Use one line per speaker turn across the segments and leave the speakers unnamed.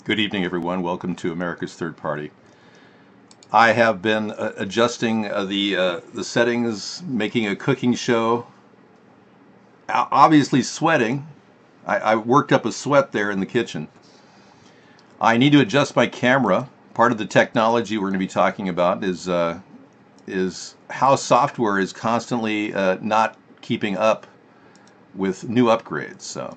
Good evening, everyone. Welcome to America's Third Party. I have been adjusting the settings, making a cooking show. Obviously sweating. I worked up a sweat there in the kitchen. I need to adjust my camera. Part of the technology we're going to be talking about is how software is constantly not keeping up with new upgrades. So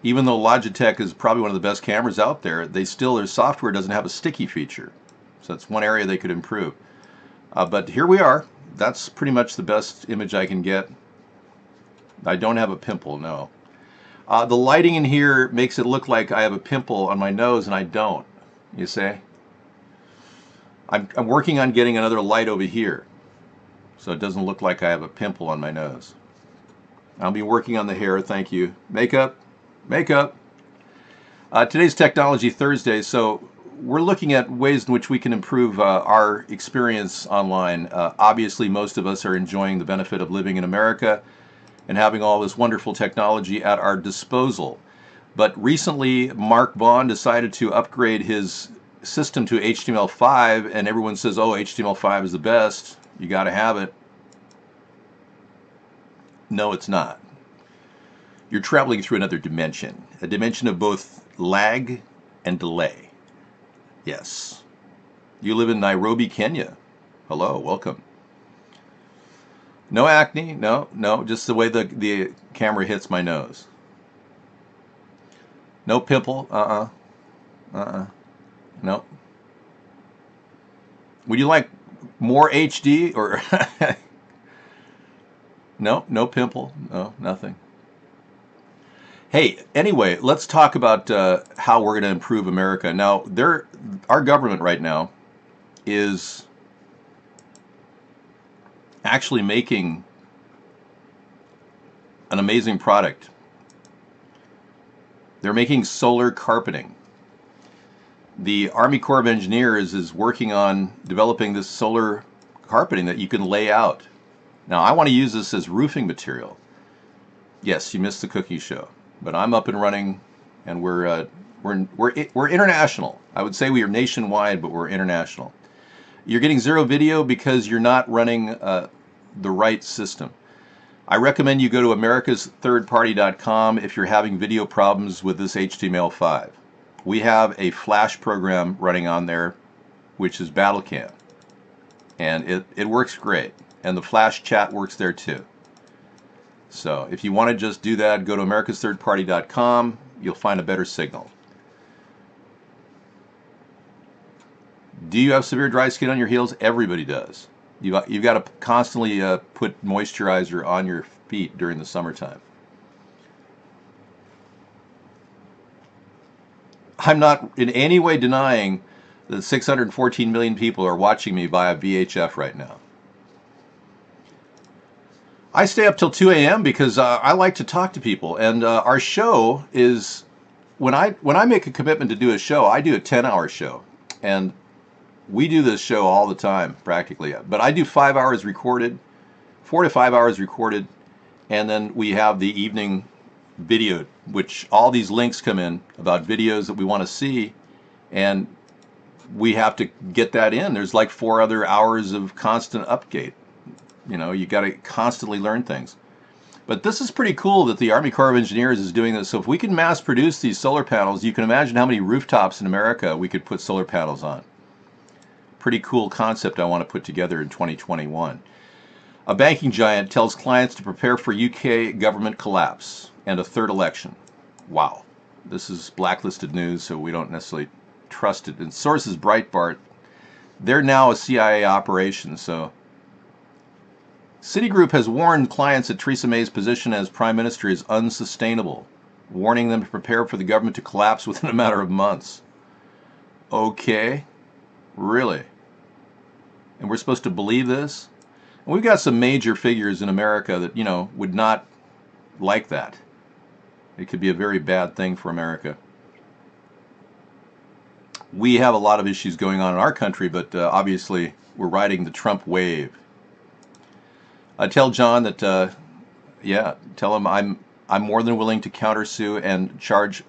even though Logitech is probably one of the best cameras out there, their software doesn't have a sticky feature. So that's one area they could improve. But here we are. That's pretty much the best image I can get. I don't have a pimple, no. The lighting in here makes it look like I have a pimple on my nose, and I don't. You see? I'm working on getting another light over here, so it doesn't look like I have a pimple on my nose. I'll be working on the hair, thank you. Makeup. Today's Technology Thursday, so we're looking at ways in which we can improve our experience online. Obviously, most of us are enjoying the benefit of living in America and having all this wonderful technology at our disposal. But recently, Mark Vaughn decided to upgrade his system to HTML5, and everyone says, oh, HTML5 is the best. You got to have it. No, it's not. You're traveling through another dimension, a dimension of both lag and delay. Yes. You live in Nairobi, Kenya. Hello, welcome. No acne, no, just the way the camera hits my nose. No pimple, no. Would you like more HD or no pimple, no, nothing. Hey, anyway, let's talk about how we're going to improve America. Now, our government right now is actually making an amazing product. They're making solar carpeting. The Army Corps of Engineers is working on developing this solar carpeting that you can lay out. Now, I want to use this as roofing material. Yes, you missed the cookie show. But I'm up and running, and we're international. I would say we are nationwide, but we're international. You're getting zero video because you're not running the right system. I recommend you go to americasthirdparty.com if you're having video problems with this HTML5. We have a Flash program running on there, which is BattleCam, and it works great. And the Flash chat works there too. So if you want to just do that, go to americasthirdparty.com. You'll find a better signal. Do you have severe dry skin on your heels? Everybody does. You've got to constantly put moisturizer on your feet during the summertime. I'm not in any way denying that 614 million people are watching me via VHF right now. I stay up till 2 a.m. because I like to talk to people, and our show is, when I make a commitment to do a show, I do a 10-hour show, and we do this show all the time practically. But I do 5 hours recorded, 4 to 5 hours recorded, and then we have the evening video, which all these links come in about videos that we want to see, and we have to get that in. There's like 4 other hours of constant update. You know, you got to constantly learn things. But this is pretty cool that the Army Corps of Engineers is doing this. So if we can mass produce these solar panels, you can imagine how many rooftops in America we could put solar panels on. Pretty cool concept I want to put together in 2021. A banking giant tells clients to prepare for UK government collapse and a third election. Wow. This is blacklisted news, so we don't necessarily trust it. And source is Breitbart. They're now a CIA operation, so Citigroup has warned clients that Theresa May's position as Prime Minister is unsustainable, warning them to prepare for the government to collapse within a matter of months. Okay, really? And we're supposed to believe this? And we've got some major figures in America that, you know, would not like that. It could be a very bad thing for America. We have a lot of issues going on in our country, but obviously we're riding the Trump wave. Tell John that, yeah, tell him I'm more than willing to countersue and charge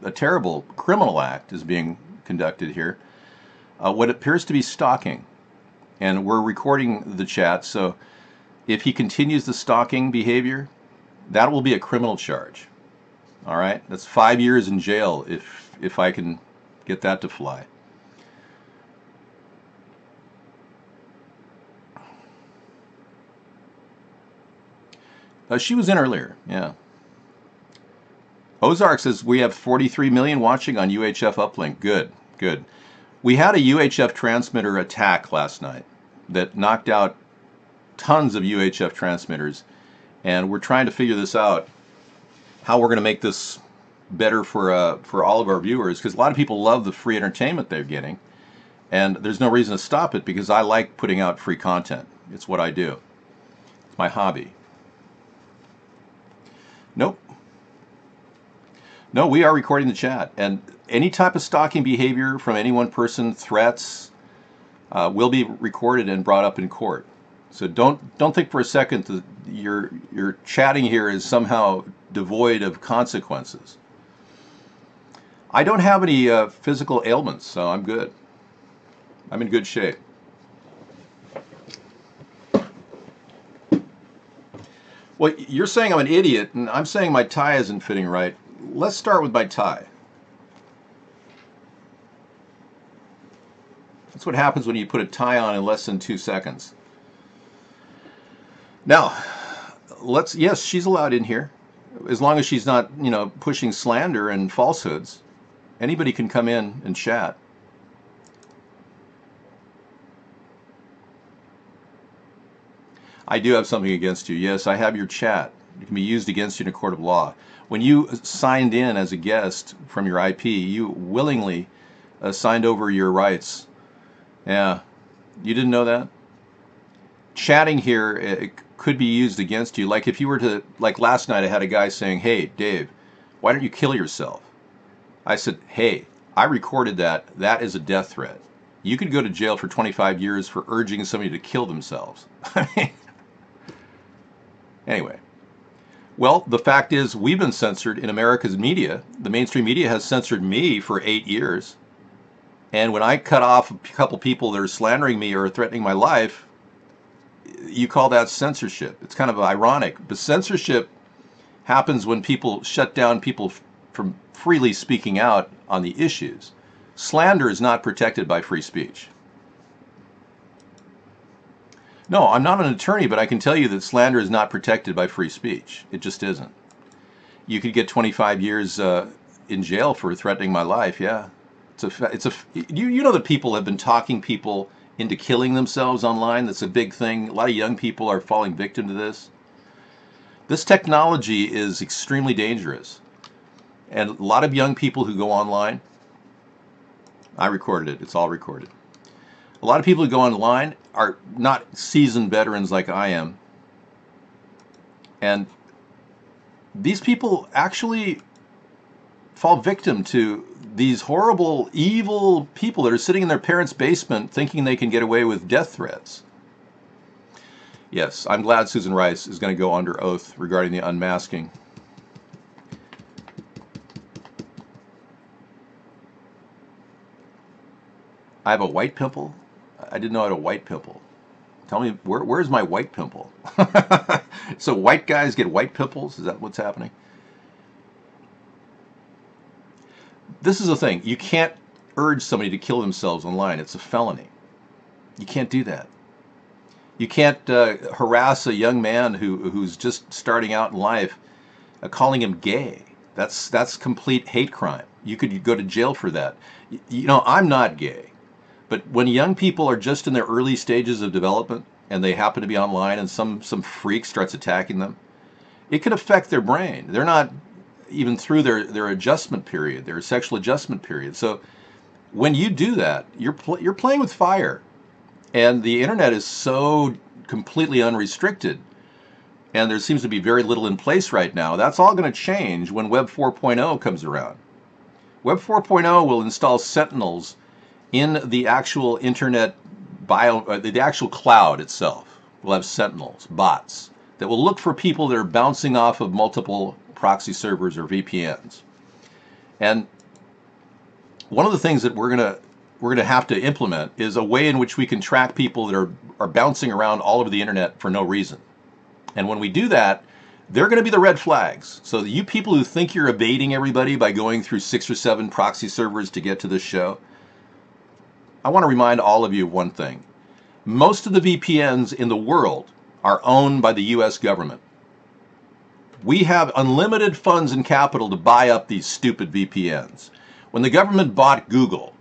a terrible criminal act is being conducted here. What appears to be stalking. And we're recording the chat, so if he continues the stalking behavior, that will be a criminal charge. All right? That's 5 years in jail if I can get that to fly. She was in earlier, yeah. Ozark says we have 43 million watching on UHF uplink. Good, good. We had a UHF transmitter attack last night that knocked out tons of UHF transmitters, and we're trying to figure this out, how we're going to make this better for all of our viewers, because a lot of people love the free entertainment they're getting, and there's no reason to stop it because I like putting out free content. It's what I do. It's my hobby. Nope. No, we are recording the chat, and any type of stalking behavior from any one person, threats, will be recorded and brought up in court. So don't think for a second that your chatting here is somehow devoid of consequences. I don't have any physical ailments, so I'm good. I'm in good shape. Well, you're saying I'm an idiot, and I'm saying my tie isn't fitting right. Let's start with my tie. That's what happens when you put a tie on in less than 2 seconds. Now, yes, she's allowed in here, as long as she's not, pushing slander and falsehoods. Anybody can come in and chat. I do have something against you. Yes, I have your chat. It can be used against you in a court of law. When you signed in as a guest from your IP, you willingly signed over your rights. Yeah, you didn't know that? Chatting here, it could be used against you. Like if you were to, like last night I had a guy saying, "Hey, Dave, why don't you kill yourself?" I said, "Hey, I recorded that. That is a death threat. You could go to jail for 25 years for urging somebody to kill themselves." Anyway, well, the fact is we've been censored in America's media. The mainstream media has censored me for 8 years. And when I cut off a couple people that are slandering me or threatening my life, you call that censorship. It's kind of ironic. But censorship happens when people shut down people from freely speaking out on the issues. Slander is not protected by free speech. No, I'm not an attorney, but I can tell you that slander is not protected by free speech. It just isn't. You could get 25 years in jail for threatening my life. Yeah, you know that people have been talking people into killing themselves online. That's a big thing. A lot of young people are falling victim to this. This technology is extremely dangerous, and a lot of young people who go online. I recorded it. It's all recorded. A lot of people who go online are not seasoned veterans like I am. And these people actually fall victim to these horrible, evil people that are sitting in their parents' basement thinking they can get away with death threats. Yes, I'm glad Susan Rice is going to go under oath regarding the unmasking. I have a white pimple? I didn't know I had a white pimple. Tell me, where's my white pimple? So white guys get white pimples? Is that what's happening? This is the thing. You can't urge somebody to kill themselves online. It's a felony. You can't do that. You can't harass a young man who's just starting out in life, calling him gay. That's complete hate crime. You could go to jail for that. I'm not gay. But when young people are just in their early stages of development and they happen to be online and some freak starts attacking them, it could affect their brain. They're not even through their adjustment period, their sexual adjustment period. So when you do that, you're playing with fire. And the internet is so completely unrestricted, and there seems to be very little in place right now. That's all going to change when Web 4.0 comes around. Web 4.0 will install sentinels in the actual internet the actual cloud itself. Will have sentinels, bots, that will look for people that are bouncing off of multiple proxy servers or VPNs. And one of the things that we're gonna have to implement is a way in which we can track people that are bouncing around all over the internet for no reason. And when we do that, they're going to be the red flags. So you people who think you're evading everybody by going through 6 or 7 proxy servers to get to this show, I want to remind all of you of one thing. Most of the VPNs in the world are owned by the US government. We have unlimited funds and capital to buy up these stupid VPNs. When the government bought Google,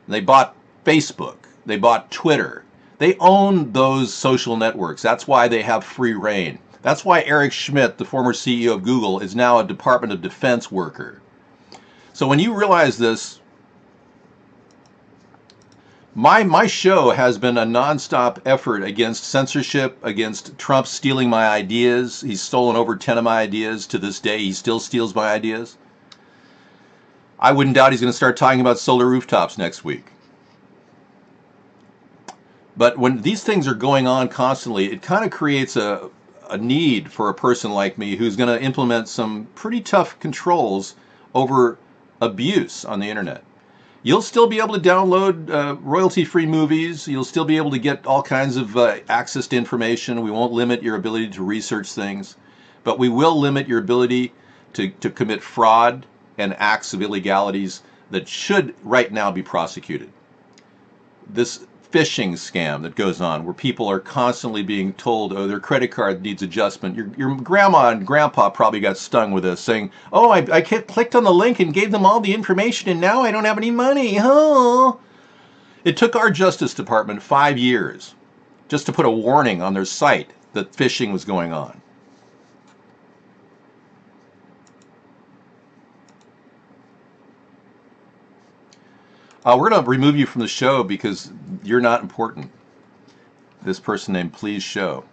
they bought Facebook, they bought Twitter, they own those social networks. That's why they have free reign. That's why Eric Schmidt, the former CEO of Google, is now a Department of Defense worker. So when you realize this, my show has been a nonstop effort against censorship, against Trump stealing my ideas. He's stolen over 10 of my ideas. To this day, he still steals my ideas. I wouldn't doubt he's going to start talking about solar rooftops next week. But when these things are going on constantly, it kind of creates a need for a person like me who's going to implement some pretty tough controls over abuse on the internet. You'll still be able to download royalty-free movies. You'll still be able to get all kinds of access to information. We won't limit your ability to research things, but we will limit your ability to commit fraud and acts of illegalities that should right now be prosecuted. This phishing scam that goes on where people are constantly being told, oh, their credit card needs adjustment. Your grandma and grandpa probably got stung with this, saying, oh, I clicked on the link and gave them all the information and now I don't have any money. Oh. It took our Justice Department 5 years just to put a warning on their site that phishing was going on. We're going to remove you from the show because you're not important. This person named Please Show.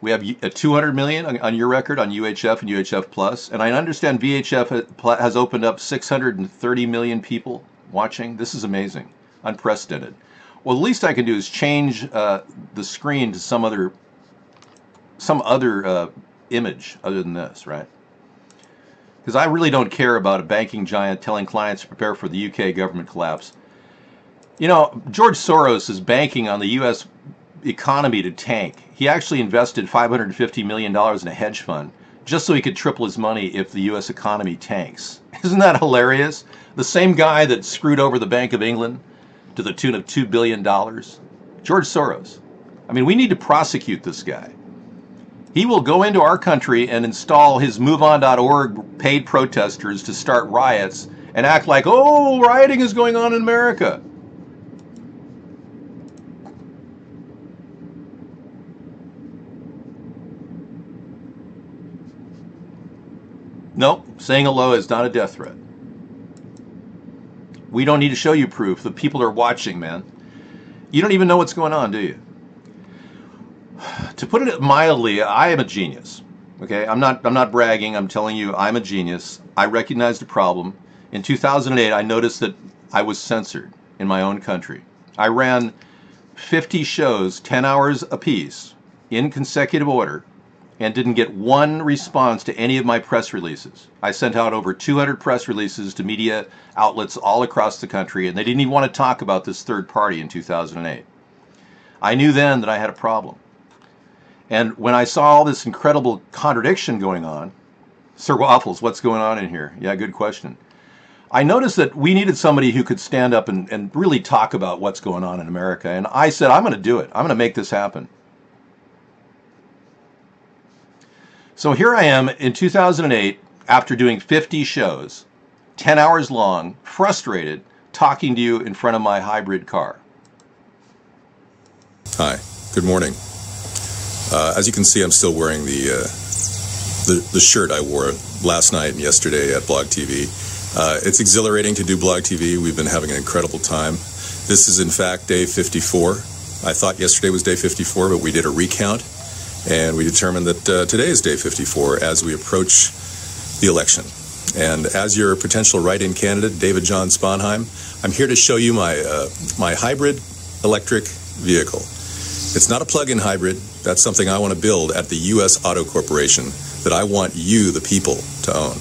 We have a 200 million on your record on UHF and UHF Plus, and I understand VHF has opened up 630 million people watching. This is amazing, unprecedented. Well, the least I can do is change the screen to some other image other than this, right? Because I really don't care about a banking giant telling clients to prepare for the UK government collapse. You know, George Soros is banking on the US economy to tank. He actually invested $550 million in a hedge fund just so he could triple his money if the US economy tanks. Isn't that hilarious? The same guy that screwed over the Bank of England to the tune of $2 billion. George Soros. I mean, we need to prosecute this guy. He will go into our country and install his MoveOn.org paid protesters to start riots and act like, oh, rioting is going on in America. Nope, saying hello is not a death threat. We don't need to show you proof. The people are watching, man. You don't even know what's going on, do you? To put it mildly, I am a genius. Okay, I'm not bragging. I'm telling you, I'm a genius. I recognized the problem. In 2008, I noticed that I was censored in my own country. I ran 50 shows, 10 hours apiece, in consecutive order, and didn't get one response to any of my press releases. I sent out over 200 press releases to media outlets all across the country, and they didn't even want to talk about this third party in 2008. I knew then that I had a problem. And when I saw all this incredible contradiction going on, Sir Waffles, what's going on in here? Yeah, good question. I noticed that we needed somebody who could stand up and really talk about what's going on in America. And I said, I'm going to do it. I'm going to make this happen. So here I am in 2008, after doing 50 shows, 10 hours long, frustrated, talking to you in front of my hybrid car.
Hi, good morning. As you can see, I'm still wearing the shirt I wore last night and yesterday at Blog TV. It's exhilarating to do Blog TV. We've been having an incredible time. This is, in fact, day 54. I thought yesterday was day 54, but we did a recount, and we determined that today is day 54 as we approach the election. And as your potential write-in candidate, David John Sponheim, I'm here to show you my hybrid electric vehicle. It's not a plug-in hybrid. That's something I want to build at the U.S. Auto Corporation that I want you, the people, to own.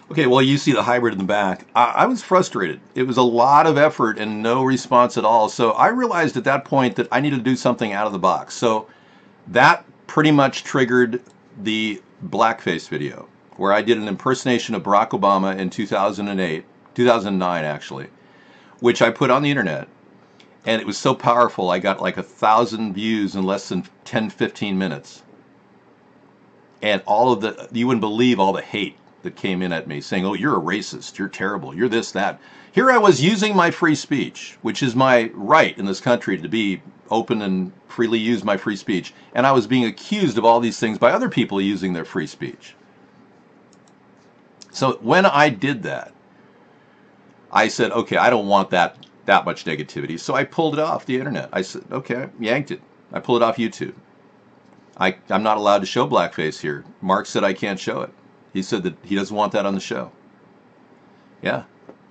Okay, well, you see the hybrid in the back. I was frustrated. It was a lot of effort and no response at all. So I realized at that point that I needed to do something out of the box. So that pretty much triggered the blackface video, where I did an impersonation of Barack Obama in 2008, 2009 actually, which I put on the internet. And it was so powerful, I got like 1,000 views in less than 10, 15 minutes. And all of you wouldn't believe all the hate that came in at me saying, oh, you're a racist, you're terrible, you're this, that. Here I was using my free speech, which is my right in this country to be open and freely use my free speech. And I was being accused of all these things by other people using their free speech. So when I did that, I said, okay, I don't want that much negativity. So I pulled it off the internet. I said, okay, yanked it. I pulled it off YouTube. I'm not allowed to show blackface here. Mark said I can't show it. He said that he doesn't want that on the show. Yeah.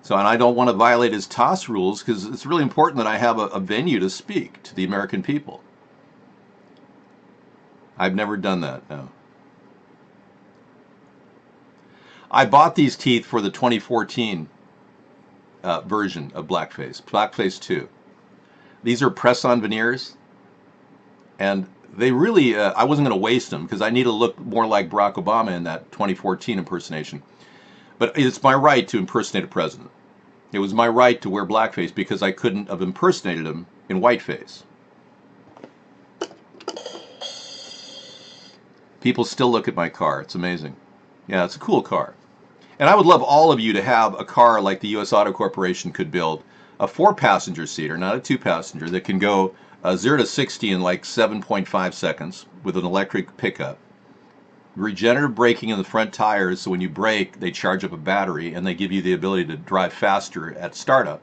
So, and I don't want to violate his TOS rules because it's really important that I have a venue to speak to the American people. I've never done that, no. I bought these teeth for the 2014 version of blackface, blackface 2. These are press-on veneers, and they really, I wasn't going to waste them because I need to look more like Barack Obama in that 2014 impersonation. But it's my right to impersonate a president. It was my right to wear blackface because I couldn't have impersonated him in whiteface. People still look at my car. It's amazing. Yeah, it's a cool car. And I would love all of you to have a car like the U.S. Auto Corporation could build, a 4-passenger seater, not a 2-passenger, that can go 0 to 60 in like 7.5 seconds with an electric pickup. Regenerative braking in the front tires, so when you brake, they charge up a battery and they give you the ability to drive faster at startup.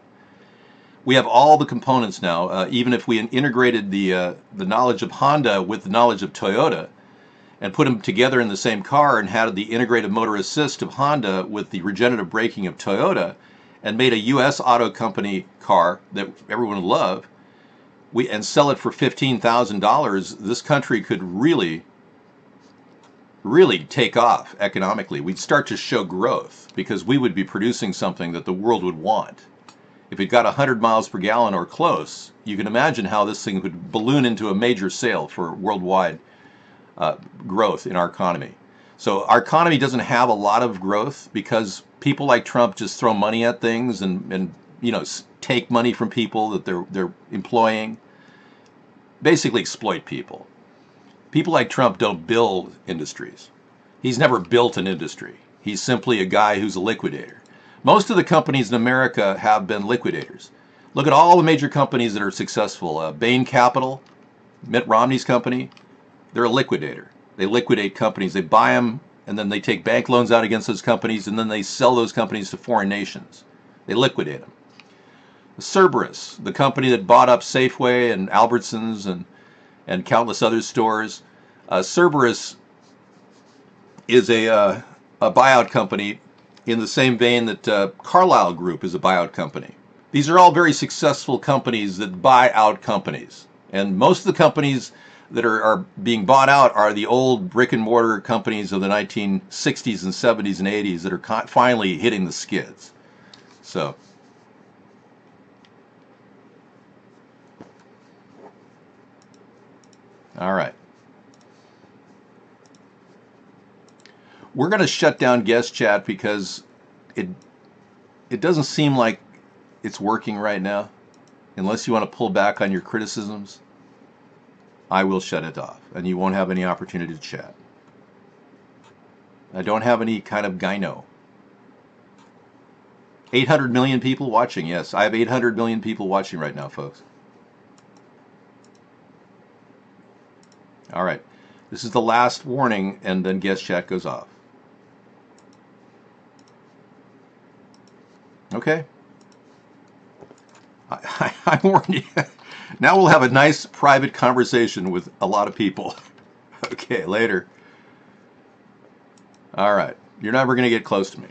We have all the components now. Even if we integrated the knowledge of Honda with the knowledge of Toyota and put them together in the same car and had the integrated motor assist of Honda with the regenerative braking of Toyota and made a U.S. auto company car that everyone would love, and sell it for $15,000, this country could really take off economically. We'd start to show growth because we would be producing something that the world would want. If it got 100 miles per gallon or close, you can imagine how this thing would balloon into a major sale for worldwide growth in our economy. So our economy doesn't have a lot of growth because people like Trump just throw money at things and take money from people that they're employing, basically exploit people. People like Trump don't build industries. He's never built an industry. He's simply a guy who's a liquidator. Most of the companies in America have been liquidators. Look at all the major companies that are successful. Bain Capital, Mitt Romney's company, they're a liquidator. They liquidate companies. They buy them, and then they take bank loans out against those companies, and then they sell those companies to foreign nations. They liquidate them. Cerberus, the company that bought up Safeway and Albertsons and countless other stores. Cerberus is a buyout company in the same vein that Carlyle Group is a buyout company. These are all very successful companies that buy out companies. And most of the companies that are being bought out are the old brick and mortar companies of the 1960s and 70s and 80s that are finally hitting the skids. So, all right. We're going to shut down guest chat because it doesn't seem like it's working right now. Unless you want to pull back on your criticisms, I will shut it off and you won't have any opportunity to chat. I don't have any kind of gyno. 800 million people watching. Yes, I have 800 million people watching right now, folks. All right. This is the last warning, and then guest chat goes off. Okay. I warned you. Now we'll have a nice private conversation with a lot of people. Okay, later. All right. You're never going to get close to me.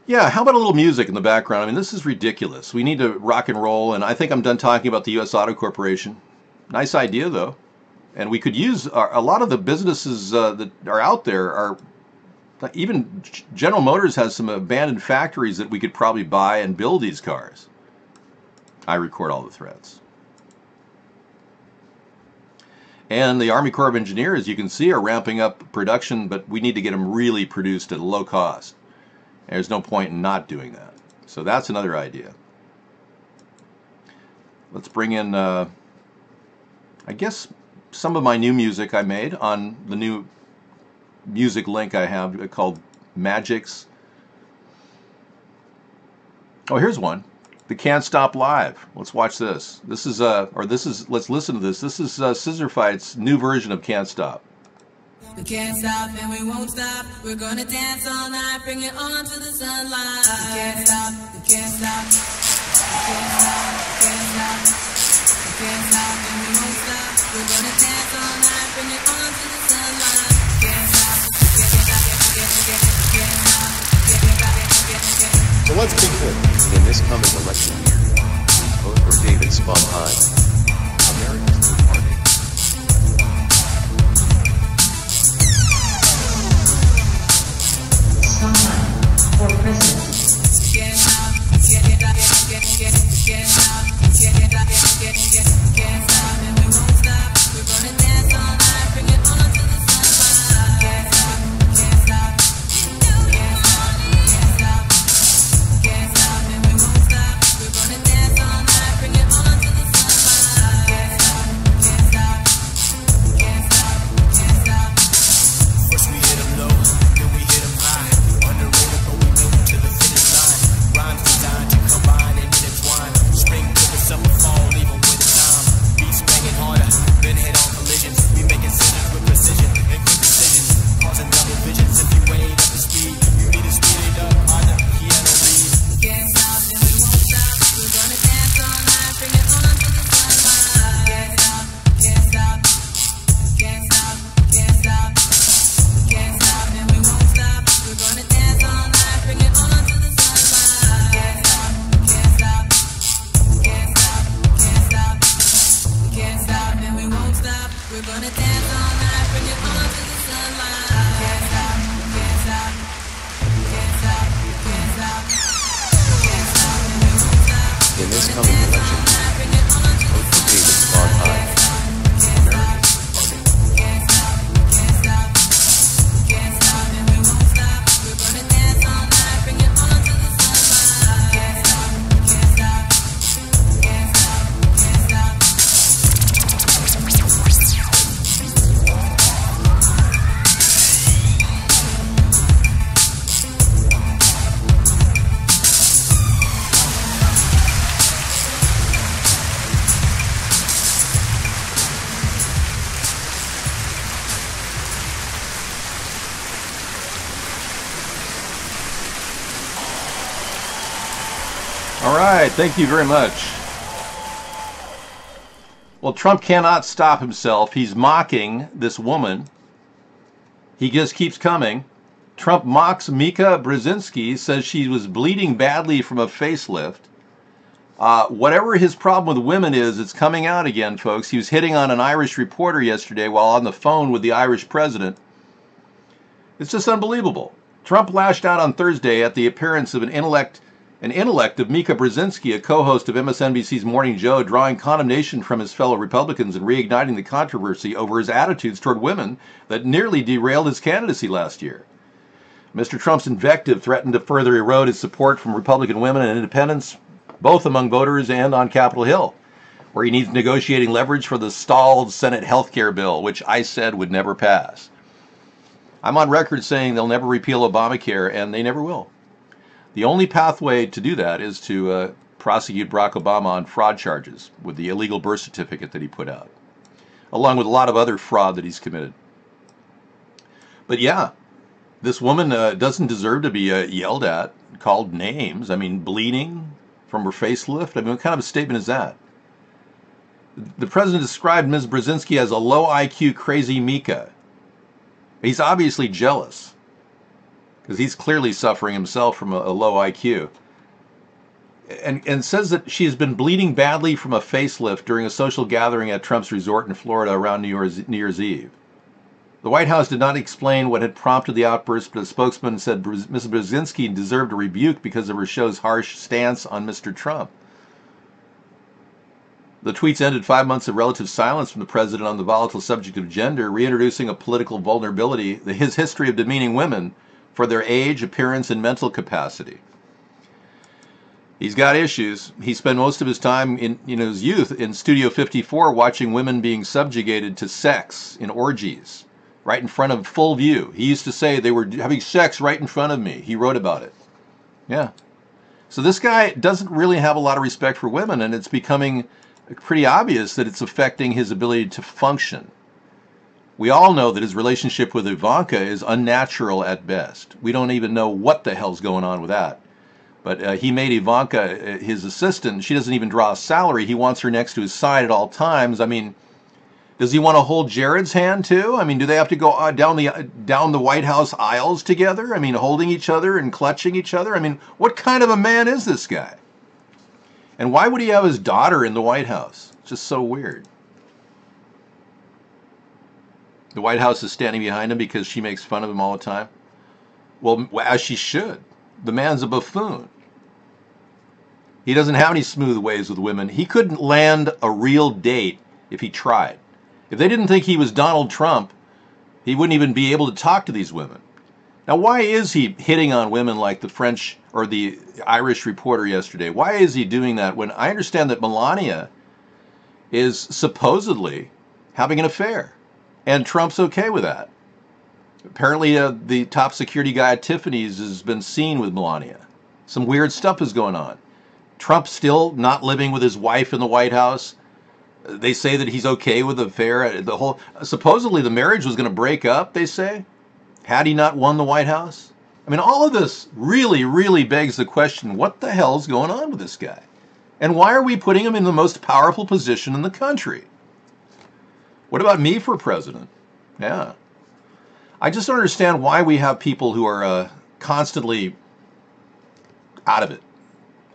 Yeah, how about a little music in the background? I mean, this is ridiculous. We need to rock and roll, and I think I'm done talking about the U.S. Auto Corporation. Nice idea, though. And we could use a lot of the businesses that are out there are Like, even General Motors has some abandoned factories that we could probably buy and build these cars. I record all the threats. And the Army Corps of Engineers, you can see, are ramping up production, but we need to get them really produced at a low cost. And there's no point in not doing that. So that's another idea. Let's bring in, I guess, some of my new music I made on the new music link I have called Magic's. Oh, here's one. The Can't Stop Live. Let's watch this. Let's listen to this. This is Scissor Fight's new version of Can't Stop.
We can't stop and we won't stop. We're gonna dance all night, bring it on to the sunlight. We can't stop, we can't stop. We can't stop, we can't stop. We can't stop and we won't stop. We're gonna dance all night, bring it on to the sunlight. We can't stop, we can't stop, we can't stop, we can't stop, we can't stop.
So let's be clear. In this coming election year, vote for David Sponheim, America's new party.
Sponheim for president.
Can't stop, can't stop, can't stop, and we won't stop. We're gonna dance all night, bring it on to the sunlight. Can't stop, can't stop, can't stop, can't stop, can't stop, and we won't stop. We're gonna dance all night, bring it on to the sunlight. Can't stop, can't stop, can't stop, can't stop.
First we hit 'em low, then we hit 'em high. Underrated, but we made it to the finish line. Rhymes designed to combine and intertwine. Spring to the summer, fall, even winter time. Beats banging harder, then head-on collisions. We making scissors with precision and quick decisions, causing double visions. If you ain't up to speed, you need to speed it up on the piano lead.
We can't stop and we won't stop. We're gonna dance all night, bring it on to the sunlight. Can't stop, can't stop, can't stop, can't stop, can't stop and we won't stop. We're gonna dance all night, bring it on to the sunlight. Can't stop, can't stop, can't stop, can't stop, can't stop and we won't stop. We're gonna dance all night, bring it on to the sunlight. Can't stop, can't stop, can't stop, can't stop, can't stop and we won't stop.
In this coming election year, vote for David Sponheim, America's new party.
Can't stop, can't stop, can't stop and we won't stop. We're gonna dance all night, bring it on to the sunlight. Can't stop, can't stop, can't stop, can't stop.
All right, thank you very much. Well, Trump cannot stop himself. He's mocking this woman. He just keeps coming. Trump mocks Mika Brzezinski, says she was bleeding badly from a facelift. Whatever his problem with women is, it's coming out again, folks. He was hitting on an Irish reporter yesterday while on the phone with the Irish president. It's just unbelievable. Trump lashed out on Thursday at the appearance of an intellect of Mika Brzezinski, a co-host of MSNBC's Morning Joe, drawing condemnation from his fellow Republicans and reigniting the controversy over his attitudes toward women that nearly derailed his candidacy last year. Mr. Trump's invective threatened to further erode his support from Republican women and independents, both among voters and on Capitol Hill, where he needs negotiating leverage for the stalled Senate health care bill, which I said would never pass. I'm on record saying they'll never repeal Obamacare, and they never will. The only pathway to do that is to prosecute Barack Obama on fraud charges with the illegal birth certificate that he put out, along with a lot of other fraud that he's committed. But yeah, this woman doesn't deserve to be yelled at, called names. I mean, bleeding from her facelift. I mean, what kind of a statement is that? The president described Ms. Brzezinski as a low IQ crazy Mika. He's obviously jealous, because he's clearly suffering himself from a low IQ. And says that she has been bleeding badly from a facelift during a social gathering at Trump's resort in Florida around New Year's Eve. The White House did not explain what had prompted the outburst, but a spokesman said Ms. Brzezinski deserved a rebuke because of her show's harsh stance on Mr. Trump. The tweets ended 5 months of relative silence from the president on the volatile subject of gender, reintroducing a political vulnerability, his history of demeaning women for their age, appearance, and mental capacity. He's got issues. He spent most of his time in his youth in Studio 54 watching women being subjugated to sex in orgies, right in front of full view. He used to say they were having sex right in front of me. He wrote about it. Yeah. So this guy doesn't really have a lot of respect for women, and it's becoming pretty obvious that it's affecting his ability to function. We all know that his relationship with Ivanka is unnatural at best. We don't even know what the hell's going on with that. But he made Ivanka his assistant. She doesn't even draw a salary. He wants her next to his side at all times. I mean, does he want to hold Jared's hand too? I mean, do they have to go down the White House aisles together? I mean, holding each other and clutching each other? I mean, what kind of a man is this guy? And why would he have his daughter in the White House? It's just so weird. The White House is standing behind him because she makes fun of him all the time. Well, as she should. The man's a buffoon. He doesn't have any smooth ways with women. He couldn't land a real date if he tried. If they didn't think he was Donald Trump, he wouldn't even be able to talk to these women. Now, why is he hitting on women like the French or the Irish reporter yesterday? Why is he doing that when I understand that Melania is supposedly having an affair? And Trump's okay with that. Apparently, the top security guy at Tiffany's has been seen with Melania. Some weird stuff is going on. Trump's still not living with his wife in the White House. They say that he's okay with the affair. Supposedly the marriage was going to break up, they say, had he not won the White House. I mean, all of this really, really begs the question, what the hell's going on with this guy? And why are we putting him in the most powerful position in the country? What about me for president? Yeah. I just don't understand why we have people who are constantly out of it,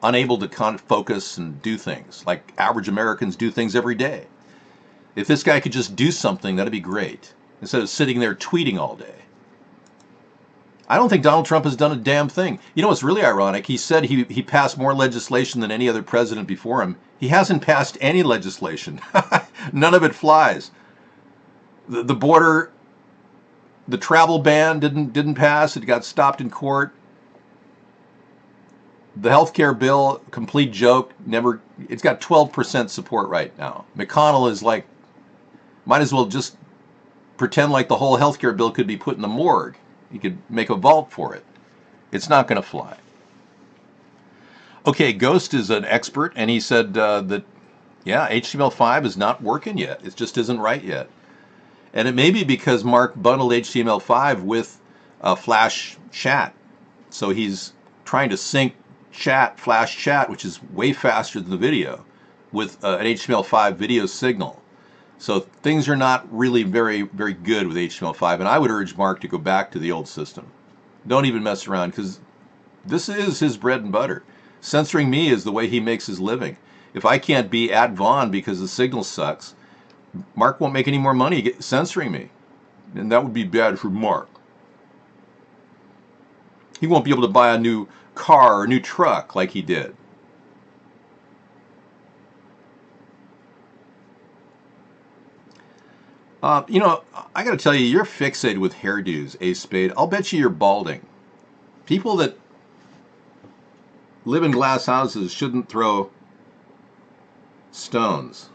unable to focus and do things, like average Americans do things every day. If this guy could just do something, that'd be great, instead of sitting there tweeting all day. I don't think Donald Trump has done a damn thing. You know what's really ironic? He said he passed more legislation than any other president before him. He hasn't passed any legislation. None of it flies. The border, the travel ban didn't pass. It got stopped in court. The healthcare bill, complete joke. It's got 12% support right now. McConnell is like, might as well just pretend like the whole healthcare bill could be put in the morgue. You could make a vault for it. It's not going to fly. Okay, Ghost is an expert, and he said that, yeah, HTML5 is not working yet. It just isn't right yet. And it may be because Mark bundled HTML5 with Flash Chat. So he's trying to sync Flash Chat, which is way faster than the video, with an HTML5 video signal. So things are not really very, very good with HTML5. And I would urge Mark to go back to the old system. Don't even mess around, because this is his bread and butter. Censoring me is the way he makes his living. If I can't be at Vaughn because the signal sucks, Mark won't make any more money censoring me. And that would be bad for Mark. He won't be able to buy a new car or a new truck like he did. You know, I got to tell you, you're fixated with hairdos, Ace Spade. I'll bet you're balding. People that live in glass houses shouldn't throw stones.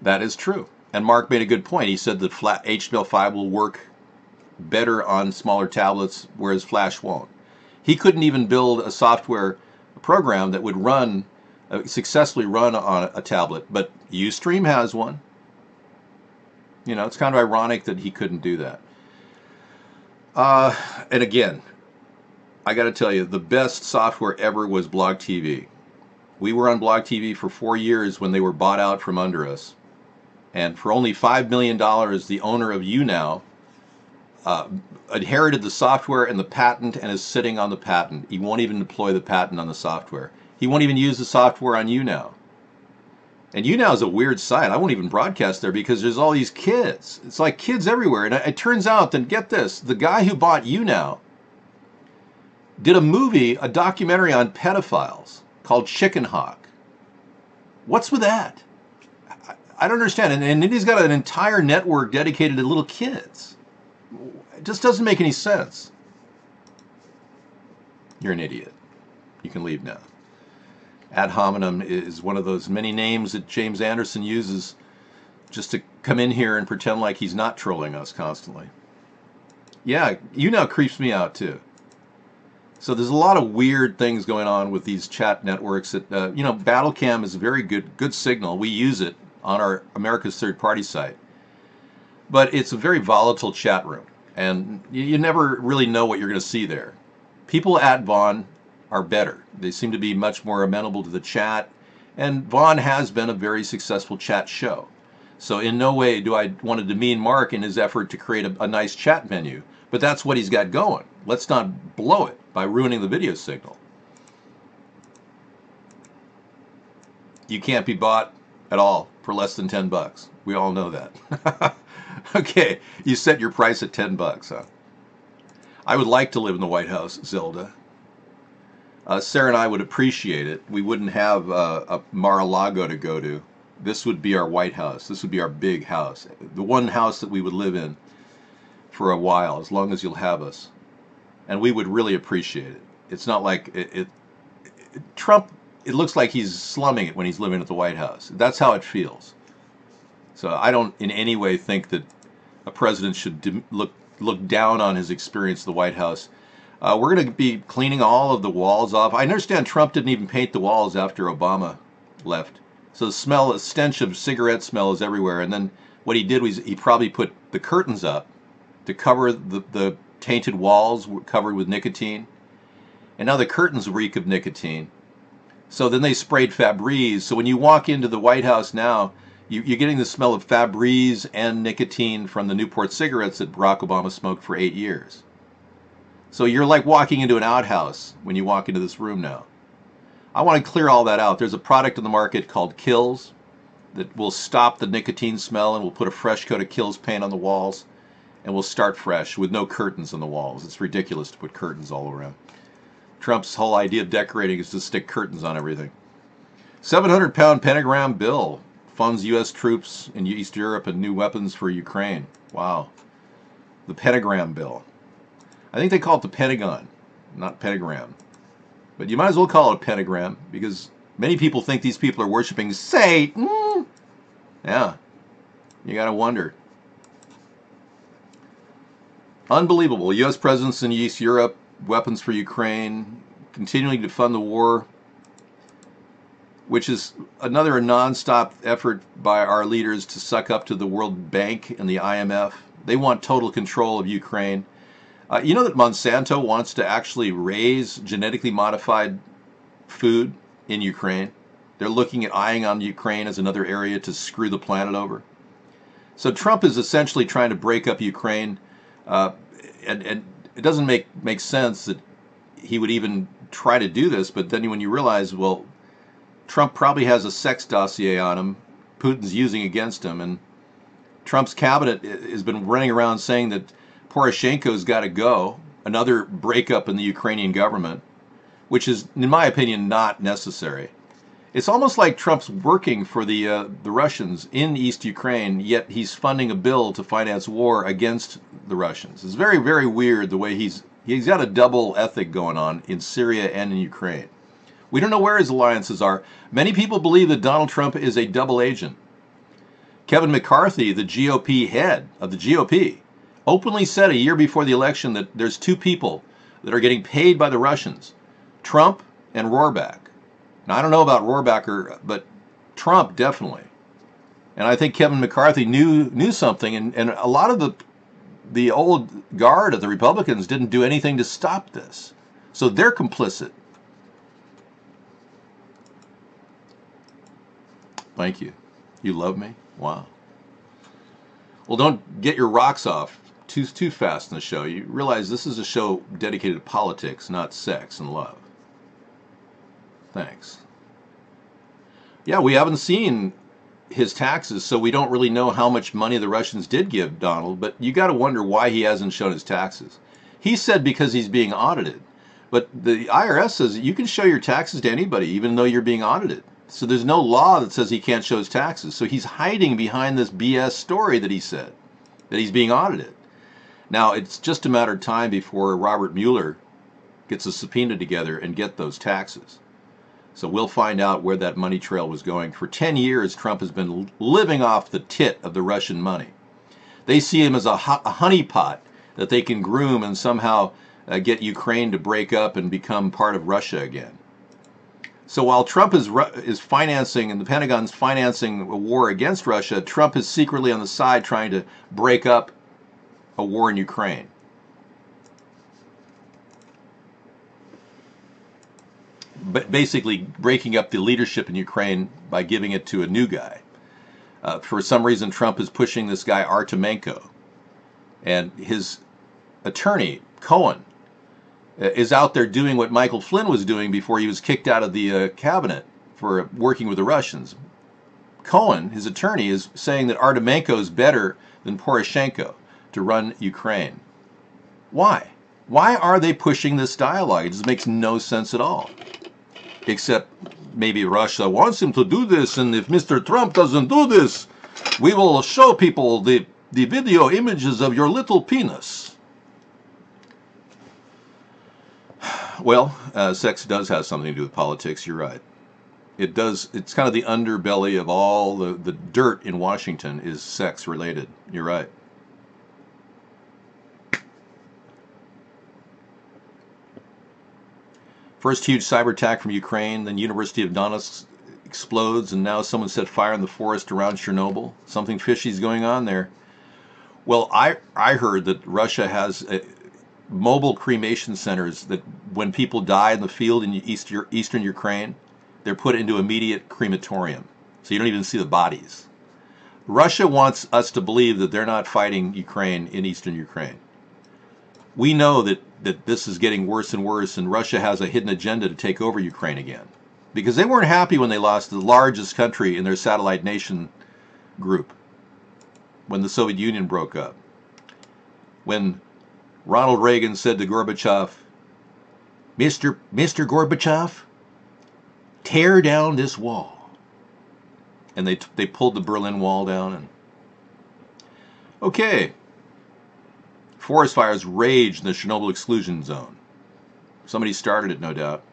That is true. And Mark made a good point. He said that HTML5 will work better on smaller tablets, whereas Flash won't. He couldn't even build a software program that would successfully run on a tablet, but Ustream has one. You know, it's kind of ironic that he couldn't do that. And again, I got to tell you, the best software ever was Blog TV. We were on Blog TV for 4 years when they were bought out from under us. And for only $5 million, the owner of YouNow inherited the software and the patent and is sitting on the patent. He won't even deploy the patent on the software. He won't even use the software on YouNow. And YouNow is a weird site. I won't even broadcast there because there's all these kids. It's like kids everywhere. And it turns out that, get this, the guy who bought YouNow did a movie, a documentary on pedophiles called Chicken Hawk. What's with that? I don't understand. And then he's got an entire network dedicated to little kids. It just doesn't make any sense. You're an idiot. You can leave now. Ad hominem is one of those many names that James Anderson uses just to come in here and pretend like he's not trolling us constantly. Yeah, YouNow creeps me out too. So there's a lot of weird things going on with these chat networks. That BattleCam is a very good signal. We use it on our America's Third Party site, but it's a very volatile chat room, and you never really know what you're going to see there. People at Vaughn are better. They seem to be much more amenable to the chat, and Vaughn has been a very successful chat show. So in no way do I want to demean Mark in his effort to create a nice chat menu, but that's what he's got going. Let's not blow it by ruining the video signal. You can't be bought at all for less than $10. We all know that. Okay, you set your price at $10, huh? I would like to live in the White House, Zelda. Sarah and I would appreciate it. We wouldn't have a Mar-a-Lago to go to. This would be our White House. This would be our big house. The one house that we would live in for a while, as long as you'll have us. And we would really appreciate it. It's not like Trump, it looks like he's slumming it when he's living at the White House. That's how it feels. So I don't in any way think that a president should look down on his experience at the White House. We're going to be cleaning all of the walls off. I understand Trump didn't even paint the walls after Obama left. So the stench of cigarette smell is everywhere. And then what he did was he probably put the curtains up to cover the tainted walls covered with nicotine. And now the curtains reek of nicotine. So then they sprayed Febreze. So when you walk into the White House now, you're getting the smell of Febreze and nicotine from the Newport cigarettes that Barack Obama smoked for 8 years. So you're like walking into an outhouse when you walk into this room now. I want to clear all that out. There's a product in the market called Kills that will stop the nicotine smell, and we'll put a fresh coat of Kills paint on the walls, and we'll start fresh with no curtains on the walls. It's ridiculous to put curtains all around. Trump's whole idea of decorating is to stick curtains on everything. 700-pound pentagram bill funds U.S. troops in East Europe and new weapons for Ukraine. Wow. The pentagram bill. I think they call it the Pentagon, not pentagram. But you might as well call it a pentagram because many people think these people are worshiping Satan. Yeah, you got to wonder. Unbelievable. U.S. presence in East Europe, weapons for Ukraine, continuing to fund the war, which is another non-stop effort by our leaders to suck up to the World Bank and the IMF. They want total control of Ukraine. You know that Monsanto wants to actually raise genetically modified food in Ukraine? They're looking at eyeing on Ukraine as another area to screw the planet over. So Trump is essentially trying to break up Ukraine, and it doesn't make sense that he would even try to do this, but then when you realize, well, Trump probably has a sex dossier on him Putin's using against him, and Trump's cabinet has been running around saying that Poroshenko's got to go, another breakup in the Ukrainian government, which is, in my opinion, not necessary. It's almost like Trump's working for the Russians in East Ukraine, yet he's funding a bill to finance war against the Russians. It's very, very weird the way he's got a double ethic going on in Syria and in Ukraine. We don't know where his alliances are. Many people believe that Donald Trump is a double agent. Kevin McCarthy, the GOP head of the GOP, openly said a year before the election that there's two people that are getting paid by the Russians, Trump and Rohrabacher. Now, I don't know about Rohrabacher, but Trump definitely. And I think Kevin McCarthy knew something, and a lot of the old guard of the Republicans didn't do anything to stop this. So they're complicit. Thank you. You love me? Wow. Well, don't get your rocks off too fast in the show. You realize this is a show dedicated to politics, not sex and love. Thanks. Yeah, we haven't seen his taxes, so we don't really know how much money the Russians did give Donald, but you got to wonder why he hasn't shown his taxes. He said because he's being audited. But the IRS says you can show your taxes to anybody, even though you're being audited. So there's no law that says he can't show his taxes. So he's hiding behind this BS story that he said, that he's being audited. Now, it's just a matter of time before Robert Mueller gets a subpoena together and get those taxes. So we'll find out where that money trail was going. For 10 years, Trump has been living off the tit of the Russian money. They see him as a honeypot that they can groom and somehow get Ukraine to break up and become part of Russia again. So while Trump is financing, and the Pentagon's financing a war against Russia, Trump is secretly on the side trying to break up a war in Ukraine. But basically breaking up the leadership in Ukraine by giving it to a new guy. For some reason, Trump is pushing this guy Artemenko, and his attorney Cohen is out there doing what Michael Flynn was doing before he was kicked out of the cabinet for working with the Russians. Cohen, his attorney, is saying that Artemenko is better than Poroshenko to run Ukraine. Why? Why are they pushing this dialogue? It just makes no sense at all. Except maybe Russia wants him to do this, and if Mr. Trump doesn't do this, we will show people the video images of your little penis. Well, sex does have something to do with politics, you're right. It does. It's kind of the underbelly of all the dirt in Washington is sex related. You're right. First huge cyber attack from Ukraine, then University of Donetsk explodes, and now someone set fire in the forest around Chernobyl. Something fishy is going on there. Well, I heard that Russia has mobile cremation centers that when people die in the field in eastern Ukraine, they're put into immediate crematorium. So you don't even see the bodies. Russia wants us to believe that they're not fighting Ukraine in eastern Ukraine. We know that this is getting worse and worse, and Russia has a hidden agenda to take over Ukraine again. Because they weren't happy when they lost the largest country in their satellite nation group, when the Soviet Union broke up. When Ronald Reagan said to Gorbachev, Mr. Gorbachev, tear down this wall. And they pulled the Berlin Wall down. And okay. Forest fires rage in the Chernobyl exclusion zone. Somebody started it, no doubt.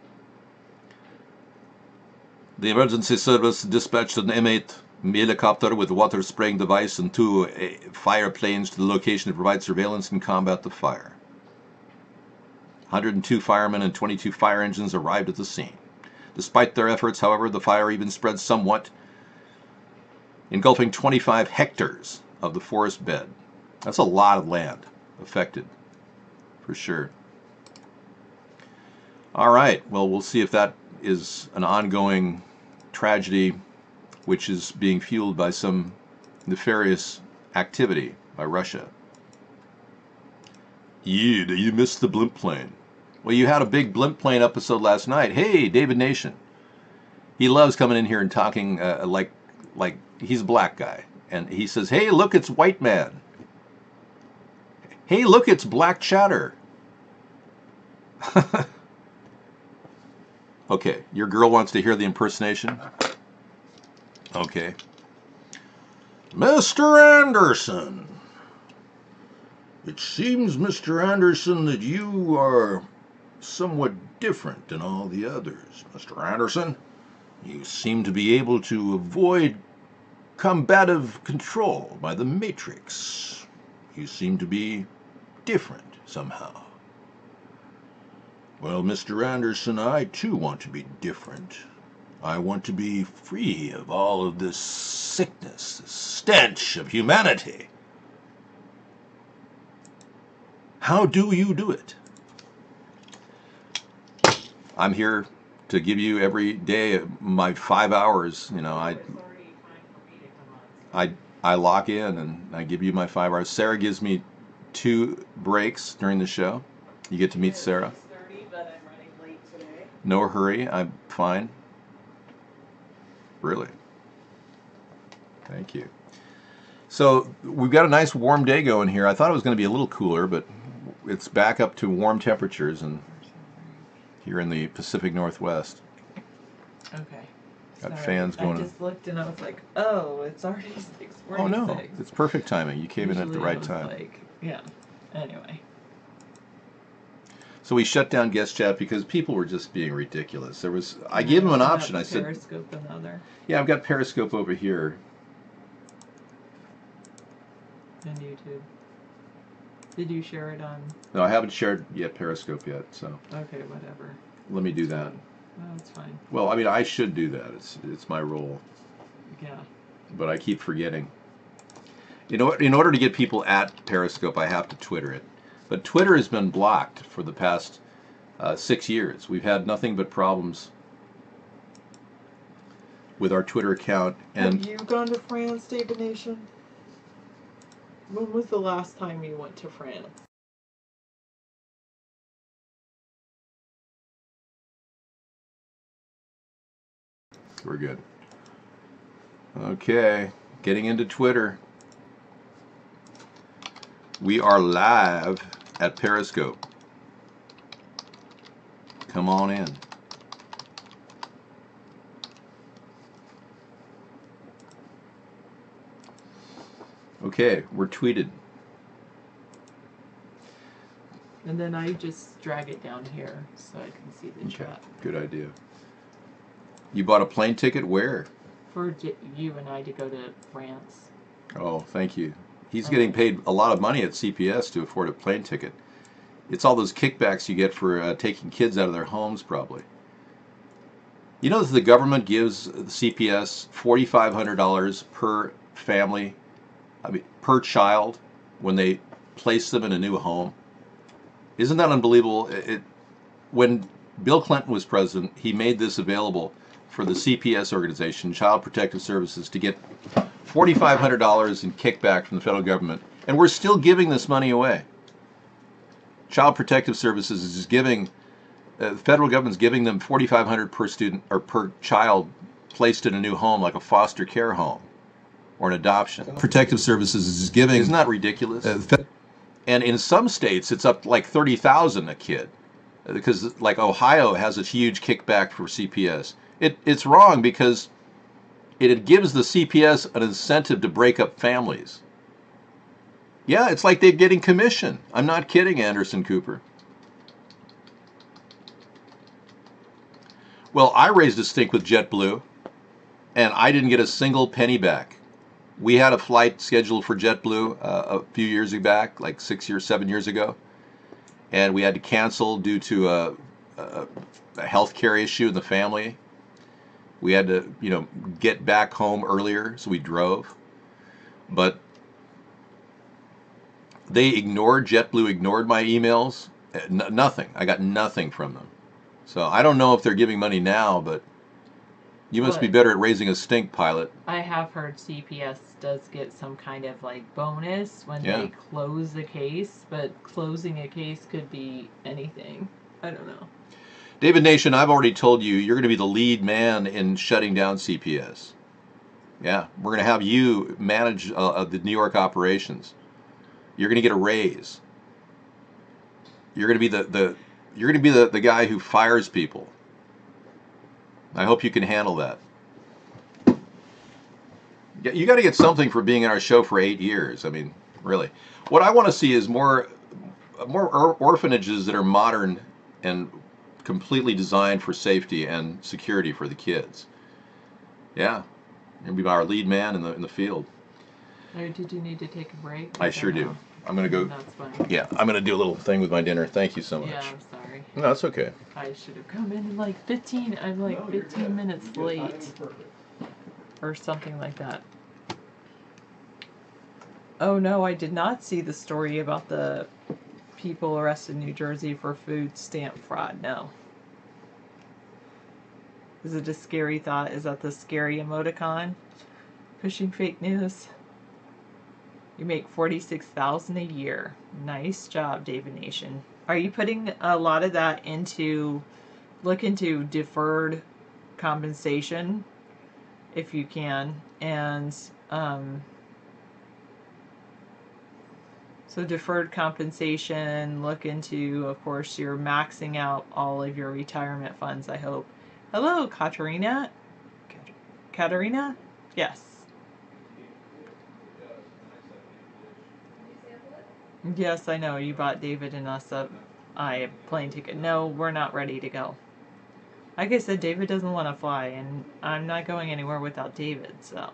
The emergency service dispatched an M8 helicopter with a water spraying device and 2 fire planes to the location to provide surveillance and combat the fire. 102 firemen and 22 fire engines arrived at the scene. Despite their efforts, however, the fire even spread somewhat, engulfing 25 hectares of the forest bed. That's a lot of land affected, for sure. All right, well, we'll see if that is an ongoing tragedy which is being fueled by some nefarious activity by Russia. Yeah, you missed the blimp plane. Well, you had a big blimp plane episode last night. Hey, David Nation. He loves coming in here and talking like he's a black guy. And he says, hey, look, it's white man. Hey, look, it's black chatter. Okay, your girl wants to hear the impersonation? Okay. Mr. Anderson. It seems, Mr. Anderson, that you are somewhat different than all the others. Mr. Anderson, you seem to be able to avoid combative control by the Matrix. You seem to be different somehow. Well, Mr. Anderson, I too want to be different. I want to be free of all of this sickness, this stench of humanity. How do you do it? I'm here to give you every day my 5 hours. You know, I lock in and I give you my 5 hours. Sarah gives me 2 breaks during the show. You get to meet Sarah.
But I'm running late today.
No hurry. I'm fine. Really? Thank you. So we've got a nice warm day going here. I thought it was going to be a little cooler, but it's back up to warm temperatures and here in the Pacific Northwest.
Okay.
Got
Sorry.
fans going.
I just looked and I was like, oh, it's already 6:46.
Oh no, it's perfect timing. You came in at the
Usually
right
I was
time.
Like, yeah. Anyway.
So we shut down guest chat because people were just being ridiculous. I gave them an option. I said,
Periscope another.
yeah, I've got Periscope over here.
And YouTube. Did you share it on?
No, I haven't shared yet Periscope yet, so
Okay, whatever.
let me do that.
Well, it's fine.
Well, I mean, I should do that. It's my role,
Yeah.
but I keep forgetting. You know, in order to get people at Periscope, I have to Twitter it. But Twitter has been blocked for the past 6 years. We've had nothing but problems with our Twitter account. And
Have you gone to France, David Nation? When was the last time you went to France?
we're good. Okay, getting into Twitter. We are live at Periscope. Come on in. Okay, we're tweeted.
And then I just drag it down here so I can see the
Okay,
chat.
good idea. You bought a plane ticket where?
For you and I to go to France.
Oh, thank you. He's getting paid a lot of money at CPS to afford a plane ticket. It's all those kickbacks you get for taking kids out of their homes, probably. You know that the government gives the CPS $4,500 per family, per child, when they place them in a new home. Isn't that unbelievable? When Bill Clinton was president, he made this available for the CPS organization, Child Protective Services, to get $4,500 in kickback from the federal government, and we're still giving this money away. Child Protective Services is giving, the federal government's giving them $4,500 per student or per child placed in a new home, like a foster care home or an adoption. Protective Services is giving. Isn't that ridiculous? And in some states, it's up to like $30,000 a kid, because like Ohio has a huge kickback for CPS. It's wrong because it gives the CPS an incentive to break up families. Yeah, it's like they're getting commission. I'm not kidding, Anderson Cooper. Well, I raised a stink with JetBlue, and I didn't get a single penny back. We had a flight scheduled for JetBlue a few years back, like 7 years ago, and we had to cancel due to a health care issue in the family. We had to, get back home earlier, so we drove. But JetBlue ignored my emails. Nothing. I got nothing from them. So I don't know if they're giving money now, but you must be better at raising a stink, pilot.
I have heard CPS does get some kind of like bonus when they close a case, but closing a case could be anything. I don't know.
David Nation, I've already told you, you're going to be the lead man in shutting down CPS. Yeah, we're going to have you manage the New York operations. You're going to get a raise. You're going to be the guy who fires people. I hope you can handle that. You got to get something for being in our show for 8 years. I mean, really. What I want to see is more orphanages that are modern and completely designed for safety and security for the kids. Yeah, you'll be our lead man in the field.
Or did you need to take a break?
I sure do. I'm gonna go.
That's fine.
Yeah, I'm gonna do a little thing with my dinner. Thank you so much.
Yeah, I'm sorry.
No, it's okay.
I should have come in like 15. I'm like 15 minutes late. Or something like that. Oh no, I did not see the story about the people arrested in New Jersey for food stamp fraud. No. Is it a scary thought? Is that the scary emoticon? Pushing fake news? You make $46,000 a year. Nice job, David Nation. Are you putting a lot of that into deferred compensation? if you can. And so deferred compensation, look into, of course, you're maxing out all of your retirement funds, I hope. Hello, Katerina. Katerina? Yes. Yes, I know. You bought David and us a plane ticket. No, we're not ready to go. Like I said, David doesn't want to fly, and I'm not going anywhere without David, so.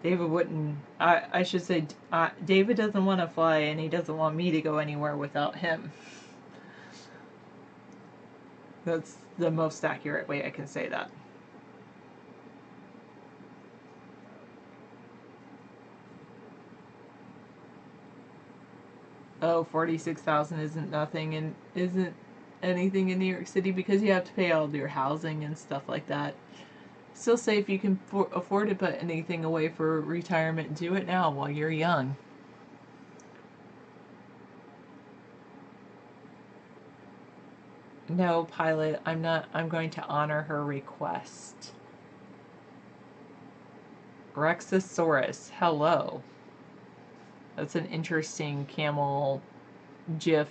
David wouldn't, I should say, David doesn't want to fly, and he doesn't want me to go anywhere without him. That's the most accurate way I can say that. Oh, 46,000 isn't nothing and isn't anything in New York City because you have to pay all your housing and stuff like that. Still say if you can afford to put anything away for retirement, do it now while you're young. No, pilot, I'm not. I'm going to honor her request. Rexosaurus, hello. That's an interesting camel gif.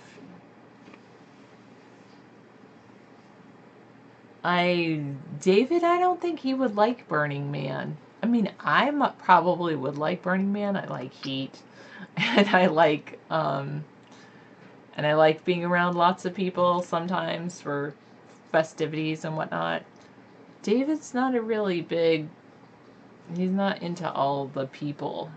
David, I don't think he would like Burning Man. I mean, I probably would like Burning Man. I like heat, and I like being around lots of people sometimes for festivities and whatnot. David's not a really big. He's not into all the people.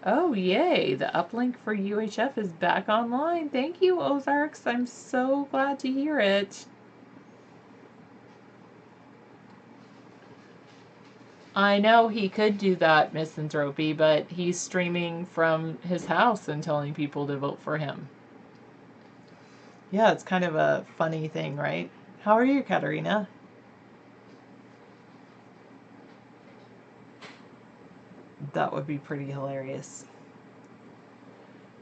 Oh, yay! The uplink for UHF is back online. Thank you, Ozarks. I'm so glad to hear it. I know he could do that, Misanthropy, but he's streaming from his house and telling people to vote for him. Yeah, it's kind of a funny thing, right? How are you, Katerina? That would be pretty hilarious.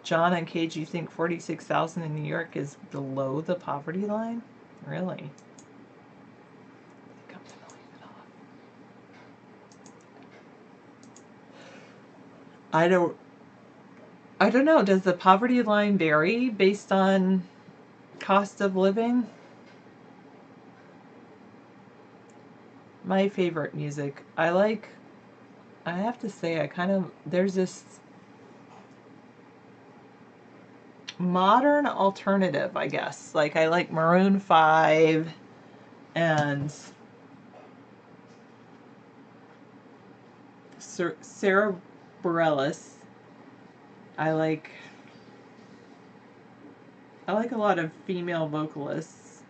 John and Cage, you think 46,000 in New York is below the poverty line? Really? I don't know. Does the poverty line vary based on cost of living? My favorite music. I have to say, there's this modern alternative, I guess. Like, I like Maroon 5 and Sarah Bareilles. I like a lot of female vocalists.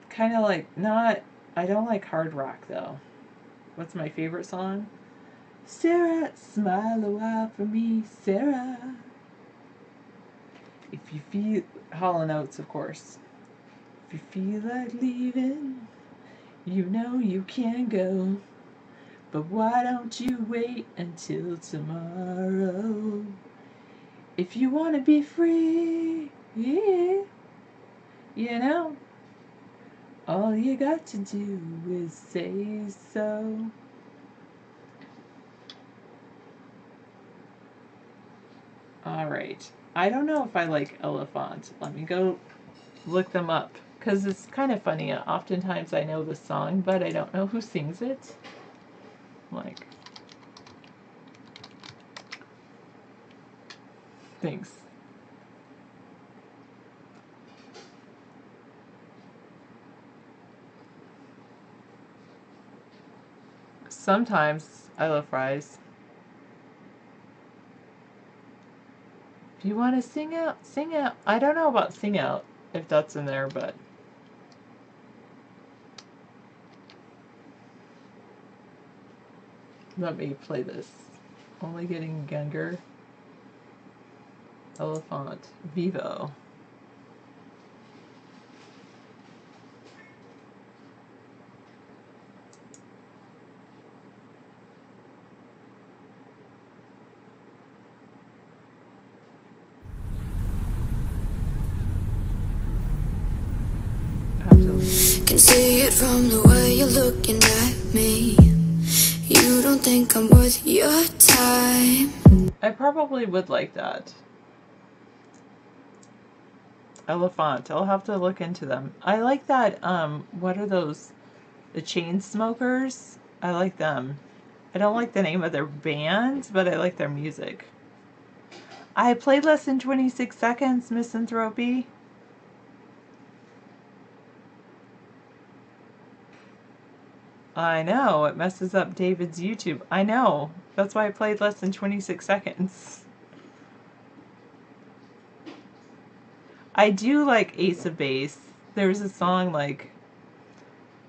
Kind of like, I don't like hard rock though. What's my favorite song? Sarah, smile a while for me, Sarah. If you feel, Hall & Oates, of course. If you feel like leaving, you know you can go. But why don't you wait until tomorrow? If you want to be free, yeah, you know, all you got to do is say so. Alright. I don't know if I like Elephant. Let me go look them up. Because it's kind of funny. Oftentimes I know the song, but I don't know who sings it. Like, thanks. Sometimes I love fries. If you want to sing out, sing out. I don't know about sing out, if that's in there, but. Let me play this. Only getting younger. Elephant. Vivo.
see it from the way you're looking at me. You don't think I'm worth your time.
I probably would like that. Elephant. I'll have to look into them. I like that, what are those? The Chainsmokers? I like them. I don't like the name of their band, but I like their music. I played less than 26 seconds, Misanthropy. I know, it messes up David's YouTube. I know. That's why I played less than 26 seconds. I do like Ace of Base. There's a song like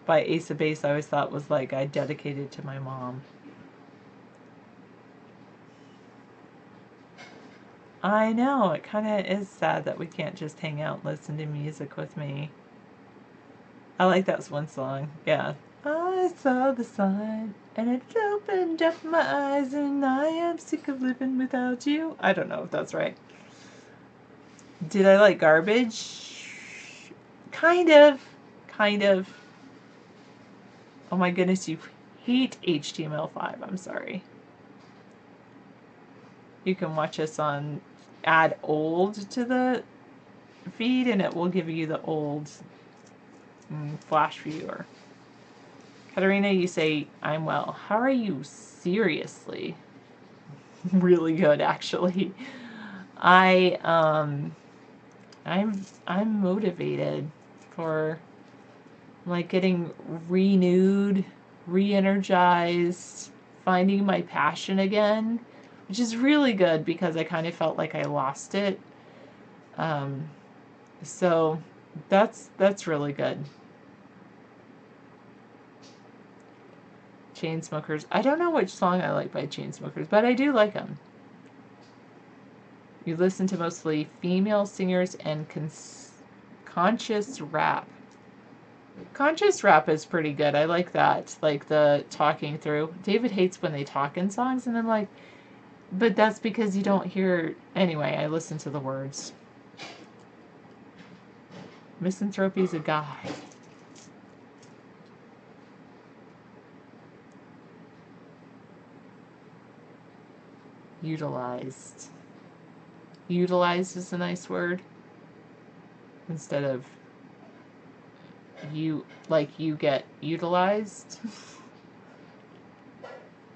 by Ace of Base I always thought was like I dedicated to my mom. I know, it kind of is sad that we can't just hang out and listen to music with me. I like that one song. Yeah. I saw the sign and it opened up my eyes and I am sick of living without you. I don't know if that's right. Did I like Garbage? Kind of. Kind of. Oh my goodness, you hate HTML5. I'm sorry. You can watch us on add old to the feed and it will give you the old Flash viewer. Katarina, you say, I'm well. How are you? Seriously? Really good, actually. I'm motivated for like getting renewed, re-energized, finding my passion again, which is really good because I kind of felt like I lost it. So that's really good. Chainsmokers. I don't know which song I like by Chainsmokers, but I do like them. You listen to mostly female singers and conscious rap. Conscious rap is pretty good. I like that. Like the talking through. David hates when they talk in songs, and I'm like, but that's because you don't hear. Anyway, I listen to the words. Misanthropy's a guy. Utilized. Utilized is a nice word. Instead of you, like you get utilized.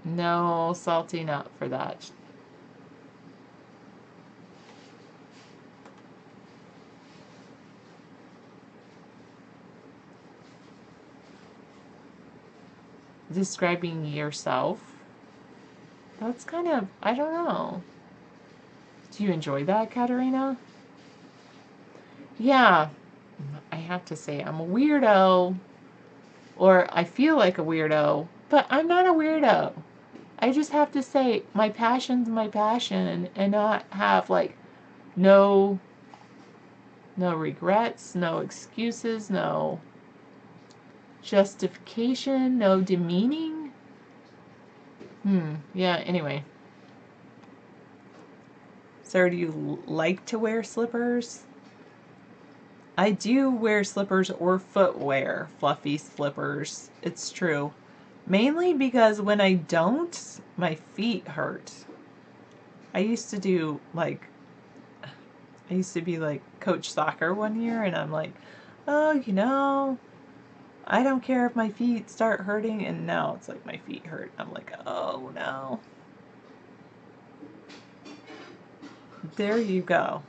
No, salty, not for that. Describing yourself. That's kind of, I don't know. Do you enjoy that, Katarina? Yeah, I have to say I'm a weirdo, or I feel like a weirdo, but I'm not a weirdo. I just have to say my passion's my passion and not have like no regrets, no excuses, no justification, no demeaning. Yeah, anyway. Sarah, do you like to wear slippers? I do wear slippers or footwear, fluffy slippers. It's true. Mainly because when I don't, my feet hurt. I used to be like coach soccer one year, and I'm like, oh, I don't care if my feet start hurting, and now it's like my feet hurt. I'm like, oh no. There you go.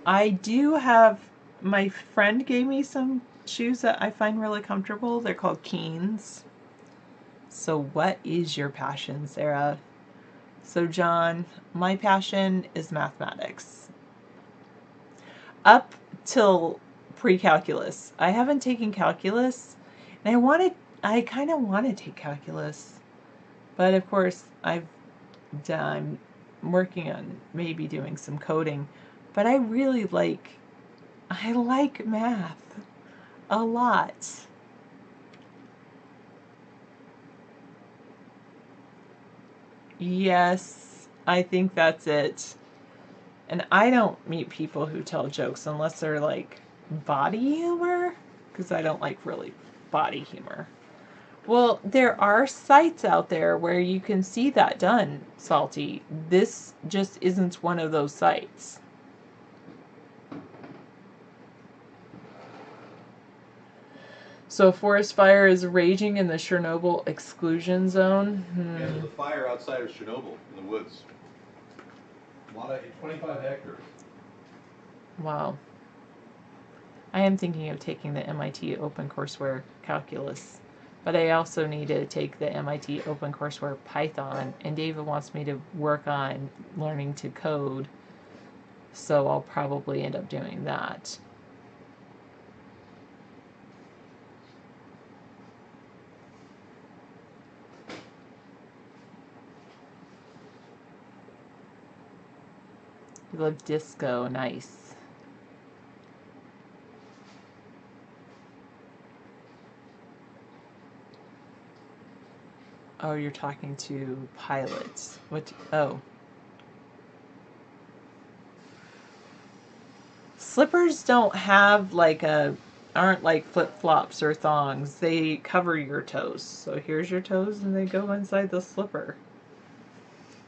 I do have, my friend gave me some shoes that I find really comfortable. They're called Keens. So what is your passion, Sarah? So John, my passion is mathematics. Up till pre-calculus. I haven't taken calculus, and I kind of want to take calculus. But of course, I'm working on maybe doing some coding. But I like math a lot. Yes, I think that's it. And I don't meet people who tell jokes unless they're like body humor? Because I don't like really body humor. Well, there are sites out there where you can see that done, Salty. This just isn't one of those sites. So, forest fire is raging in the Chernobyl exclusion zone.
Yeah, there's a fire outside of Chernobyl in the woods. A lot of 25 hectares.
Wow. I am thinking of taking the MIT OpenCourseWare Calculus, but I also need to take the MIT OpenCourseWare Python, and David wants me to work on learning to code, so I'll probably end up doing that. You love disco, nice. Oh, you're talking to pilots. What? Oh. Slippers don't have aren't like flip-flops or thongs. They cover your toes. So here's your toes and they go inside the slipper.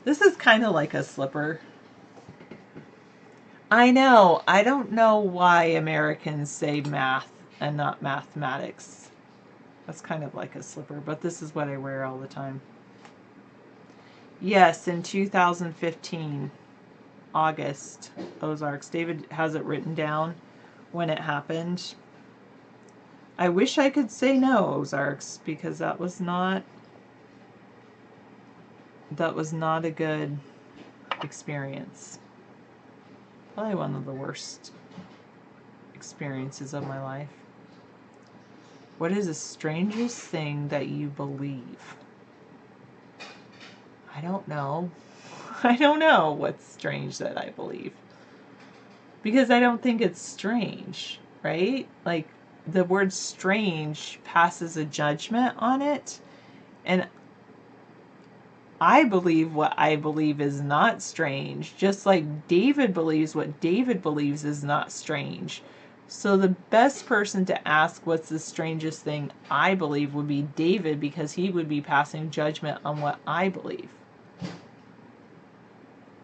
This is kind of like a slipper. I know. I don't know why Americans say math and not mathematics. That's kind of like a slipper, but this is what I wear all the time. Yes, in 2015, August, Ozarks. David has it written down when it happened. I wish I could say no, Ozarks, because that was not a good experience. Probably one of the worst experiences of my life. What is the strangest thing that you believe? I don't know. I don't know what's strange that I believe. Because I don't think it's strange, right? Like, the word strange passes a judgment on it. And I believe what I believe is not strange, just like David believes what David believes is not strange. So the best person to ask what's the strangest thing I believe would be David, because he would be passing judgment on what I believe.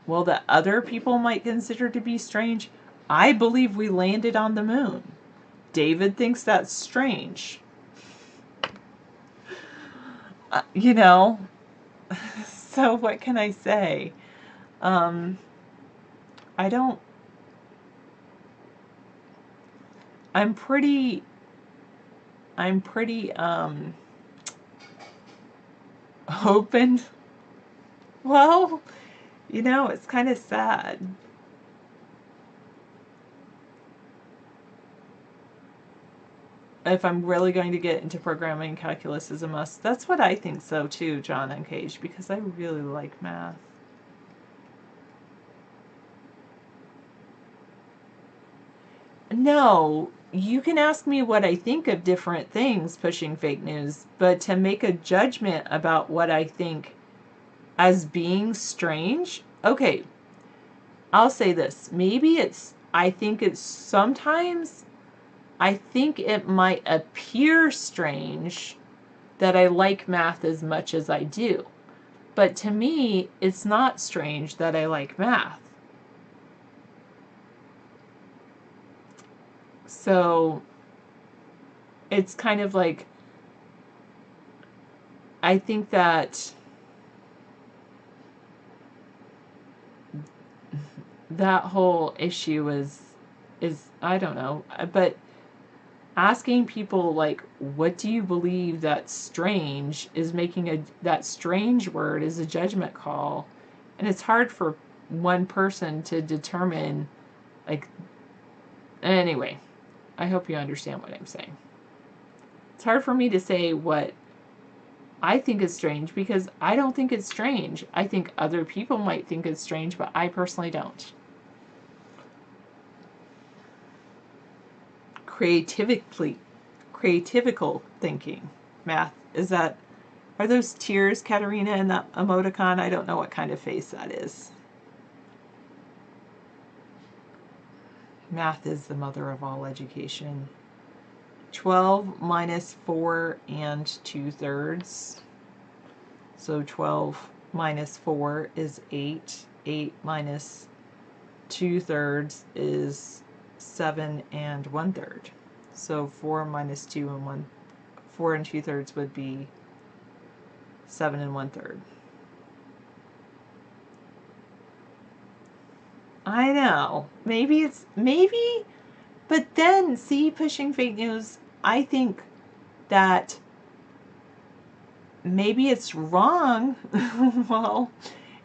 Well, that other people might consider to be strange. I believe we landed on the moon. David thinks that's strange. You know, so what can I say? I don't. I'm pretty open. Well, you know, it's kind of sad. If I'm really going to get into programming, calculus is a must. That's what I think so too, John and Cage, because I really like math. No, you can ask me what I think of different things, pushing fake news, but to make a judgment about what I think as being strange, okay, I'll say this. Maybe I think it might appear strange that I like math as much as I do. But to me, it's not strange that I like math. So it's kind of like, I think that whole issue is I don't know, but asking people like, what do you believe that's strange, is making that strange word is a judgment call, and it's hard for one person to determine, like, anyway, I hope you understand what I'm saying. It's hard for me to say what I think is strange because I don't think it's strange. I think other people might think it's strange, but I personally don't. Creativical thinking. Math. Are those tears, Katerina, in that emoticon? I don't know what kind of face that is. Math is the mother of all education. 12 minus 4 and 2/3. So 12 minus 4 is 8. 8 minus 2/3 is 7 and 1/3. So 4 minus 2 and 4 and 2/3 would be 7 and 1/3. I know. Maybe, but then, see, pushing fake news, I think that maybe it's wrong. Well,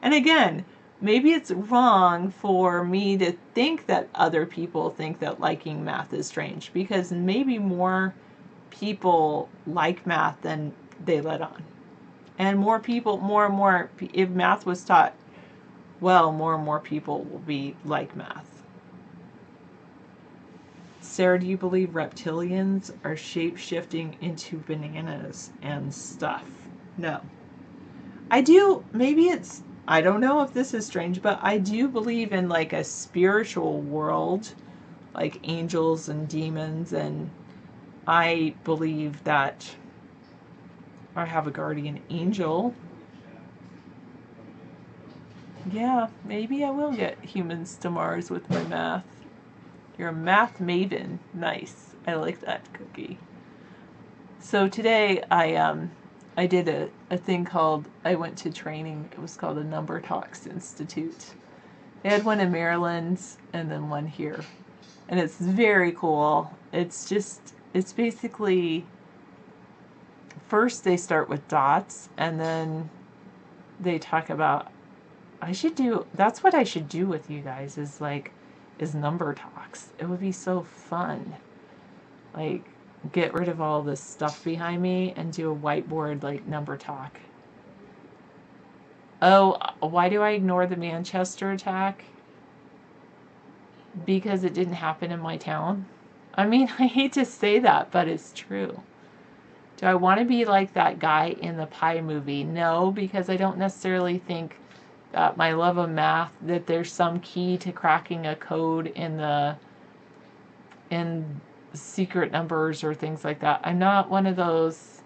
and again, maybe it's wrong for me to think that other people think that liking math is strange, because maybe more people like math than they let on. And more and more, if math was taught well, more and more people will be like math. Sarah, do you believe reptilians are shape-shifting into bananas and stuff? No. I do, I don't know if this is strange, but I do believe in like a spiritual world, like angels and demons, and I believe that I have a guardian angel. Yeah, maybe I will get humans to Mars with my math. You're a math maven. Nice. I like that cookie. So today I did a thing called, I went to training. It was called a Number Talks Institute. They had one in Maryland and then one here. And it's very cool. It's basically, first they start with dots and then they talk about, that's what I should do with you guys is number talks. It would be so fun. Like, get rid of all this stuff behind me and do a whiteboard, like, number talk. Oh, why do I ignore the Manchester attack? Because it didn't happen in my town. I mean, I hate to say that, but it's true. Do I want to be like that guy in the Pie movie? No, because I don't necessarily think that my love of math, that there's some key to cracking a code in secret numbers or things like that. I'm not one of those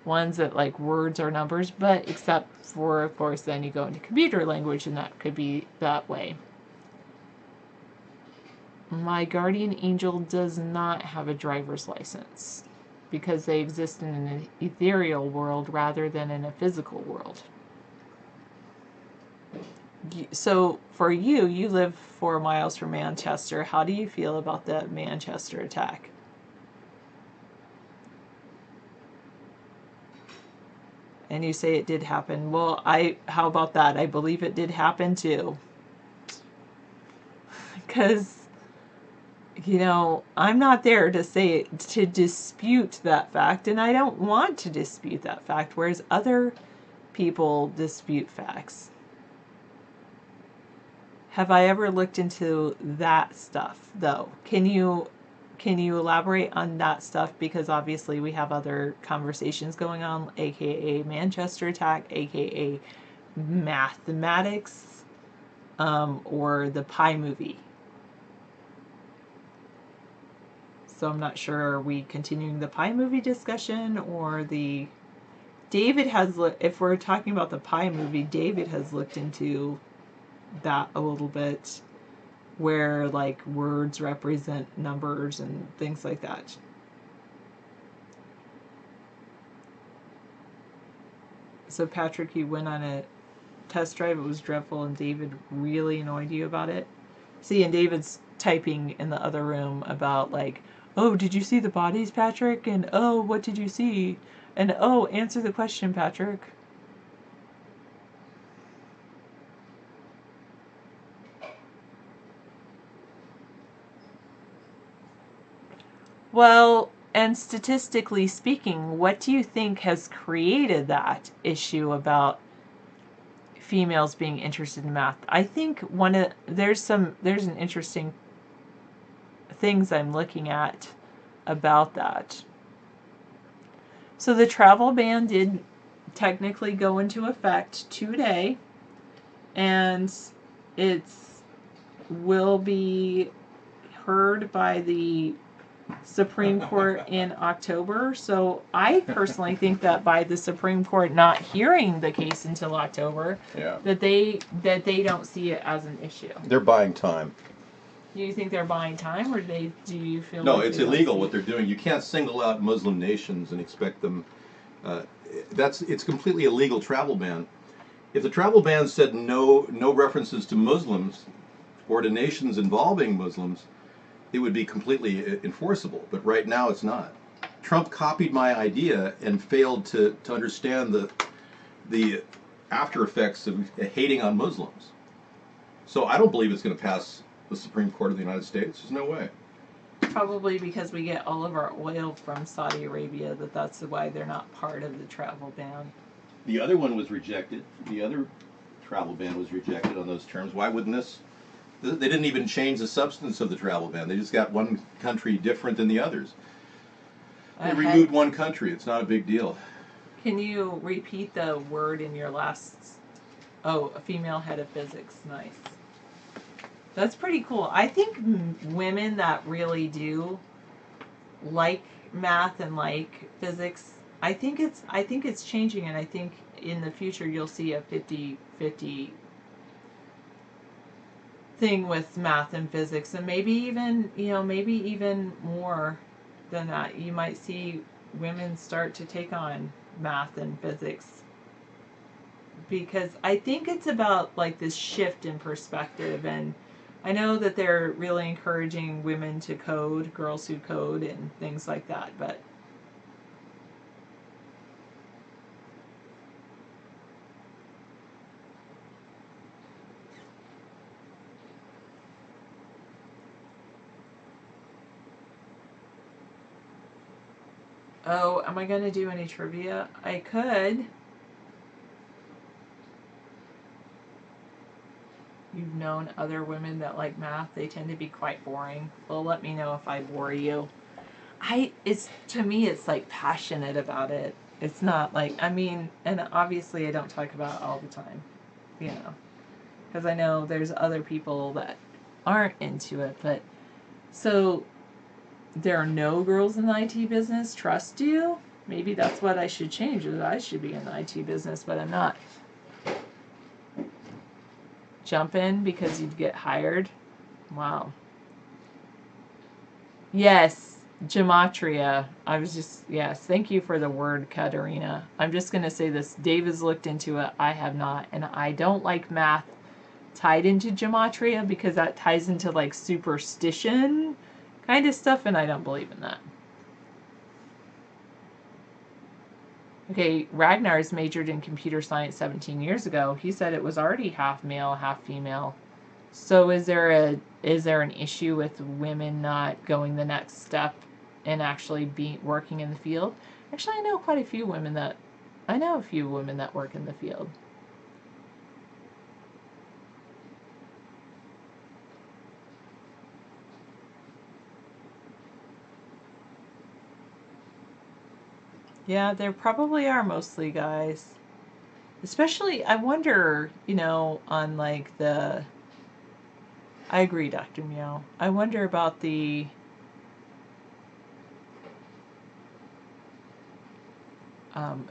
ones that like words or numbers, but except for, of course, then you go into computer language and that could be that way. My guardian angel does not have a driver's license because they exist in an ethereal world rather than in a physical world. So for you live 4 miles from Manchester. How do you feel about the Manchester attack? And you say it did happen. Well, how about that? I believe it did happen too. Because, I'm not there to dispute that fact, and I don't want to dispute that fact, whereas other people dispute facts. Have I ever looked into that stuff, though? Can you elaborate on that stuff? Because obviously we have other conversations going on, aka Manchester attack, aka mathematics, or the Pie movie. So I'm not sure, are we continuing the Pie movie discussion or the... David has, if we're talking about the Pie movie, David has looked into that a little bit, where like words represent numbers and things like that. So Patrick, you went on a test drive, it was dreadful, and David really annoyed you about it? See, and David's typing in the other room about like, oh, did you see the bodies, Patrick? And oh, what did you see? And oh, answer the question, Patrick. Well, and statistically speaking, what do you think has created that issue about females being interested in math? I think there's an interesting things I'm looking at about that. So the travel ban did technically go into effect today, and will be heard by the Supreme Court in October. So I personally think that by the Supreme Court not hearing the case until October,
Yeah.
that they don't see it as an issue.
They're buying time.
Do you think they're buying time, or do you feel
No,
like
it's
they don't
illegal
see
what
it?
they're doing. You can't single out Muslim nations and expect them. It's completely illegal travel ban. If the travel ban said no references to Muslims or to nations involving Muslims, it would be completely enforceable. But right now, it's not. Trump copied my idea and failed to understand the after effects of hating on Muslims. So I don't believe it's going to pass the Supreme Court of the United States. There's no way.
Probably because we get all of our oil from Saudi Arabia, that's why they're not part of the travel ban.
The other one was rejected. The other travel ban was rejected on those terms. Why wouldn't this? They didn't even change the substance of the travel ban. They just got one country different than the others. They removed one country. It's not a big deal.
Can you repeat the word in your last? Oh, a female head of physics. Nice. That's pretty cool. I think women that really do like math and like physics, I think it's changing, and I think in the future you'll see a 50-50 thing with math and physics, and maybe even more than that. You might see women start to take on math and physics, because I think it's about like this shift in perspective. And I know that they're really encouraging women to code, girls who code and things like that, but oh, am I going to do any trivia? I could. You've known other women that like math. They tend to be quite boring. Well, let me know if I bore you. To me, it's like passionate about it. It's not like, I mean, and obviously I don't talk about it all the time, because I know there's other people that aren't into it. But so there are no girls in the IT business. Trust you? Maybe that's what I should change. Is I should be in the IT business, but I'm not. Jump in because you'd get hired. Wow. Yes, gematria. Yes, thank you for the word, Katerina. I'm just going to say this. Dave has looked into it. I have not. And I don't like math tied into gematria because that ties into like superstition kind of stuff, and I don't believe in that. Okay, Ragnar's majored in computer science 17 years ago. He said it was already half male, half female. So is there an issue with women not going the next step and actually working in the field? Actually, I know a few women that work in the field. Yeah, there probably are mostly guys. Especially, I wonder, on like the... I agree, Dr. Meow. I wonder about the...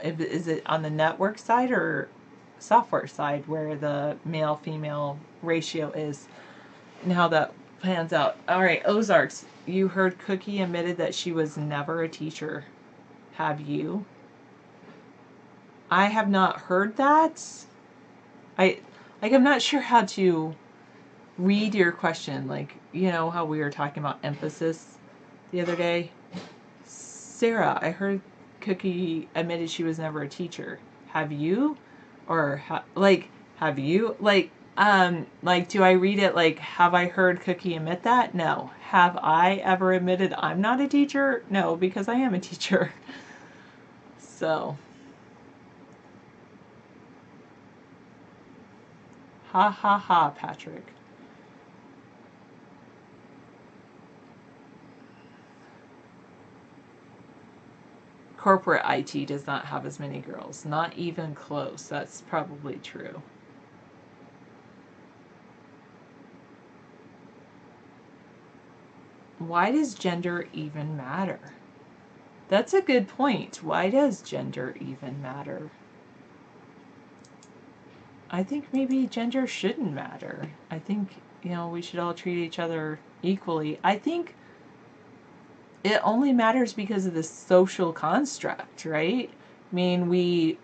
is it on the network side or software side where the male-female ratio is, and how that pans out. All right, Ozarks, you heard Cookie admitted that she was never a teacher. Have you? I have not heard that. I'm not sure how to read your question. Like, how we were talking about emphasis the other day. Sarah, I heard Cookie admitted she was never a teacher. Have you? Or have you? Do I read it like, have I heard Cookie admit that? No. Have I ever admitted I'm not a teacher? No, because I am a teacher. So, ha ha ha, Patrick. Corporate IT does not have as many girls. Not even close. That's probably true. why does gender even matter? That's a good point. Why does gender even matter? I think maybe gender shouldn't matter. I think, we should all treat each other equally. I think it only matters because of the social construct, right? I mean, we,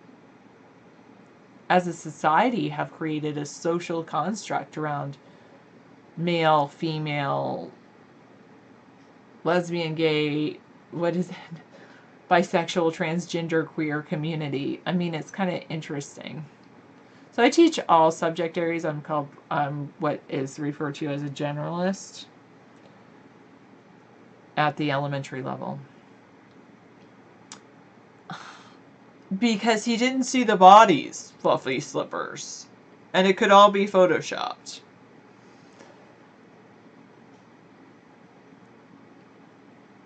as a society, have created a social construct around male, female, lesbian, gay, what is it? Bisexual, transgender, queer community. I mean, it's kind of interesting. So I teach all subject areas. I'm what is referred to as a generalist at the elementary level. Because he didn't see the bodies, fluffy slippers. And it could all be photoshopped.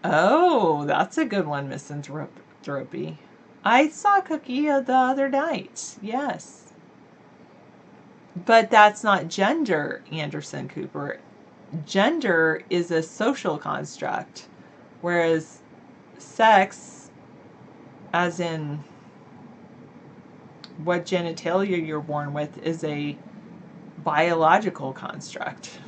Oh, that's a good one, Misanthropy. I saw Cookie the other night. Yes. But that's not gender, Anderson Cooper. Gender is a social construct, whereas sex, as in what genitalia you're born with, is a biological construct.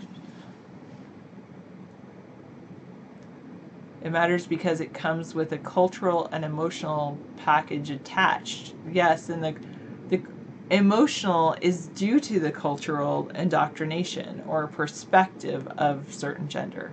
It matters because it comes with a cultural and emotional package attached. Yes, and the emotional is due to the cultural indoctrination or perspective of certain gender.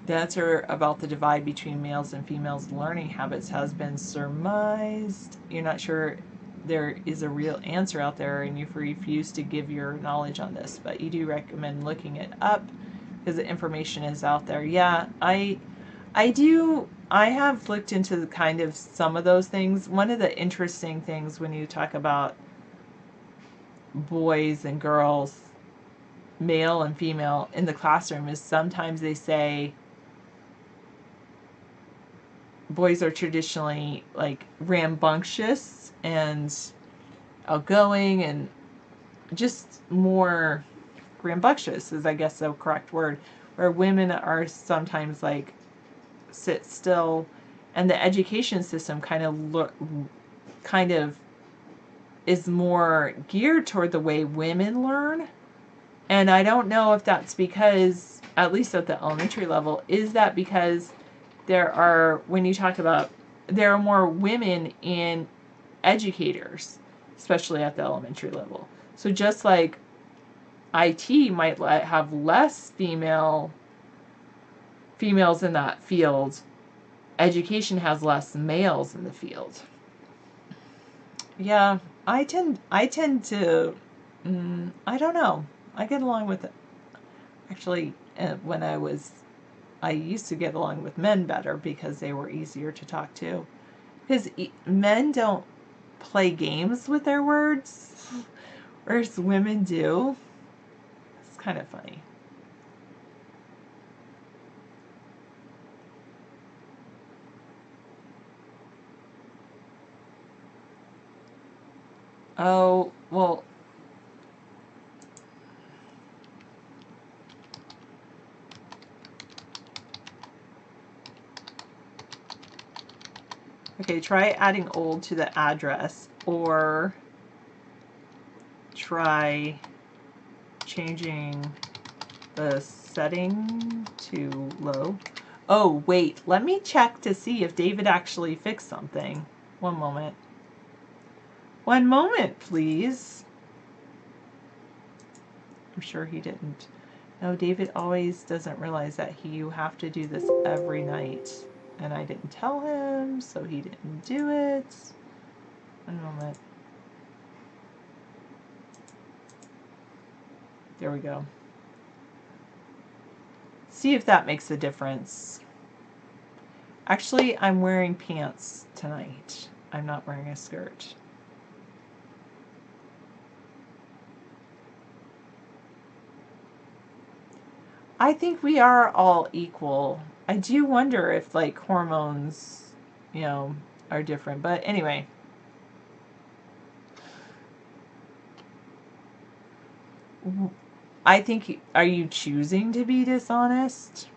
The answer about the divide between males and females' learning habits has been surmised. You're not sure there is a real answer out there, and you've refused to give your knowledge on this, but you do recommend looking it up because the information is out there. Yeah, I do. I have looked into kind of some of those things. One of the interesting things when you talk about boys and girls, male and female, in the classroom is sometimes they say boys are traditionally like rambunctious and outgoing and just more rambunctious is I guess the correct word, where women are sometimes like sit still, and the education system kind of is more geared toward the way women learn. And I don't know if that's because, at least at the elementary level, is that because there are, when you talk about, there are more women in educators, especially at the elementary level. So just like IT might have less females in that field, education has less males in the field. Yeah, I tend to, I don't know. I get along with it. Actually, when I used to get along with men better because they were easier to talk to. Because men don't play games with their words, whereas women do. It's kind of funny. Oh, well, okay, try adding old to the address, or try changing the setting to low. Oh, wait, let me check to see if David actually fixed something. One moment. One moment, please. I'm sure he didn't. No, David always doesn't realize that you have to do this every night. And I didn't tell him, so he didn't do it. One moment. There we go. See if that makes a difference. Actually, I'm wearing pants tonight. I'm not wearing a skirt. I think we are all equal I do wonder if like hormones, you know, are different. But anyway. I think, are you choosing to be dishonest?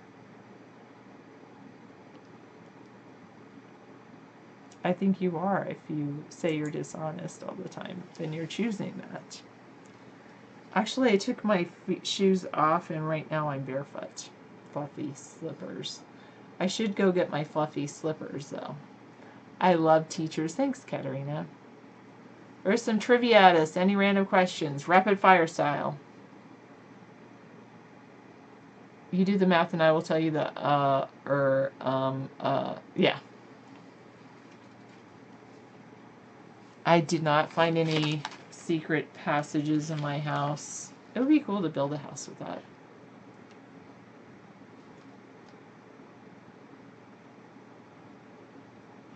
I think you are. If you say you're dishonest all the time, then you're choosing that. Actually, I took my shoes off and right now I'm barefoot. Fluffy slippers. I should go get my fluffy slippers though. I love teachers. Thanks, Katerina. There's some trivia at us. Any random questions? Rapid fire style. You do the math and I will tell you the yeah. I did not find any secret passages in my house. It would be cool to build a house with that.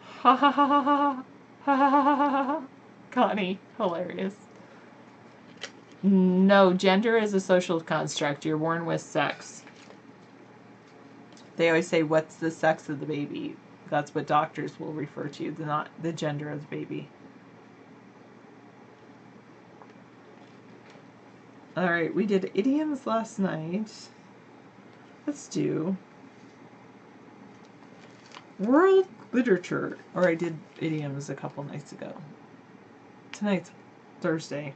Ha ha ha ha ha ha ha ha ha ha. Connie, hilarious. No, gender is a social construct. You're born with sex. They always say, what's the sex of the baby? That's what doctors will refer to, not the gender of the baby. Alright, we did idioms last night. Let's do world literature. Or I did idioms a couple nights ago. Tonight's Thursday.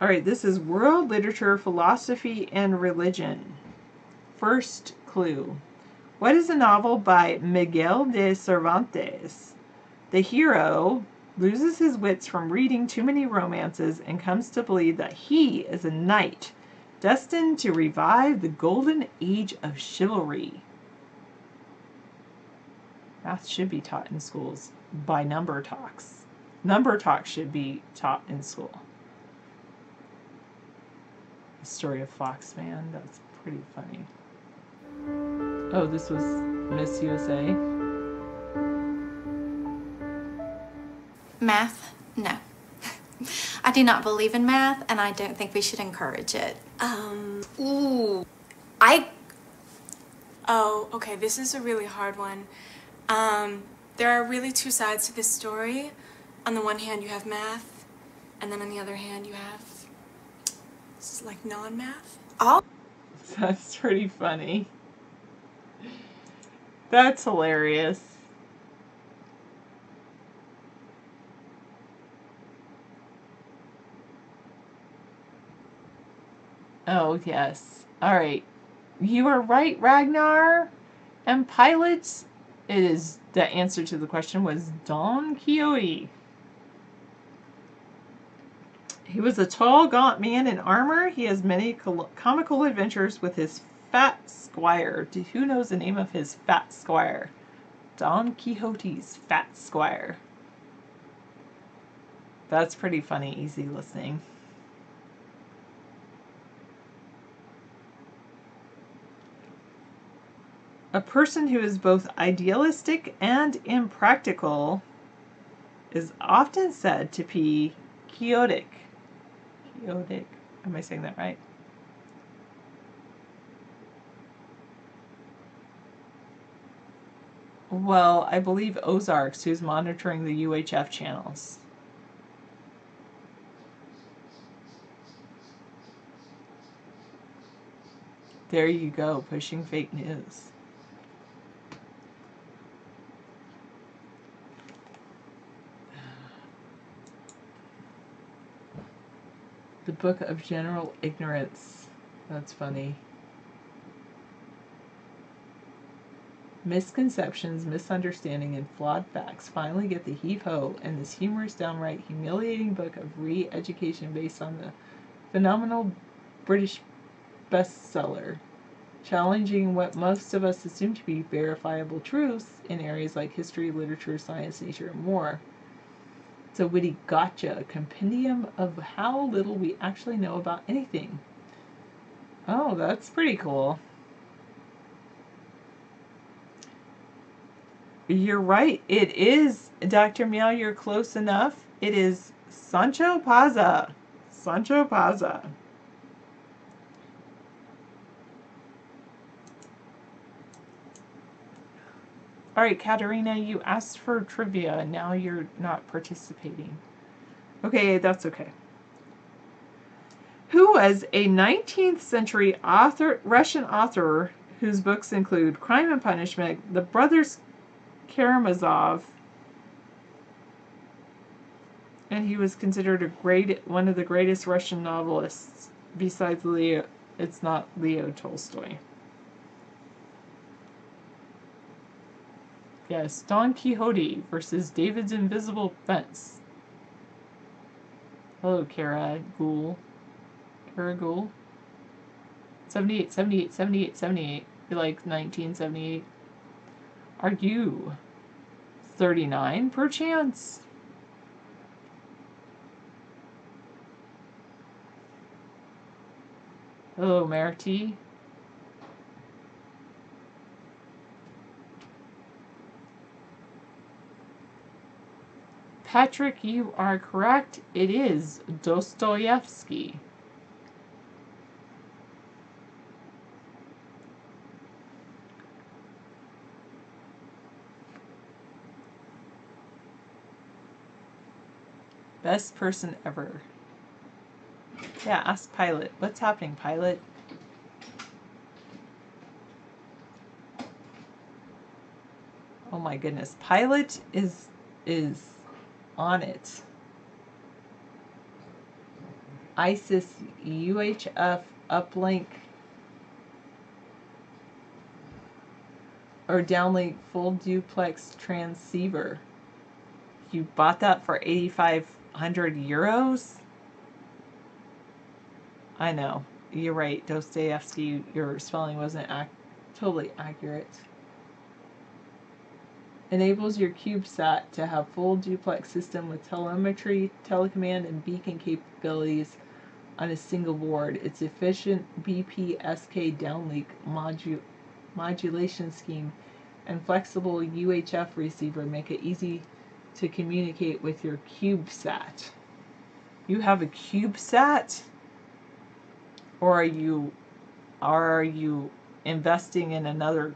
Alright, this is world literature, philosophy, and religion. First clue. What is a novel by Miguel de Cervantes? The hero loses his wits from reading too many romances and comes to believe that he is a knight destined to revive the golden age of chivalry. Math should be taught in schools by number talks. Number talks should be taught in school. The story of Foxman, that's pretty funny. Oh, this was Miss USA.
Math? No. I do not believe in math, and I don't think we should encourage it.
Oh, okay, this is a really hard one. There are really two sides to this story. On the one hand, you have math, and then on the other hand, you have, this is like non-math.
That's pretty funny. That's hilarious. Oh, yes. All right. You are right, Ragnar. And pilots, it is, the answer to the question was Don Quixote. He was a tall, gaunt man in armor. He has many comical adventures with his fat squire. Who knows the name of his fat squire? Don Quixote's fat squire. That's pretty funny, easy listening. A person who is both idealistic and impractical is often said to be quixotic. Quixotic. Am I saying that right? Well, I believe Ozarks, who's monitoring the UHF channels. There you go, pushing fake news. The Book of General Ignorance. That's funny. Misconceptions, misunderstanding, and flawed facts finally get the heave-ho in this humorous, downright humiliating book of re-education based on the phenomenal British bestseller, challenging what most of us assume to be verifiable truths in areas like history, literature, science, nature, and more. It's a witty gotcha, a compendium of how little we actually know about anything. Oh, that's pretty cool. You're right. It is, Dr. Meow, you're close enough. It is Sancho Panza. Sancho Panza. All right, Katerina, you asked for trivia, and now you're not participating. Okay, that's okay. Who was a 19th century Russian author whose books include Crime and Punishment, The Brothers Karamazov, and he was considered one of the greatest Russian novelists besides Leo. It's not Leo Tolstoy. Yes, Don Quixote versus David's Invisible Fence. Hello, Kara Ghoul. Kara Ghoul. 78, 78, 78, 78. You like 1978? Are you 39 perchance? Hello, Marty. Patrick, you are correct. It is Dostoevsky. Best person ever. Yeah, ask Pilot. What's happening, Pilot? Oh my goodness. Pilot is on it. ISIS UHF uplink or downlink full duplex transceiver. You bought that for 8,500 euros? I know. You're right, Dostoevsky. Your spelling wasn't totally accurate. Enables your CubeSat to have full duplex system with telemetry, telecommand, and beacon capabilities on a single board. Its efficient BPSK downlink modulation scheme and flexible UHF receiver make it easy to communicate with your CubeSat. You have a CubeSat? Or are you investing in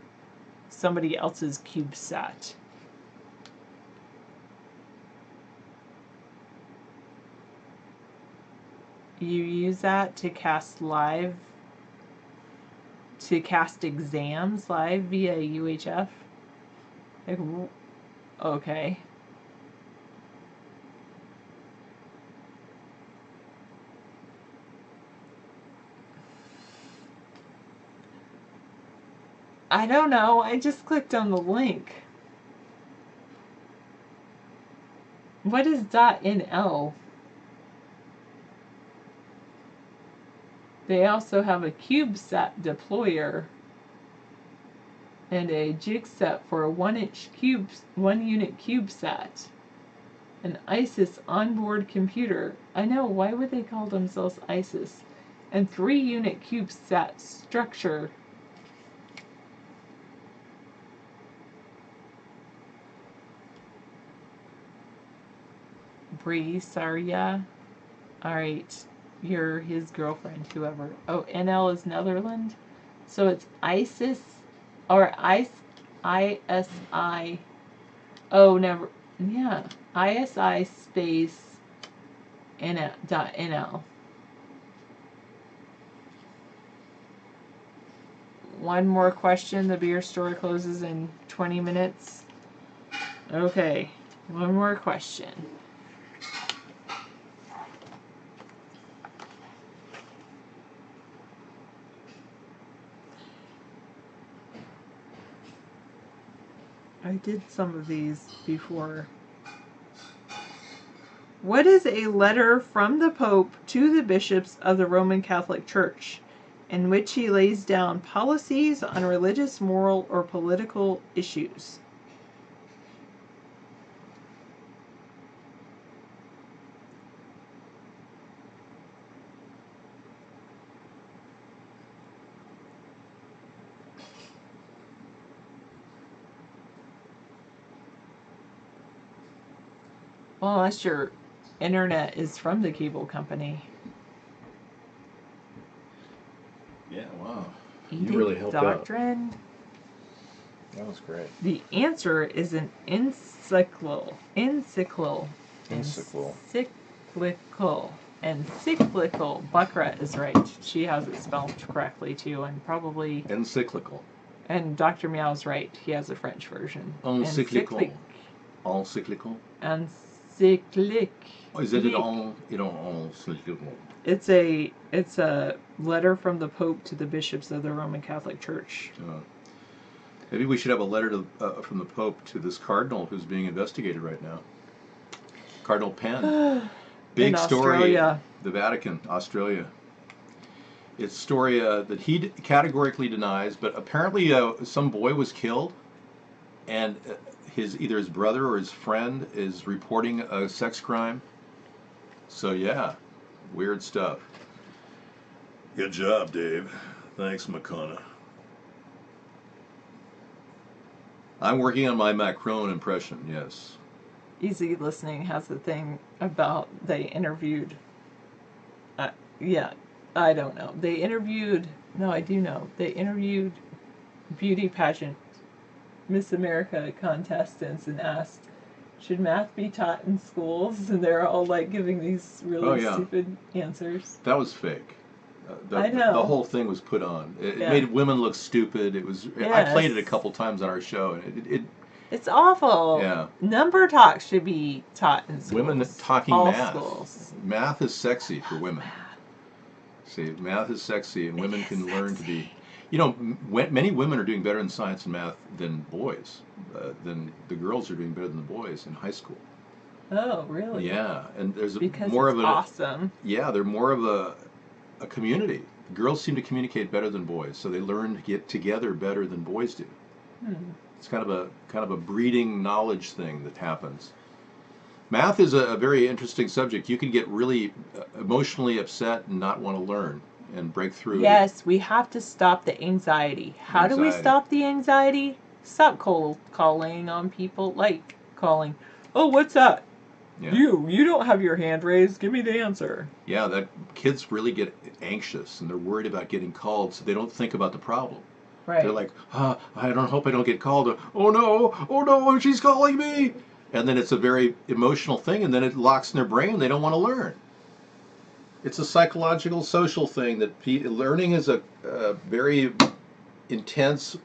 somebody else's CubeSat? You use that to cast exams live via UHF? Like, okay. I don't know. I just clicked on the link. What is .nl? They also have a CubeSat deployer and a jig set for a 1-unit CubeSat. An ISIS onboard computer. I know, why would they call themselves ISIS? And 3-unit CubeSat structure. Bree Saria. Alright, you're his girlfriend, whoever. Oh, NL is Netherlands. So it's ISIS or ISI. Oh, never. Yeah, ISI space .nl. One more question. The beer store closes in 20 minutes. Okay, one more question. I did some of these before. What is a letter from the Pope to the bishops of the Roman Catholic Church, in which he lays down policies on religious, moral, or political issues? Well, unless your internet is from the cable company.
Yeah, wow.
Edict
You really helped out.
doctrine.
That was great.
The answer is an encyclical.
Encyclical.
Encyclical. Buckrat is right. She has it spelled correctly too, and probably.
Encyclical.
And Dr. Meow's right. He has a French version.
Encyclical. Encyclical.
Encyclic.
Oh, is it encyclical?
It's a letter from the Pope to the bishops of the Roman Catholic Church.
Maybe we should have a letter from the Pope to this cardinal who's being investigated right now. Cardinal Penn. Big story.
Australia.
The Vatican, Australia. It's a story that he categorically denies, but apparently some boy was killed, and either his brother or his friend is reporting a sex crime. So yeah, weird stuff. Good job, Dave. Thanks, McConnell. I'm working on my Macron impression, yes.
Easy Listening has a thing about they interviewed. I don't know. They interviewed. No, I do know. They interviewed beauty pageant Miss America contestants and asked, should math be taught in schools? And they're all like giving these really stupid answers.
That was fake.
I know.
The whole thing was put on. It
Yeah.
made women look stupid. It was. I played it a couple times on our show, and
it's awful.
Yeah.
Number talk should be taught in schools.
Women talking
all
math.
Schools.
Math is sexy for women. See, math is sexy, and women can learn to be. You know, many women are doing better in science and math than boys. Than the girls are doing better than the boys in high school.
Oh, really?
Yeah, and there's
because
more
it's
of a
awesome.
Yeah, they're more of a community. Girls seem to communicate better than boys, so they learn to get together better than boys do. It's kind of a breeding knowledge thing that happens. Math is a very interesting subject. You can get really emotionally upset and not want to learn and break through.
Yes, we have to stop the anxiety. How do we stop the anxiety? Stop cold calling on people, like calling, oh, what's that?
Yeah.
You don't have your hand raised. Give me the answer.
Yeah, that kids really get anxious and they're worried about getting called, so they don't think about the problem.
Right.
They're like, I hope I don't get called. Oh no, she's calling me. And then it's a very emotional thing, and then it locks in their brain, and they don't want to learn. It's a psychological, social thing that learning is a very intense,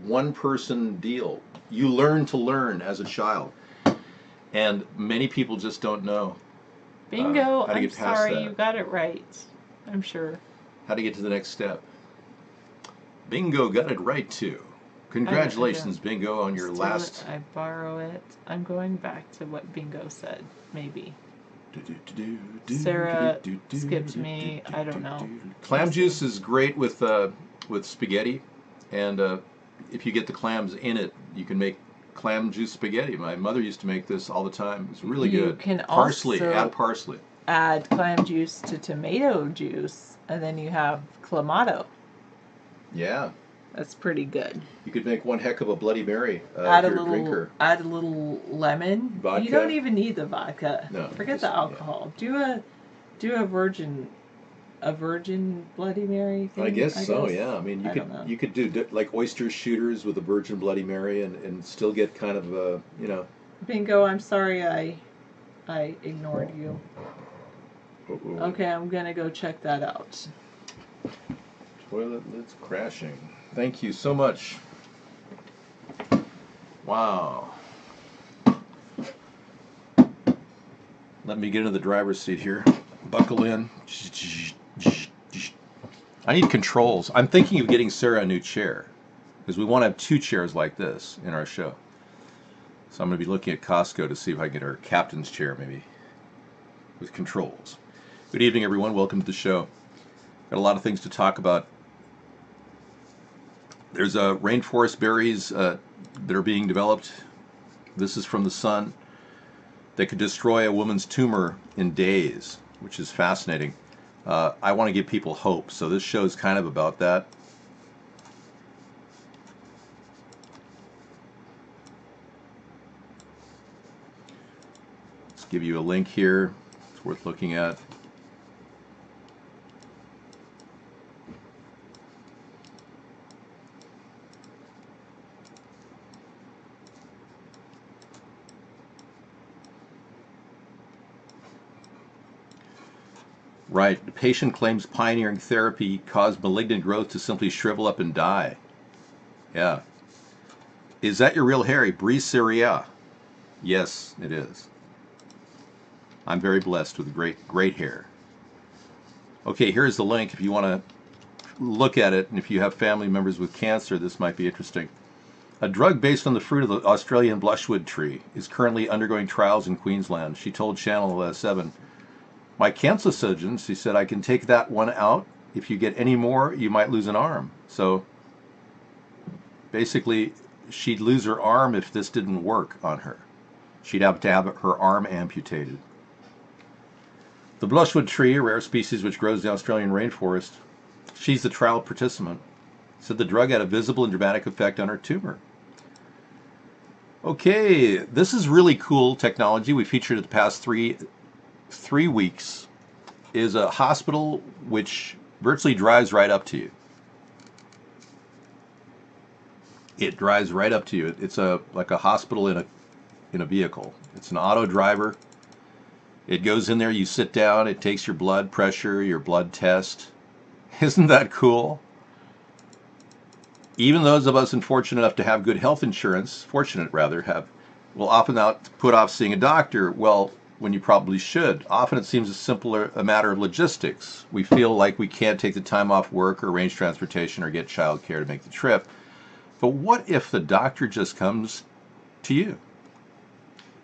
one-person deal. You learn to learn as a child, and many people just don't know.
Bingo!
How to
I'm
get past
sorry,
that.
you got it right. I'm sure.
How to get to the next step. Bingo got it right too. Congratulations, Bingo, on your last.
I borrow it. I'm going back to what Bingo said. Maybe. Sarah skipped me. I don't know.
Clam juice is great with spaghetti, and if you get the clams in it, you can make clam juice spaghetti. My mother used to make this all the time. It's really good.
You can
parsley.
also
Add parsley.
Add clam juice to tomato juice, and then you have clamato.
Yeah.
That's pretty good.
You could make one heck of a Bloody Mary.
Add
if you're a drinker.
Add a little lemon.
Vodka.
You don't even need the vodka.
No.
Forget the alcohol. Yeah. Do a virgin Bloody Mary thing.
I guess so. Yeah. I mean, you could do like oyster shooters with a virgin Bloody Mary and still get kind of
Bingo. I'm sorry I ignored you.
Uh-oh.
Okay, I'm gonna go check that out.
Toilet lid's crashing. Thank you so much. Wow. Let me get into the driver's seat here. Buckle in. I need controls. I'm thinking of getting Sarah a new chair because we want to have 2 chairs like this in our show. So I'm going to be looking at Costco to see if I can get her captain's chair maybe with controls. Good evening, everyone. Welcome to the show. Got a lot of things to talk about. There's rainforest berries that are being developed. This is from the Sun. They could destroy a woman's tumor in days, which is fascinating. I want to give people hope, so this show is kind of about that. Let's give you a link here. It's worth looking at. Right. The patient claims pioneering therapy caused malignant growth to simply shrivel up and die. Yeah. Is that your real hair? Briceria? Yes, it is. I'm very blessed with great hair. Okay, here's the link if you want to look at it, and if you have family members with cancer, this might be interesting. A drug based on the fruit of the Australian blushwood tree is currently undergoing trials in Queensland. She told Channel 7, "My cancer surgeon," she said, "I can take that one out. If you get any more, you might lose an arm." So basically, she'd lose her arm if this didn't work on her. She'd have to have her arm amputated. The blushwood tree, a rare species which grows in the Australian rainforest, she's the trial participant, said the drug had a visible and dramatic effect on her tumor. Okay, this is really cool technology we featured the past three weeks. Is a hospital which virtually drives right up to you. It drives right up to you. It's like a hospital in a vehicle. It's an auto driver. It goes in there, you sit down, it takes your blood pressure, your blood test. Isn't that cool? Even those of us unfortunate enough to have good health insurance, will often put off seeing a doctor, well, when you probably should. Often it seems a matter of logistics. We feel like we can't take the time off work or arrange transportation or get childcare to make the trip. But what if the doctor just comes to you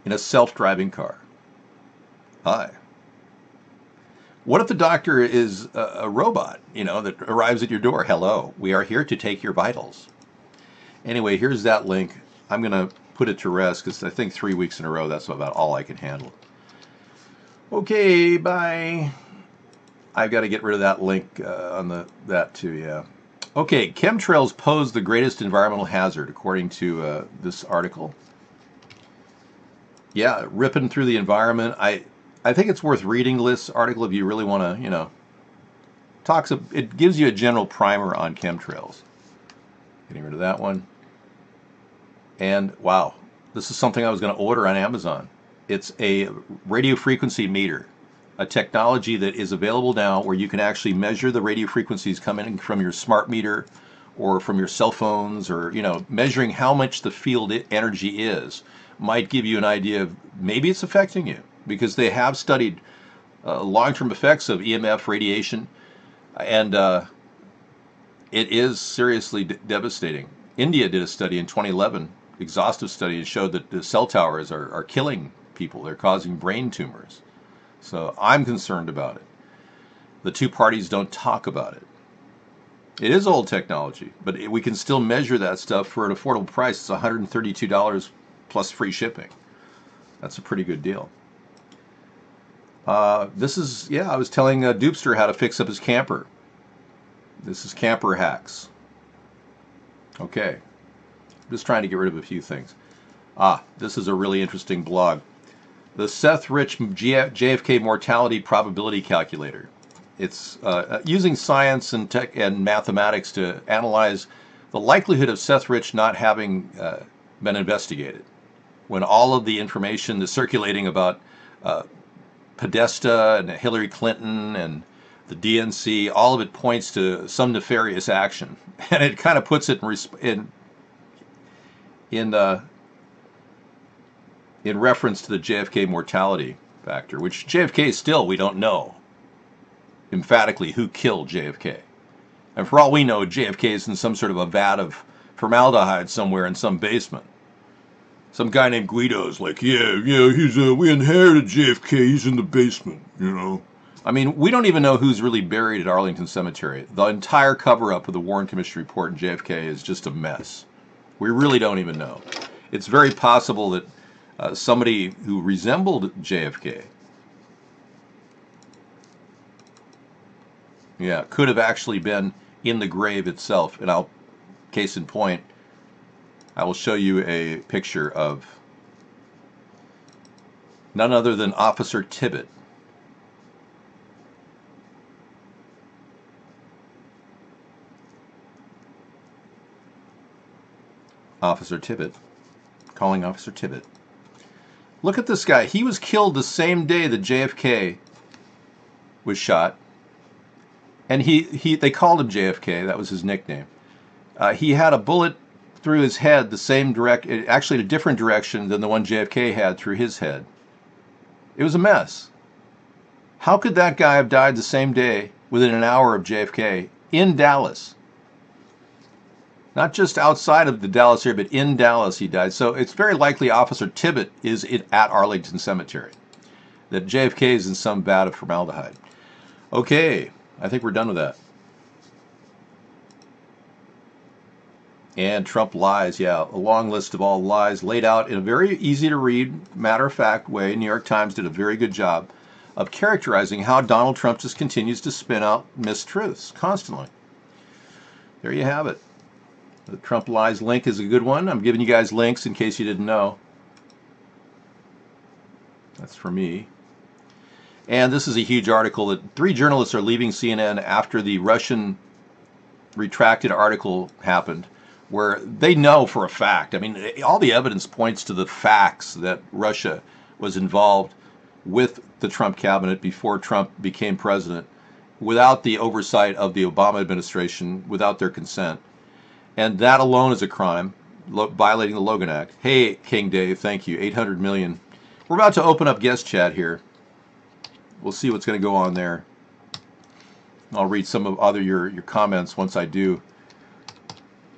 in a self-driving car? Hi. What if the doctor is a robot, that arrives at your door? Hello, we are here to take your vitals. Anyway, here's that link. I'm going to put it to rest because I think 3 weeks in a row, that's about all I can handle. Okay, bye. I've got to get rid of that link on that too, yeah. Okay, chemtrails pose the greatest environmental hazard, according to this article. Yeah, ripping through the environment. I think it's worth reading this article if you really want to, it gives you a general primer on chemtrails. Getting rid of that one. And wow, this is something I was going to order on Amazon. It's a radio frequency meter, a technology that is available now where you can actually measure the radio frequencies coming from your smart meter or from your cell phones, or measuring how much the field energy is might give you an idea of maybe it's affecting you, because they have studied long-term effects of EMF radiation, and it is seriously devastating. India did a study in 2011, exhaustive study, and showed that the cell towers are killing people. They're causing brain tumors. So I'm concerned about it. The two parties don't talk about it. It is old technology, but we can still measure that stuff for an affordable price. It's $132 plus free shipping. That's a pretty good deal. I was telling Doopster how to fix up his camper. This is Camper Hacks. Okay. I'm just trying to get rid of a few things. This is a really interesting blog. The Seth Rich JFK Mortality Probability Calculator. It's using science and tech and mathematics to analyze the likelihood of Seth Rich not having been investigated, when all of the information that's circulating about Podesta and Hillary Clinton and the DNC, all of it points to some nefarious action, and it kind of puts it in reference to the JFK mortality factor, which JFK still, we don't know emphatically who killed JFK. And for all we know, JFK is in some sort of a vat of formaldehyde somewhere in some basement. Some guy named Guido's like, we inherited JFK, he's in the basement, I mean, we don't even know who's really buried at Arlington Cemetery. The entire cover-up of the Warren Commission report and JFK is just a mess. We really don't even know. It's very possible that somebody who resembled JFK, could have actually been in the grave itself. And case in point, I will show you a picture of None other than Officer Tibbet. Officer Tibbet. Calling Officer Tibbet. Look at this guy. He was killed the same day that JFK was shot. And they called him JFK. That was his nickname. He had a bullet through his head the same actually a different direction than the one JFK had through his head. It was a mess. How could that guy have died the same day within an hour of JFK in Dallas? Not just outside of the Dallas area, but in Dallas he died. So it's very likely Officer Tibbet is at Arlington Cemetery. That JFK is in some vat of formaldehyde. Okay, I think we're done with that. And Trump lies, yeah, a long list of all lies laid out in a very easy to read, matter-of-fact way. New York Times did a very good job of characterizing how Donald Trump just continues to spin out mistruths constantly. There you have it. The Trump lies link is a good one. I'm giving you guys links in case you didn't know. That's for me. And this is a huge article that 3 journalists are leaving CNN after the Russian retracted article happened, where they know for a fact, I mean, all the evidence points to the facts that Russia was involved with the Trump cabinet before Trump became president, without the oversight of the Obama administration, without their consent. And that alone is a crime, violating the Logan Act. Hey, King Dave, thank you. 800 million. We're about to open up guest chat here. We'll see what's going to go on there. I'll read some of your comments once I do.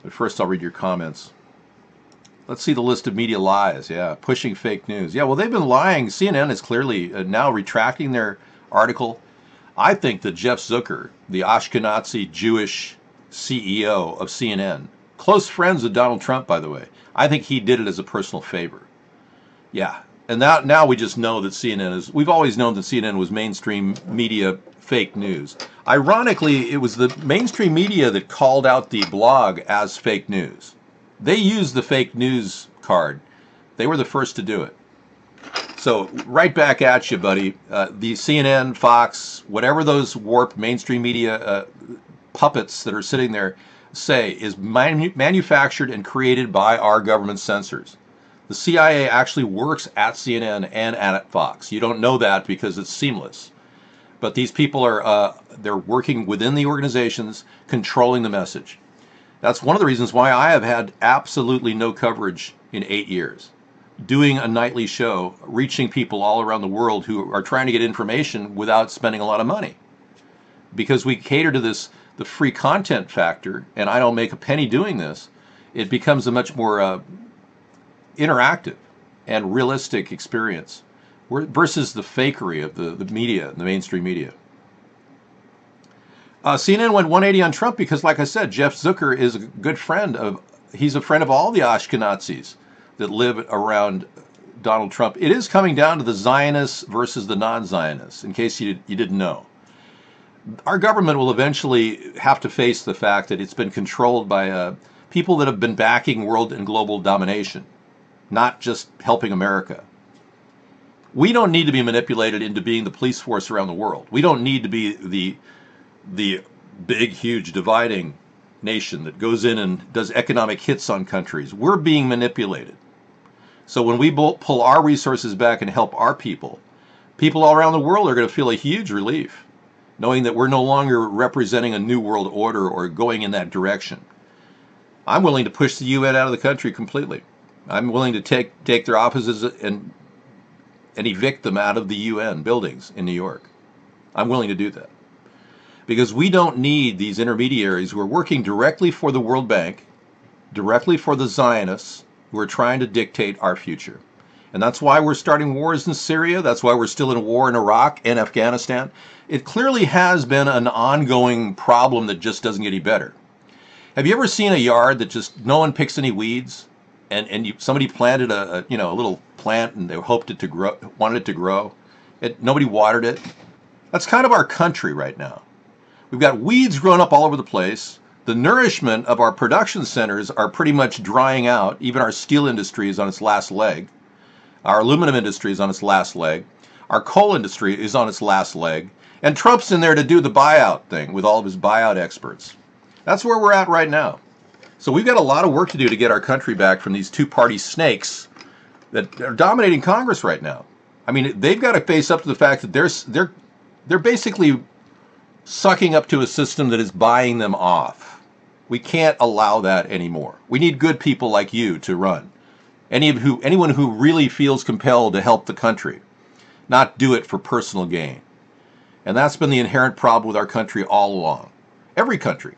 But first I'll read your comments. Let's see the list of media lies. Yeah, pushing fake news. Yeah, well, they've been lying. CNN is clearly now retracting their article. I think that Jeff Zucker, the Ashkenazi Jewish CEO of CNN, close friends with Donald Trump, by the way, I think he did it as a personal favor. Yeah, and now we just know that CNN is, we've always known that CNN was mainstream media fake news. Ironically, it was the mainstream media that called out the blog as fake news. They used the fake news card. They were the first to do it. So right back at you, buddy. The CNN, Fox, whatever those warped mainstream media puppets that are sitting there say is manufactured and created by our government censors. The CIA actually works at CNN and at Fox. You don't know that because it's seamless. But these people are they're working within the organizations, controlling the message. That's one of the reasons why I have had absolutely no coverage in 8 years. Doing a nightly show, reaching people all around the world who are trying to get information without spending a lot of money. Because we cater to the free content factor, and I don't make a penny doing this, it becomes a much more interactive and realistic experience versus the fakery of the media, the mainstream media. CNN went 180 on Trump because, like I said, Jeff Zucker is a good friend of, he's a friend of all the Ashkenazis that live around Donald Trump. It is coming down to the Zionists versus the non-Zionists, in case you didn't know. Our government will eventually have to face the fact that it's been controlled by people that have been backing world and global domination, not just helping America. We don't need to be manipulated into being the police force around the world. We don't need to be the big, huge dividing nation that goes in and does economic hits on countries. We're being manipulated. So when we pull our resources back and help our people all around the world are going to feel a huge relief, knowing that we're no longer representing a new world order or going in that direction. I'm willing to push the UN out of the country completely. I'm willing to take their offices and evict them out of the UN buildings in New York. I'm willing to do that. Because we don't need these intermediaries who are working directly for the World Bank, directly for the Zionists, who are trying to dictate our future. And that's why we're starting wars in Syria. That's why we're still in a war in Iraq and Afghanistan. It clearly has been an ongoing problem that just doesn't get any better. Have you ever seen a yard that just no one picks any weeds, and somebody planted a little plant and they hoped it to grow, wanted it to grow, nobody watered it? That's kind of our country right now. We've got weeds growing up all over the place. The nourishment of our production centers are pretty much drying out. Even our steel industry is on its last leg. Our aluminum industry is on its last leg. Our coal industry is on its last leg. And Trump's in there to do the buyout thing with all of his buyout experts. That's where we're at right now. So we've got a lot of work to do to get our country back from these two-party snakes that are dominating Congress right now. I mean, they've got to face up to the fact that they're basically sucking up to a system that is buying them off. We can't allow that anymore. We need good people like you to run. Anyone who really feels compelled to help the country, not do it for personal gain. And that's been the inherent problem with our country all along. Every country.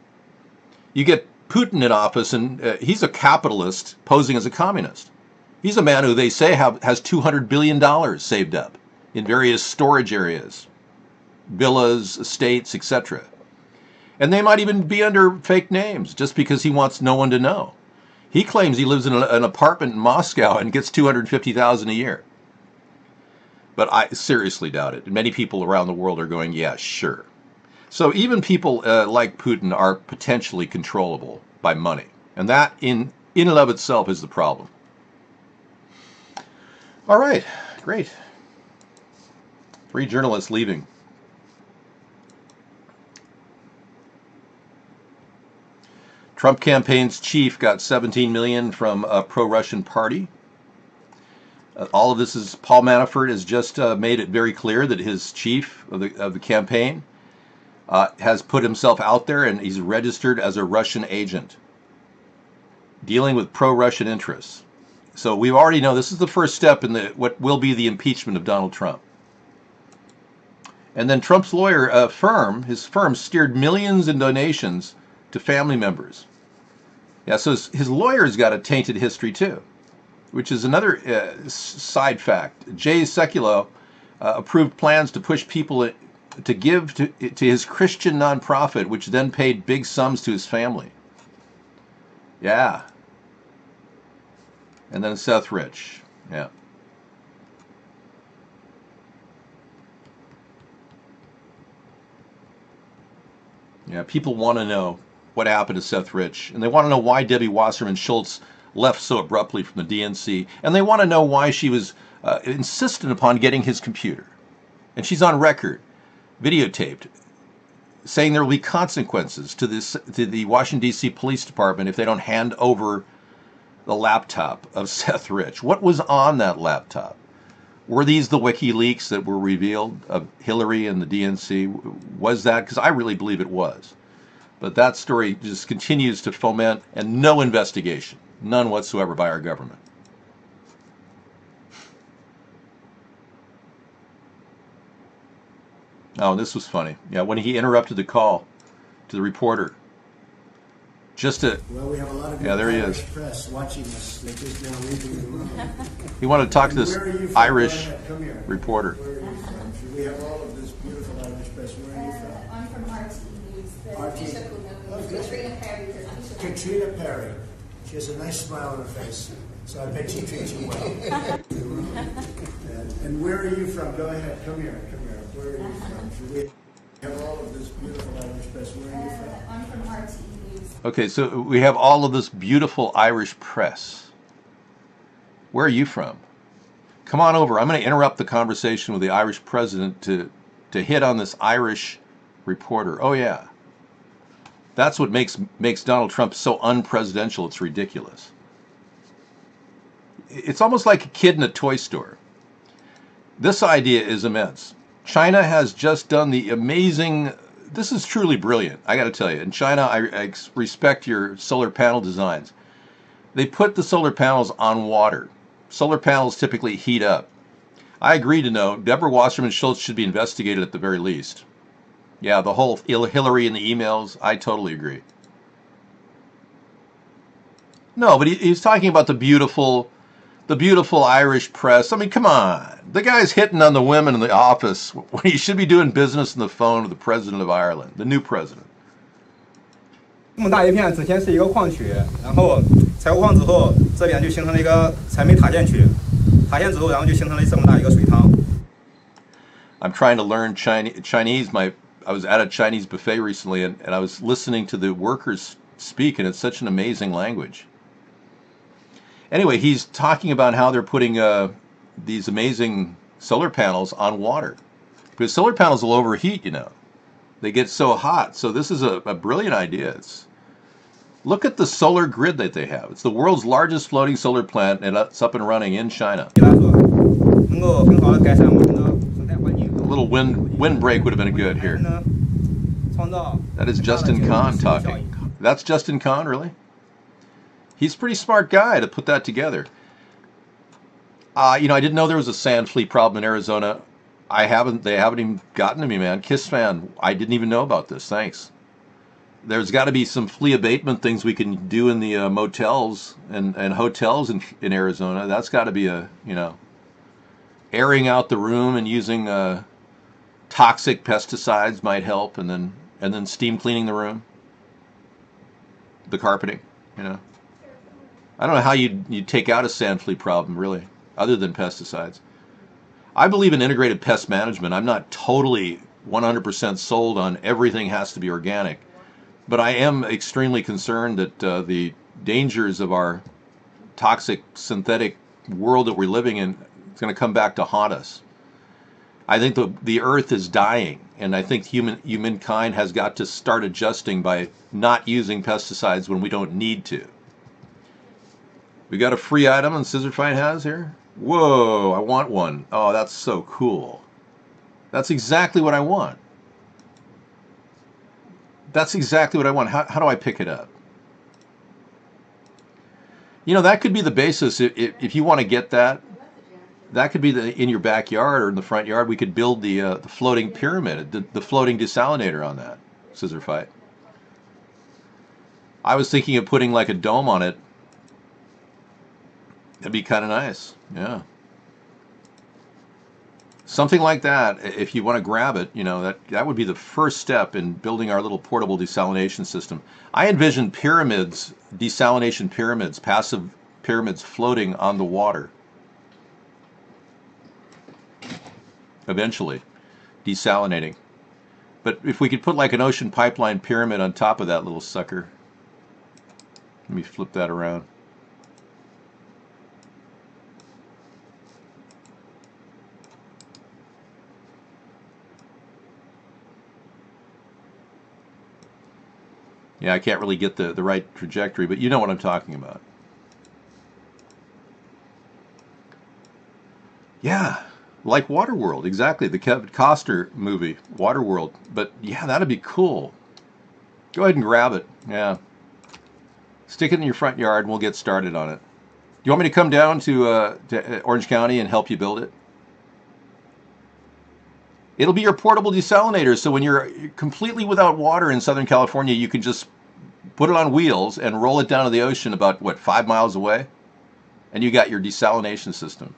You get Putin in office, and he's a capitalist posing as a communist. He's a man who they say has $200 billion saved up in various storage areas, villas, estates, etc. And they might even be under fake names just because he wants no one to know. He claims he lives in an apartment in Moscow and gets $250,000 a year. But I seriously doubt it. Many people around the world are going, yeah, sure. So even people like Putin are potentially controllable by money. And that in and of itself is the problem. All right, great. 3 journalists leaving. Trump campaign's chief got $17 million from a pro-Russian party. All of this is, Paul Manafort has just made it very clear that his chief of the campaign has put himself out there, and he's registered as a Russian agent dealing with pro-Russian interests. So we already know this is the first step in what will be the impeachment of Donald Trump. And then Trump's lawyer his firm steered millions in donations to family members. Yeah, so his lawyer's got a tainted history too, which is another side fact. Jay Sekulow approved plans to push people to give to his Christian nonprofit, which then paid big sums to his family. Yeah. And then Seth Rich. Yeah. Yeah, people want to know what happened to Seth Rich, and they want to know why Debbie Wasserman Schultz left so abruptly from the DNC, and they want to know why she was insistent upon getting his computer. And she's on record, videotaped, saying there will be consequences to the Washington, D.C. Police Department if they don't hand over the laptop of Seth Rich. What was on that laptop? Were these the WikiLeaks that were revealed of Hillary and the DNC? Was that? Because I really believe it was. But that story just continues to foment, and no investigation, none whatsoever by our government. Oh, this was funny. Yeah, when he interrupted the call to the reporter.
Well, we have a lot of
there he is.
press watching us. They're just now leaving the room.
He wanted to talk to this Irish reporter.
Where are you from? We have all of this beautiful Irish press. Where are you from?
I'm from RT News.
RT.
Katrina Perry.
Katrina Perry. She has a nice smile on her face, so I bet she treats you well. And where are you from? Go ahead. Come here. Where are you from? We have all of this beautiful Irish press. Where are you from?
I'm from RT News.
Okay, so we have all of this beautiful Irish press. Where are you from? Come on over. I'm going to interrupt the conversation with the Irish president to hit on this Irish reporter. Oh, yeah. That's what makes Donald Trump so unpresidential, it's ridiculous. It's almost like a kid in a toy store. This idea is immense. China has just done the amazing... This is truly brilliant, I got to tell you. In China, I respect your solar panel designs. They put the solar panels on water. Solar panels typically heat up. I agree to know Deborah Wasserman Schultz should be investigated at the very least. Yeah, the whole Hillary and the emails, I totally agree. No, but he's talking about the beautiful Irish press. I mean, come on. The guy's hitting on the women in the office when he should be doing business on the phone with the president of Ireland, the new president.
这么大一片之前是一个矿区，然后采过矿之后，这边就形成了一个采煤塌陷区，塌陷之后，然后就形成了这么大一个水塘。
I'm trying to learn Chinese. I was at a Chinese buffet recently, and I was listening to the workers speak, and it's such an amazing language. Anyway, he's talking about how they're putting these amazing solar panels on water. Because solar panels will overheat, you know. They get so hot. So this is a brilliant idea. Look at the solar grid that they have. It's the world's largest floating solar plant, and it's up and running in China. A little wind break would have been good here. That is Justin Kahn talking. That's Justin Kahn, really? He's a pretty smart guy to put that together. You know, I didn't know there was a sand flea problem in Arizona. They haven't even gotten to me, man. Kiss fan, I didn't even know about this. Thanks. There's got to be some flea abatement things we can do in the motels and hotels in Arizona. That's got to be airing out the room and using toxic pesticides might help, and then steam cleaning the room, the carpeting. You know, I don't know how you'd take out a sand flea problem really, other than pesticides. I believe in integrated pest management. I'm not totally 100% sold on everything has to be organic, but I am extremely concerned that the dangers of our toxic synthetic world that we're living in is going to come back to haunt us. I think the earth is dying, and I think humankind has got to start adjusting by not using pesticides when we don't need to. We got a free item on Scissor Fight has here. Whoa, I want one. Oh, that's so cool. That's exactly what I want. That's exactly what I want. How do I pick it up? You know, that could be the basis. If you want to get that, that could be in your backyard or in the front yard. We could build the floating pyramid, the floating desalinator on that, Scissor Fight. I was thinking of putting like a dome on it. That'd be kind of nice, yeah. Something like that, if you want to grab it, you know, that would be the first step in building our little portable desalination system. I envision pyramids, desalination pyramids, passive pyramids floating on the water. Eventually, desalinating. But if we could put like an ocean pipeline pyramid on top of that little sucker. Let me flip that around. Yeah, I can't really get the right trajectory, but you know what I'm talking about. Yeah, like Waterworld, exactly. The Kevin Costner movie, Waterworld. But yeah, that'd be cool. Go ahead and grab it. Yeah. Stick it in your front yard and we'll get started on it. Do you want me to come down to Orange County and help you build it? It'll be your portable desalinator, so when you're completely without water in Southern California, you can just put it on wheels and roll it down to the ocean about, what, 5 miles away? And you got your desalination system.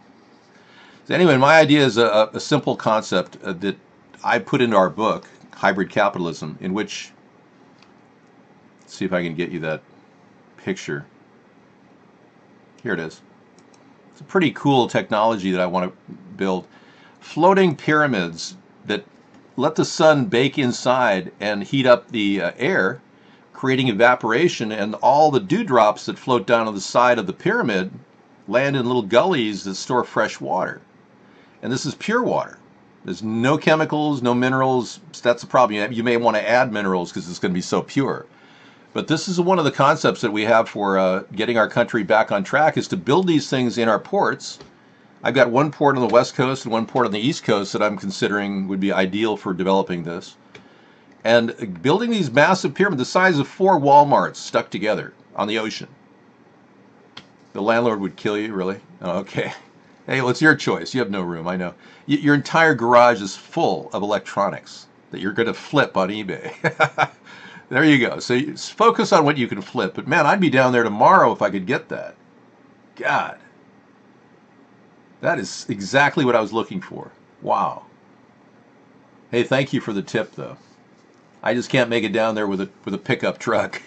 So anyway, my idea is a simple concept that I put into our book, Hybrid Capitalism, in which, let's see if I can get you that picture. Here it is. It's a pretty cool technology that I want to build. Floating pyramids that let the sun bake inside and heat up the air, creating evaporation, and all the dewdrops that float down on the side of the pyramid land in little gullies that store fresh water. And this is pure water. There's no chemicals, no minerals. That's the problem. You may want to add minerals because it's going to be so pure. But this is one of the concepts that we have for getting our country back on track, is to build these things in our ports. I've got one port on the West Coast and one port on the East Coast that I'm considering would be ideal for developing this. And building these massive pyramids, the size of 4 Walmarts stuck together on the ocean. The landlord would kill you, really? Oh, okay. Hey, well, it's your choice. You have no room, I know. Your entire garage is full of electronics that you're going to flip on eBay. There you go. So you focus on what you can flip. But man, I'd be down there tomorrow if I could get that. God. That is exactly what I was looking for. Wow. Hey, thank you for the tip, though. I just can't make it down there with a pickup truck.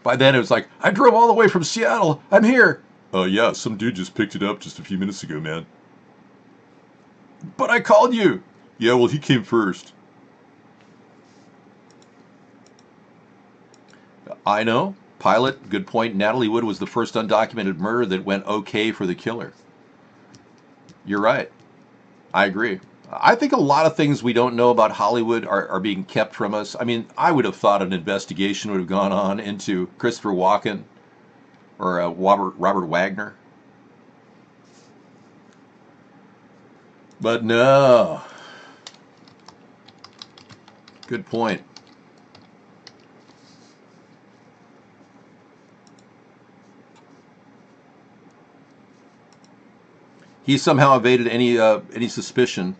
By then it was like, I drove all the way from Seattle. I'm here. Oh, yeah, some dude just picked it up just a few minutes ago, man. But I called you. Yeah, well, he came first. I know. Pilot, good point. Natalie Wood was the first undocumented murder that went okay for the killer. You're right. I agree. I think a lot of things we don't know about Hollywood are being kept from us. I mean, I would have thought an investigation would have gone on into Christopher Walken or Robert Wagner. But no. Good point. He somehow evaded any suspicion.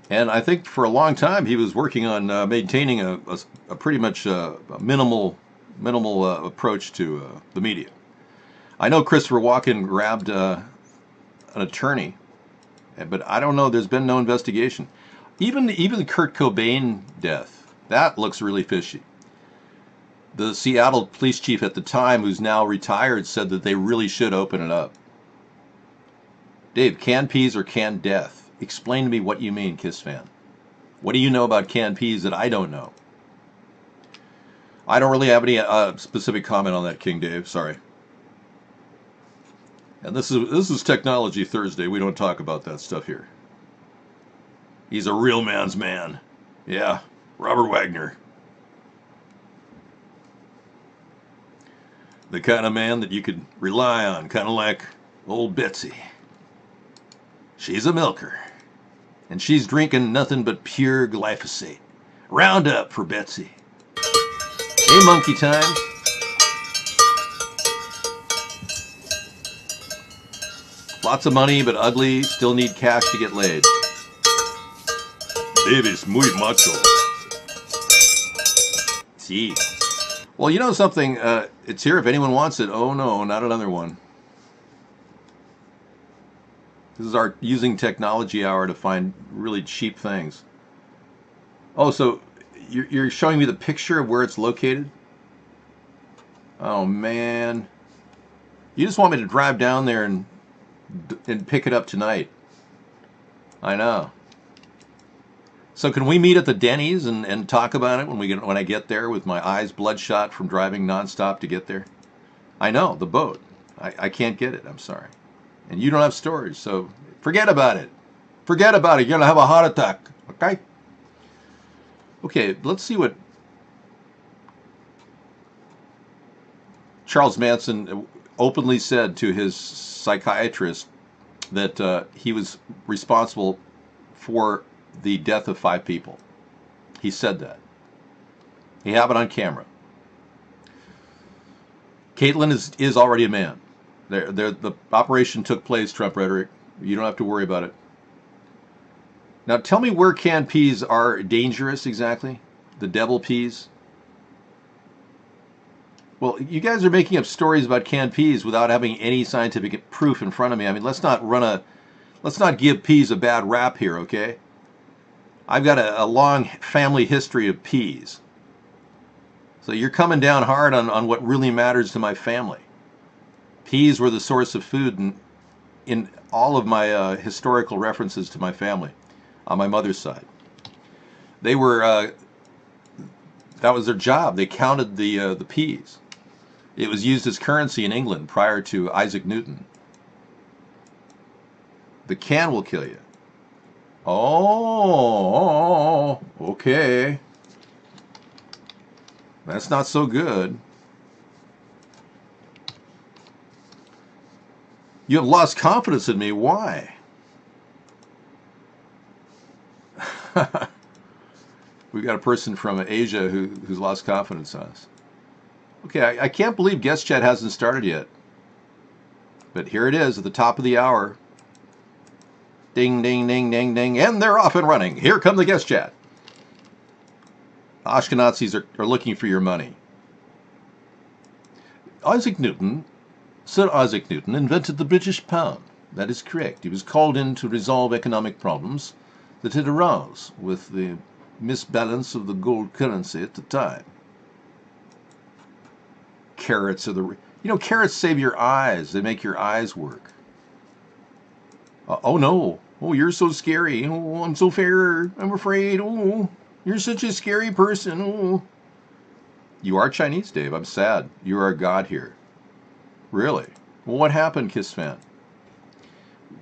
And I think for a long time he was working on maintaining a pretty much minimal approach to the media. I know Christopher Walken grabbed an attorney, but I don't know. There's been no investigation. Even the Kurt Cobain death, that looks really fishy. The Seattle police chief at the time, who's now retired, said that they really should open it up. Dave, canned peas or canned death? Explain to me what you mean, Kiss fan. What do you know about canned peas that I don't know? I don't really have any specific comment on that, King Dave. Sorry. And this is Technology Thursday. We don't talk about that stuff here. He's a real man's man. Yeah, Robert Wagner. The kind of man that you could rely on, kind of like old Betsy. She's a milker. And she's drinking nothing but pure glyphosate. Roundup for Betsy. Hey, monkey time. Lots of money, but ugly. Still need cash to get laid. Baby's muy macho. See. Well, you know something? It's here if anyone wants it. Oh no, not another one. This is our using technology hour to find really cheap things. Oh, so you're showing me the picture of where it's located? Oh man. You just want me to drive down there and pick it up tonight. I know. So can we meet at the Denny's and talk about it when I get there with my eyes bloodshot from driving nonstop to get there? I know, the boat. I can't get it, I'm sorry. And you don't have storage, so forget about it. Forget about it. You're going to have a heart attack, okay? Okay, let's see what Charles Manson openly said to his psychiatrist, that he was responsible for the death of 5 people. He said that. He have it on camera. Caitlin is already a man. The operation took place, Trump rhetoric. You don't have to worry about it. Now tell me where canned peas are dangerous exactly. The devil peas. Well, you guys are making up stories about canned peas without having any scientific proof in front of me. I mean, let's not give peas a bad rap here, okay? I've got a long family history of peas. So you're coming down hard on what really matters to my family. Peas were the source of food in all of my historical references to my family on my mother's side. They were, that was their job. They counted the peas. It was used as currency in England prior to Isaac Newton. The can will kill you. Oh, okay. That's not so good. You have lost confidence in me. Why? We've got a person from Asia who's lost confidence in us. Okay, I can't believe guest chat hasn't started yet. But here it is at the top of the hour. Ding, ding, ding, ding, ding. And they're off and running. Here come the guest chat. Ashkenazis are looking for your money. Sir Isaac Newton invented the British pound. That is correct. He was called in to resolve economic problems that had arose with the misbalance of the gold currency at the time. Carrots are carrots save your eyes. They make your eyes work. Oh no. Oh, you're so scary. Oh, I'm so fair. I'm afraid. Oh, you're such a scary person. Oh. You are Chinese, Dave. I'm sad. You are a god here. Really? Well, what happened, Kiss fan?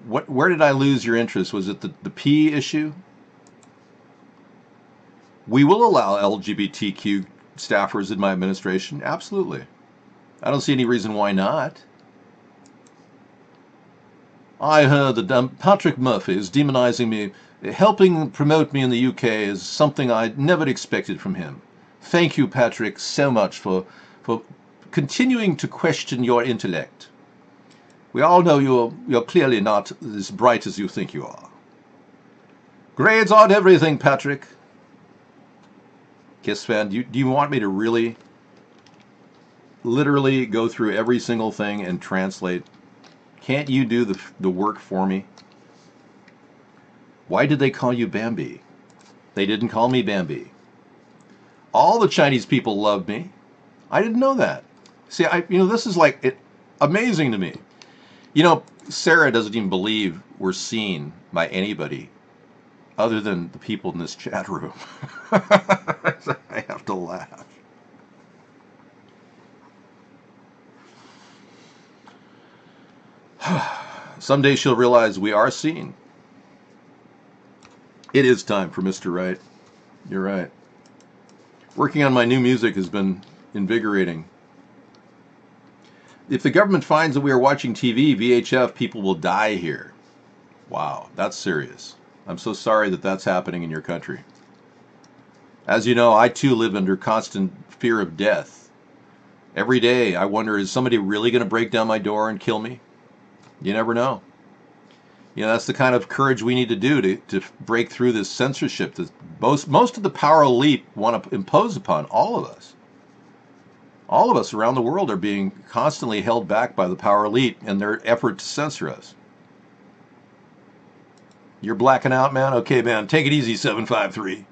Where did I lose your interest? Was it the P issue? We will allow LGBTQ staffers in my administration. Absolutely. I don't see any reason why not. I heard that Patrick Murphy is demonizing me. Helping promote me in the UK is something I never expected from him. Thank you, Patrick, so much for continuing to question your intellect. We all know you're clearly not as bright as you think you are. Grades aren't everything, Patrick. Kiss fan, do you want me to really, literally go through every single thing and translate? Can't you do the work for me? Why did they call you Bambi? They didn't call me Bambi. All the Chinese people love me. I didn't know that. See, this is like amazing to me. Sarah doesn't even believe we're seen by anybody other than the people in this chat room. I have to laugh. Someday she'll realize we are seen. It is time for Mr. Right. You're right. Working on my new music has been invigorating. If the government finds that we are watching TV, VHF, people will die here. Wow, that's serious. I'm so sorry that that's happening in your country. As you know, I too live under constant fear of death. Every day I wonder, is somebody really going to break down my door and kill me? You never know. That's the kind of courage we need to do to break through this censorship that most of the power elite want to impose upon all of us. All of us around the world are being constantly held back by the power elite and their effort to censor us. You're blacking out, man? Okay, man, take it easy, 753.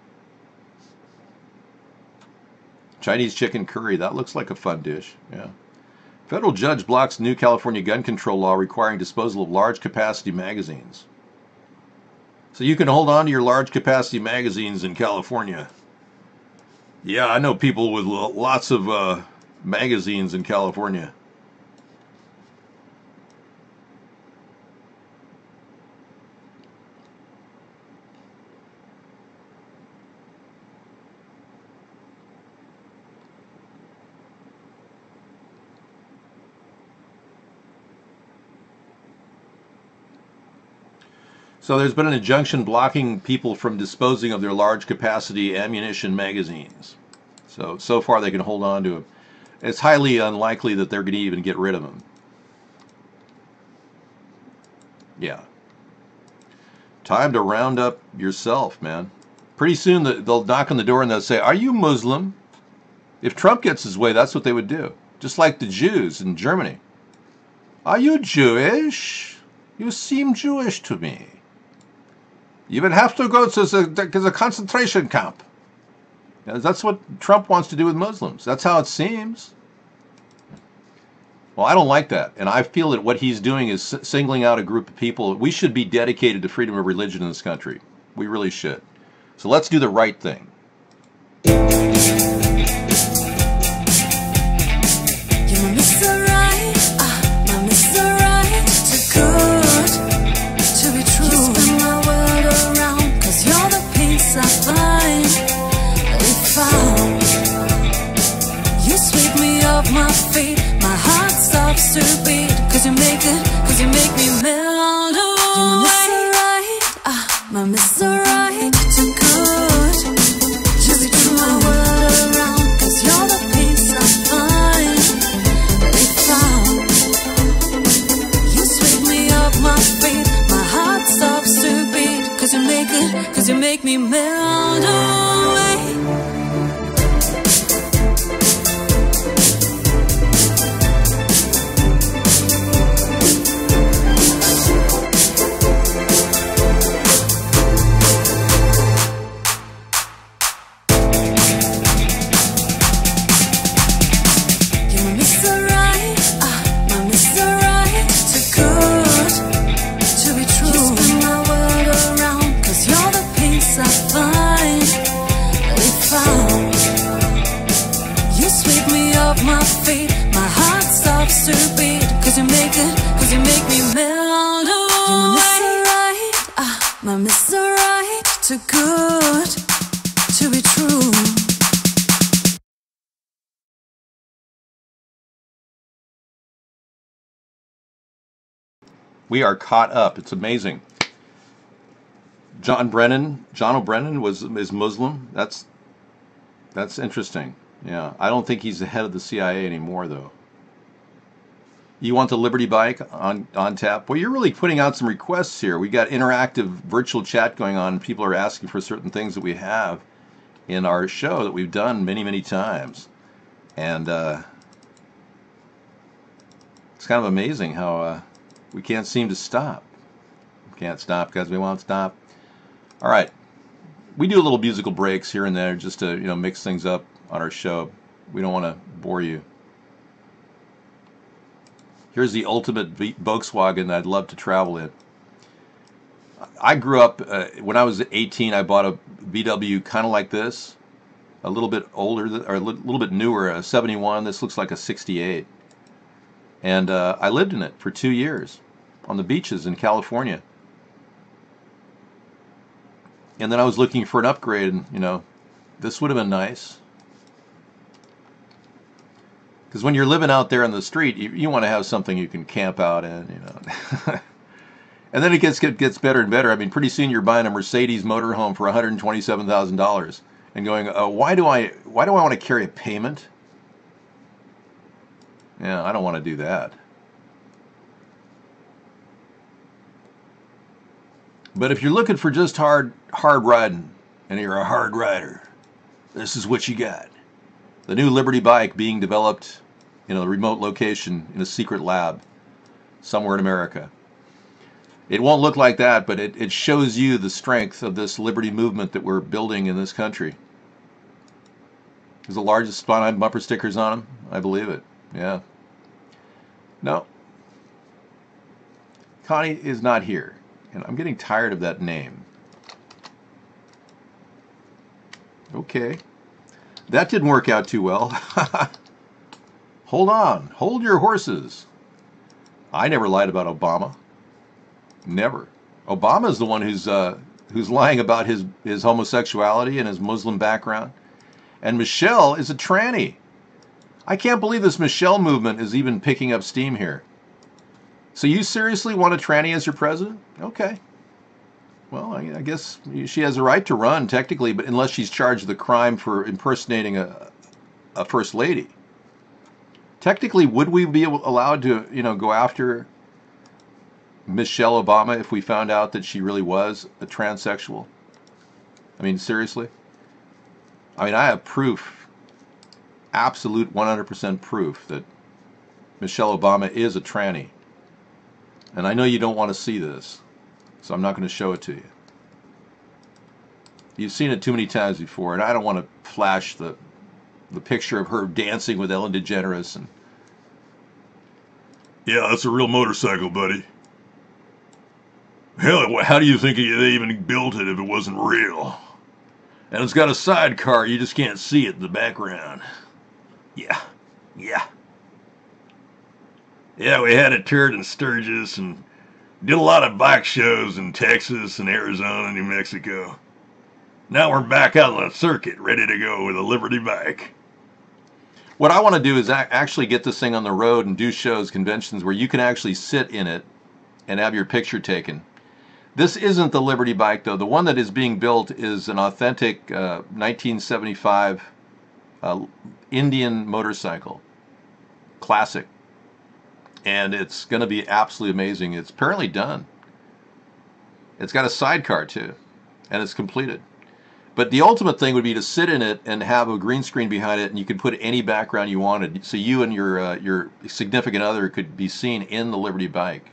Chinese chicken curry, that looks like a fun dish, yeah. Federal judge blocks new California gun control law requiring disposal of large capacity magazines. So you can hold on to your large capacity magazines in California. Yeah, I know people with lots of magazines in California. So there's been an injunction blocking people from disposing of their large capacity ammunition magazines. So far they can hold on to them. It's highly unlikely that they're going to even get rid of them. Yeah. Time to round up yourself, man. Pretty soon they'll knock on the door and they'll say, "Are you Muslim?" If Trump gets his way, that's what they would do. Just like the Jews in Germany. "Are you Jewish? You seem Jewish to me. You will have to go to the concentration camp." That's what Trump wants to do with Muslims. That's how it seems. Well, I don't like that. And I feel that what he's doing is singling out a group of people. We should be dedicated to freedom of religion in this country. We really should. So let's do the right thing.
My feet, my heart stops to beat. Cause you make me melt away. My Mr. Right, too good. Just turn my world around. Cause you're the peace I find. If you sweep me off my feet, my heart stops to beat. Cause you make me melt away. My feet, my heart stops stop to beat, cause you make me melt away. My miss alright, too good to be true.
We are caught up. It's amazing. John O'Brennan is Muslim. That's interesting. Yeah, I don't think he's the head of the CIA anymore, though. You want the Liberty Bike on tap? Well, you're really putting out some requests here. We got interactive virtual chat going on, and people are asking for certain things that we have in our show that we've done many, many times. And it's kind of amazing how we can't seem to stop. We can't stop because we won't stop. All right. We do little musical breaks here and there just to, mix things up on our show. We don't want to bore you. Here's the ultimate Volkswagen I'd love to travel in. I grew up, when I was 18, I bought a VW kind of like this, a little bit older, or a little bit newer, a 71. This looks like a 68. And I lived in it for 2 years on the beaches in California. And then I was looking for an upgrade, and, this would have been nice. Because when you're living out there on the street, you want to have something you can camp out in, And then it gets better and better. I mean, pretty soon you're buying a Mercedes motorhome for $127,000 and going, why do I want to carry a payment? Yeah, I don't want to do that. But if you're looking for just hard riding, and you're a hard rider, this is what you got. The new Liberty Bike being developed in a remote location in a secret lab somewhere in America. It won't look like that, but it shows you the strength of this liberty movement that we're building in this country. There's the largest Sponheim bumper stickers on them. I believe it. Yeah. No. Connie is not here. And I'm getting tired of that name. Okay. That didn't work out too well. Hold on. Hold your horses. I never lied about Obama. Never. Obama is the one who's lying about his homosexuality and his Muslim background. And Michelle is a tranny. I can't believe this Michelle movement is even picking up steam here. So you seriously want a tranny as your president? Okay. Well, I guess she has a right to run, technically, but unless she's charged with a crime for impersonating a first lady. Technically, would we be allowed to, go after Michelle Obama if we found out that she really was a transsexual? I mean, seriously? I mean, I have proof, absolute 100% proof that Michelle Obama is a tranny. And I know you don't want to see this, so I'm not going to show it to you. You've seen it too many times before, and I don't want to flash the picture of her dancing with Ellen DeGeneres. And yeah, that's a real motorcycle, buddy. Hell, how do you think they even built it if it wasn't real? And it's got a sidecar, you just can't see it in the background. Yeah. Yeah, we had it toured in Sturgis and did a lot of bike shows in Texas and Arizona and New Mexico. Now we're back out on the circuit, ready to go with a Liberty Bike. What I want to do is actually get this thing on the road and do shows, conventions, where you can actually sit in it and have your picture taken. This isn't the Liberty Bike, though. The one that is being built is an authentic 1975 Indian motorcycle. Classic. And it's going to be absolutely amazing. It's apparently done. It's got a sidecar, too. And it's completed. But the ultimate thing would be to sit in it and have a green screen behind it, and you could put any background you wanted. So you and your significant other could be seen in the Liberty Bike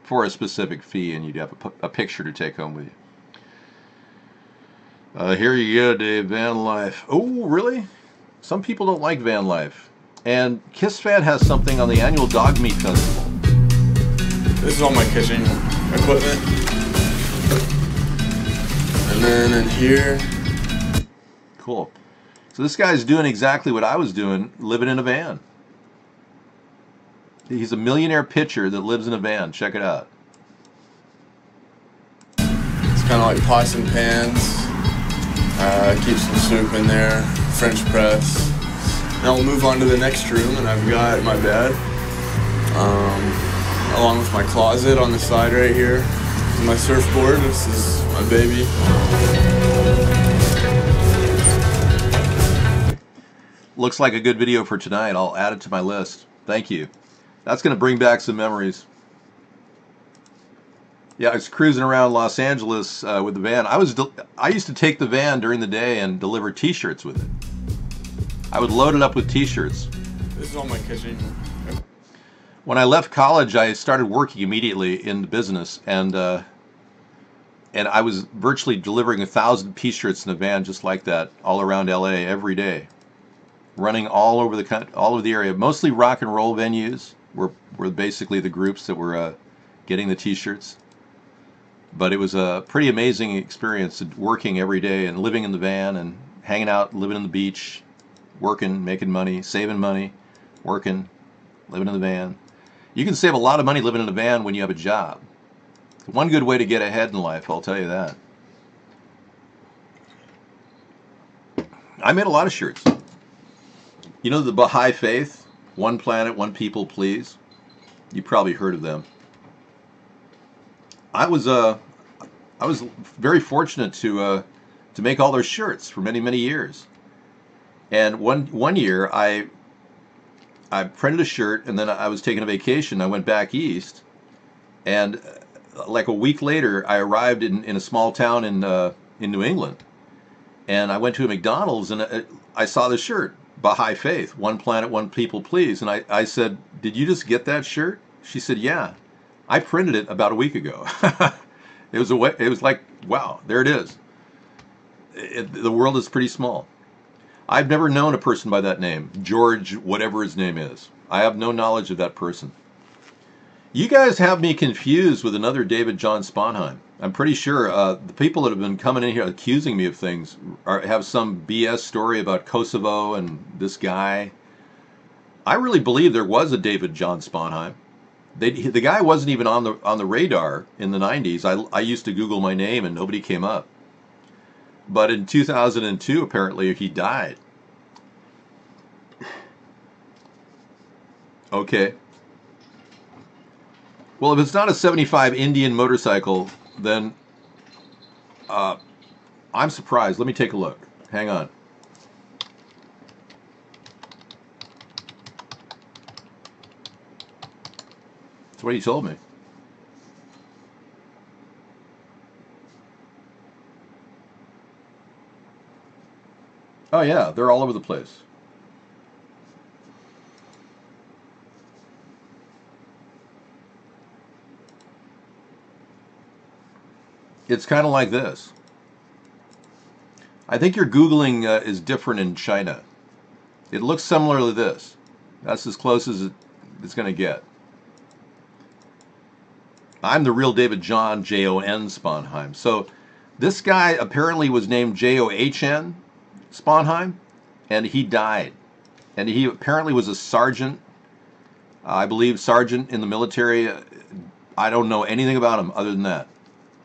for a specific fee, and you'd have a picture to take home with you. Here you go, Dave. Van life. Oh, really? Some people don't like van life. And Kiss Fan has something on the annual Dog Meat Festival.
This is all my kitchen equipment. And then in here.
Cool. So this guy's doing exactly what I was doing, living in a van. He's a millionaire pitcher that lives in a van. Check it out.
It's kind of like pots and pans. Keep some soup in there, French press. Now we'll move on to the next room, and I've got my bed, along with my closet on the side right here. My surfboard, this is my baby.
Looks like a good video for tonight. I'll add it to my list. Thank you. That's going to bring back some memories. Yeah, I was cruising around Los Angeles with the van. I used to take the van during the day and deliver T-shirts with it. I would load it up with T-shirts.
This is all my kitchen.
When I left college, I started working immediately in the business, and I was virtually delivering 1,000 T-shirts in a van just like that all around LA every day, running all over the area. Mostly rock and roll venues were basically the groups that were getting the T-shirts. But it was a pretty amazing experience working every day and living in the van and hanging out, living on the beach, working, making money, saving money, working, living in the van. You can save a lot of money living in a van when you have a job. One good way to get ahead in life, I'll tell you that. I made a lot of shirts. You know the Baha'i Faith? One planet, one people, please. You probably heard of them. I was very fortunate to make all those shirts for many years. And one year I printed a shirt, and then I was taking a vacation. I went back east, and like a week later, I arrived in a small town in New England, and I went to a McDonald's, and I saw the shirt, Baha'i Faith, one planet, one people, please. And I said, "Did you just get that shirt?" She said, "Yeah, I printed it about a week ago." It was like, wow, there it is. The world is pretty small. I've never known a person by that name, George, whatever his name is. I have no knowledge of that person. You guys have me confused with another David John Sponheim. I'm pretty sure the people that have been coming in here accusing me of things have some BS story about Kosovo and this guy. I really believe there was a David John Sponheim. The guy wasn't even on the radar in the 90s. I used to Google my name and nobody came up. But in 2002, apparently, he died. Okay. Well, if it's not a 75 Indian motorcycle, then I'm surprised. Let me take a look. Hang on. That's what he told me. Oh yeah, they're all over the place. It's kind of like this. I think your Googling is different in China. It looks similar to this. That's as close as it's going to get. I'm the real David John, J-O-N Sponheim. So this guy apparently was named J-O-H-N Sponheim, and he died. And he apparently was a sergeant, I believe sergeant in the military. I don't know anything about him other than that.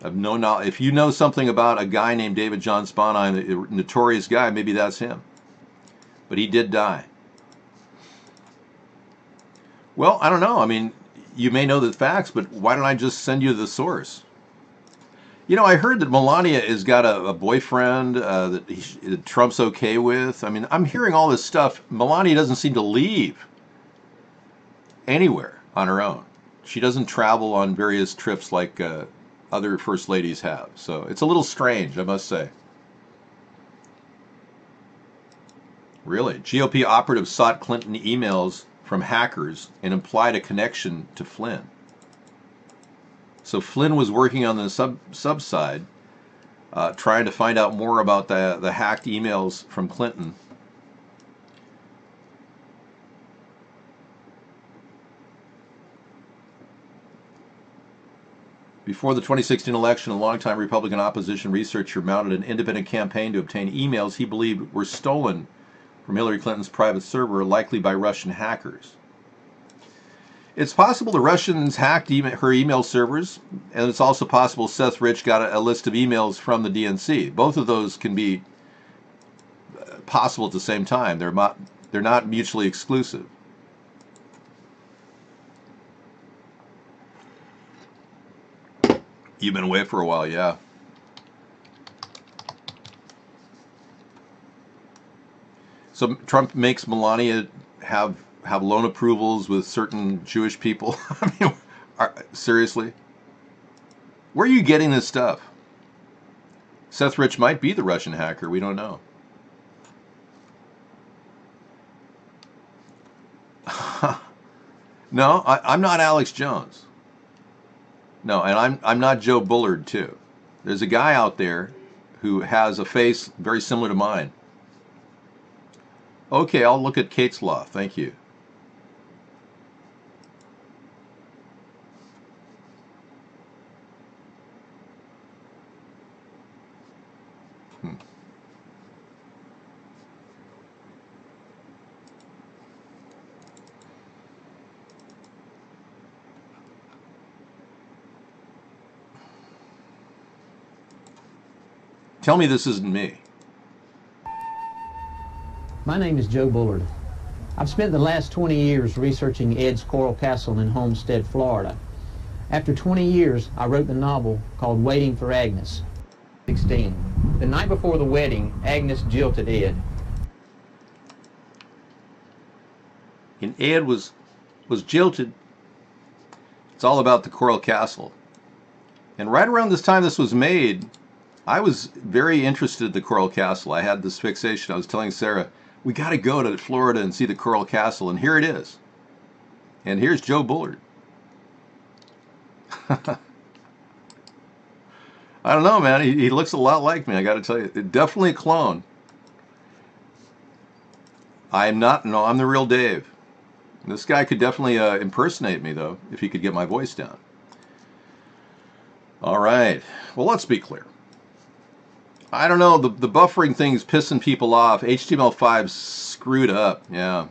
I've no knowledge. If you know something about a guy named David John Sponheim, a notorious guy, maybe that's him. But he did die. Well, I don't know. I mean, you may know the facts, but why don't I just send you the source? You know, I heard that Melania has got a boyfriend that Trump's okay with. I mean, I'm hearing all this stuff. Melania doesn't seem to leave anywhere on her own. She doesn't travel on various trips like other first ladies have. So it's a little strange, I must say. Really? GOP operative sought Clinton emails from hackers and implied a connection to Flynn. So Flynn was working on the sub side, trying to find out more about the hacked emails from Clinton. Before the 2016 election, a longtime Republican opposition researcher mounted an independent campaign to obtain emails he believed were stolen from Hillary Clinton's private server, likely by Russian hackers. It's possible the Russians hacked her email servers, and it's also possible Seth Rich got a list of emails from the DNC. Both of those can be possible at the same time. They're not mutually exclusive. You've been away for a while, yeah. So Trump makes Melania have loan approvals with certain Jewish people. I mean, seriously? Where are you getting this stuff? Seth Rich might be the Russian hacker. We don't know. No, I'm not Alex Jones. No, and I'm not Joe Bullard too. There's a guy out there who has a face very similar to mine. Okay, I'll look at Kate's Law. Thank you. Tell me this isn't me.
My name is Joe Bullard. I've spent the last 20 years researching Ed's Coral Castle in Homestead, Florida. After 20 years, I wrote the novel called Waiting for Agnes. 16. The night before the wedding, Agnes jilted Ed.
And Ed was jilted. It's all about the Coral Castle. And right around this time this was made, I was very interested in the Coral Castle. I had this fixation. I was telling Sarah, we got to go to Florida and see the Coral Castle, and here it is. And here's Joe Bullard. I don't know, man. He looks a lot like me, I got to tell you. Definitely a clone. I'm not. No, I'm the real Dave. This guy could definitely impersonate me, though, if he could get my voice down. All right. Well, let's be clear. I don't know. The buffering thing's pissing people off. HTML5's screwed up. Yeah.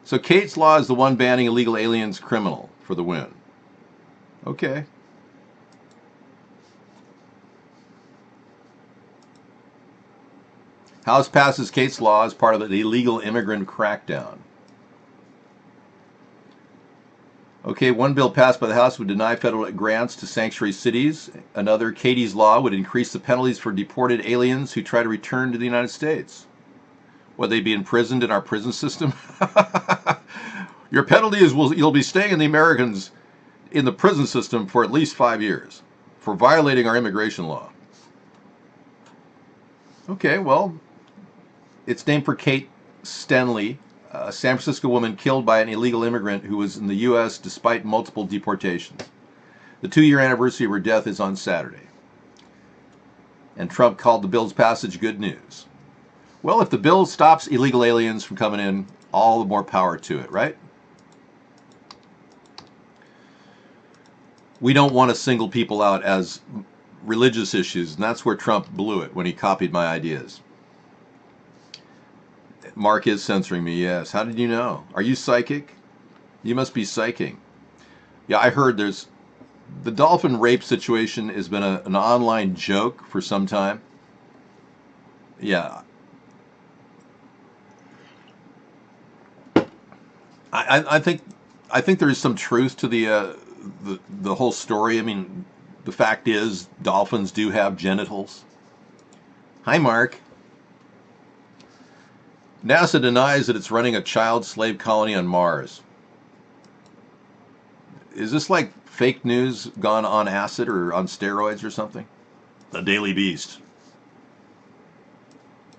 So Kate's Law is the one banning illegal aliens criminal for the win. Okay. House passes Kate's Law as part of the illegal immigrant crackdown. Okay, one bill passed by the House would deny federal grants to sanctuary cities. Another, Katie's Law, would increase the penalties for deported aliens who try to return to the United States. Would they be imprisoned in our prison system? Your penalty is you'll be staying in the prison system for at least 5 years for violating our immigration law. Okay, well, it's named for Kate Stenley, a San Francisco woman killed by an illegal immigrant who was in the U.S. despite multiple deportations. The 2-year anniversary of her death is on Saturday. And Trump called the bill's passage good news. Well, if the bill stops illegal aliens from coming in, all the more power to it, right? We don't want to single people out as religious issues, and that's where Trump blew it when he copied my ideas. Mark is censoring me, yes. How did you know? Are you psychic? You must be psychic. Yeah, I heard the dolphin rape situation has been an online joke for some time. Yeah. I think there's some truth to the whole story. I mean, the fact is dolphins do have genitals. Hi, Mark. NASA denies that it's running a child slave colony on Mars. Is this like fake news gone on acid or on steroids or something? The Daily Beast.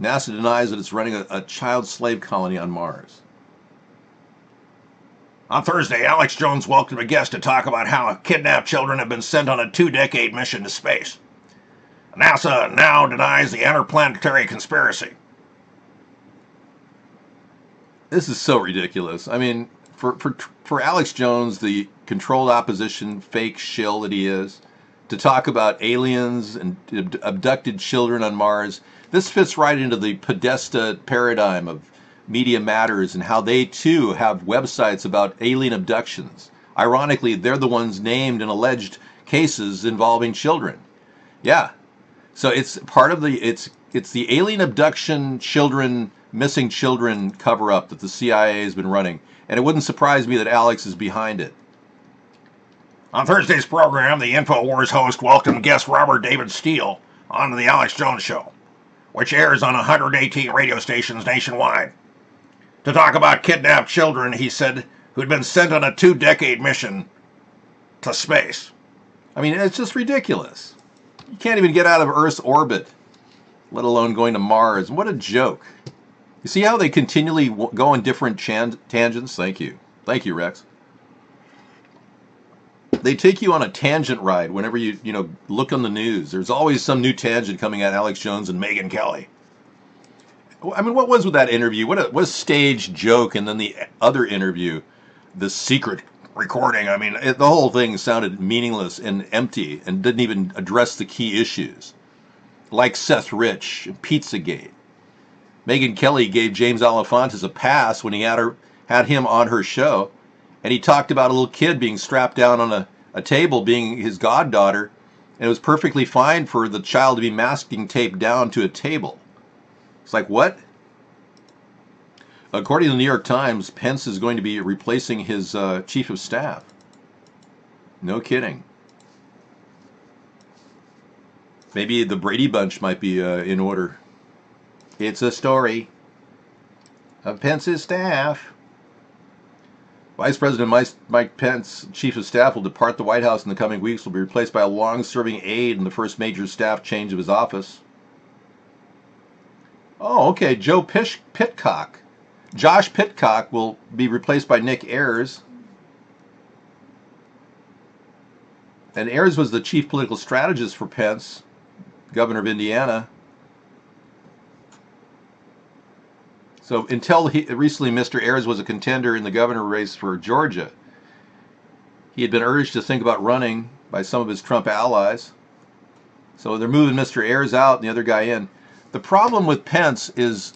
NASA denies that it's running a child slave colony on Mars. On Thursday, Alex Jones welcomed a guest to talk about how kidnapped children have been sent on a 2-decade mission to space. NASA now denies the interplanetary conspiracy. This is so ridiculous. I mean, for Alex Jones, the controlled opposition fake shill that he is, to talk about aliens and abducted children on Mars, this fits right into the Podesta paradigm of Media Matters and how they too have websites about alien abductions. Ironically, they're the ones named in alleged cases involving children. Yeah. So it's part of it's the alien abduction children, missing children cover up that the CIA has been running. And it wouldn't surprise me that Alex is behind it. On Thursday's program, the InfoWars host welcomed guest Robert David Steele onto the Alex Jones Show, which airs on 118 radio stations nationwide. To talk about kidnapped children, he said, who'd been sent on a 2-decade mission to space. I mean, it's just ridiculous. You can't even get out of Earth's orbit, let alone going to Mars. What a joke. You see how they continually go on different tangents? Thank you. Thank you, Rex. They take you on a tangent ride whenever you look on the news. There's always some new tangent coming at Alex Jones and Megyn Kelly. I mean, what was with that interview? What a staged joke. And then the other interview, the secret recording. I mean, the whole thing sounded meaningless and empty and didn't even address the key issues. Like Seth Rich and Pizzagate. Megyn Kelly gave James Alefantis a pass when he had him on her show. And he talked about a little kid being strapped down on a table being his goddaughter. And it was perfectly fine for the child to be masking tape down to a table. It's like, what? According to the New York Times, Pence is going to be replacing his chief of staff. No kidding. Maybe the Brady Bunch might be in order. It's a story of Pence's staff. Vice President Mike Pence, chief of staff, will depart the White House in the coming weeks. Will be replaced by a long-serving aide in the first major staff change of his office. Oh, okay. Pitcock. Josh Pitcock will be replaced by Nick Ayers. And Ayers was the chief political strategist for Pence, governor of Indiana. So until recently, Mr. Ayers was a contender in the governor race for Georgia. He had been urged to think about running by some of his Trump allies. So they're moving Mr. Ayers out and the other guy in. The problem with Pence is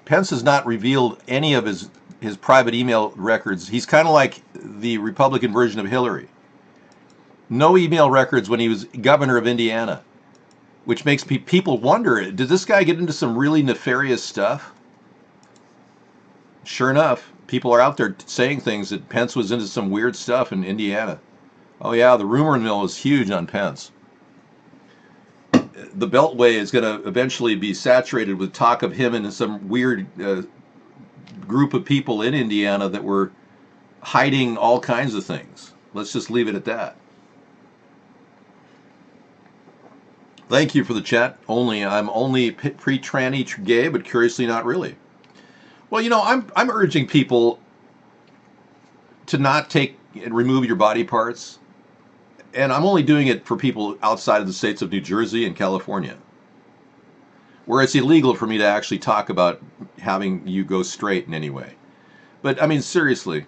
Pence has not revealed any of his private email records. He's kind of like the Republican version of Hillary. No email records when he was governor of Indiana, which makes people wonder, did this guy get into some really nefarious stuff? Sure enough, people are out there saying things that Pence was into some weird stuff in Indiana. Oh yeah, the rumor mill is huge on Pence. The Beltway is going to eventually be saturated with talk of him and some weird group of people in Indiana that were hiding all kinds of things. Let's just leave it at that. Thank you for the chat. I'm only pre-tranny gay, but curiously not really. Well, I'm urging people to not take and remove your body parts. And I'm only doing it for people outside of the states of New Jersey and California, where it's illegal for me to actually talk about having you go straight in any way. But, I mean, seriously,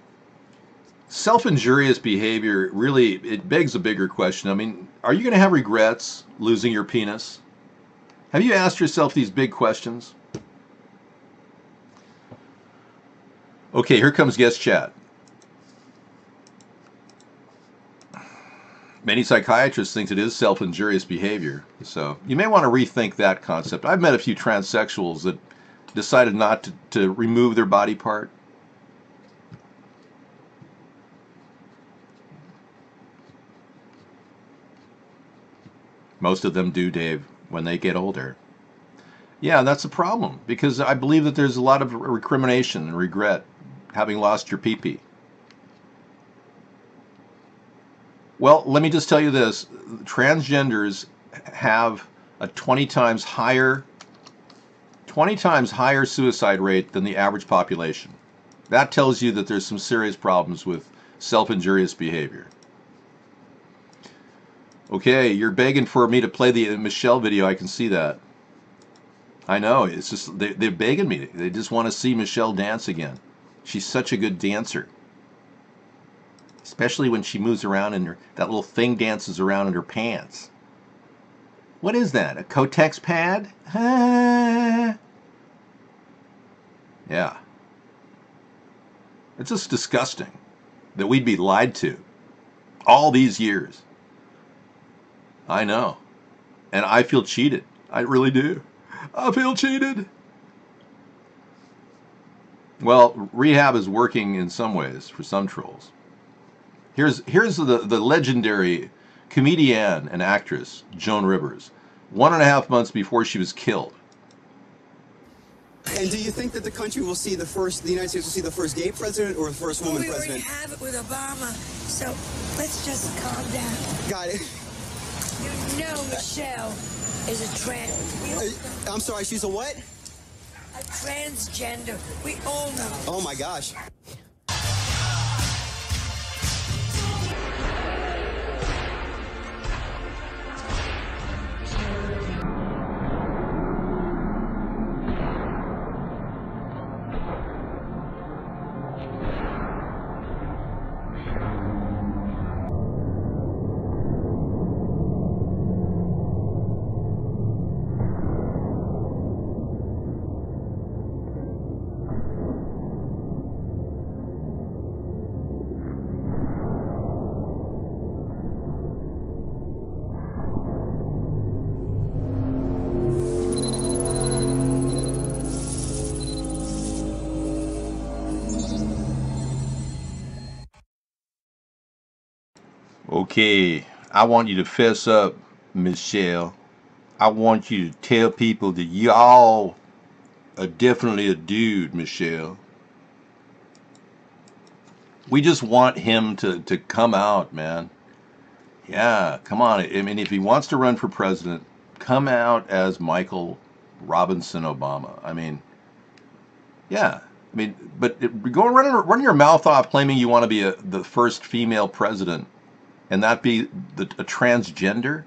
self-injurious behavior really, it begs a bigger question. I mean, are you going to have regrets losing your penis? Have you asked yourself these big questions? Okay, here comes guest chat. Many psychiatrists think it is self-injurious behavior, so you may want to rethink that concept. I've met a few transsexuals that decided not to remove their body part. Most of them do, Dave, when they get older. Yeah, that's a problem, because I believe that there's a lot of recrimination and regret having lost your pee-pee. Well, let me just tell you this. Transgenders have a 20 times higher suicide rate than the average population. That tells you that there's some serious problems with self-injurious behavior. Okay, you're begging for me to play the Michelle video. I can see that. I know. It's just they're begging me. They just want to see Michelle dance again. She's such a good dancer. Especially when she moves around and that little thing dances around in her pants. What is that? A Kotex pad? Ah. Yeah, It's just disgusting that we'd be lied to all these years. I know. And I feel cheated. I really do. I feel cheated. Well, rehab is working in some ways for some trolls. Here's the legendary comedian and actress Joan Rivers, 1.5 months before she was killed.
And do you think that the country will see the United States will see the first gay president or the first woman
we
president?
already have it with Obama, so let's just calm down.
Got it.
You know Michelle is a trans.
I'm sorry, she's a what?
A transgender. We all know.
Oh my gosh.
Okay, I want you to fess up, Michelle. I want you to tell people that y'all are definitely a dude, Michelle. We just want him to come out, man. Yeah, come on. I mean, if he wants to run for president, come out as Michael Robinson Obama. I mean, yeah. I mean, but go run your mouth off claiming you want to be the first female president and that be a transgender.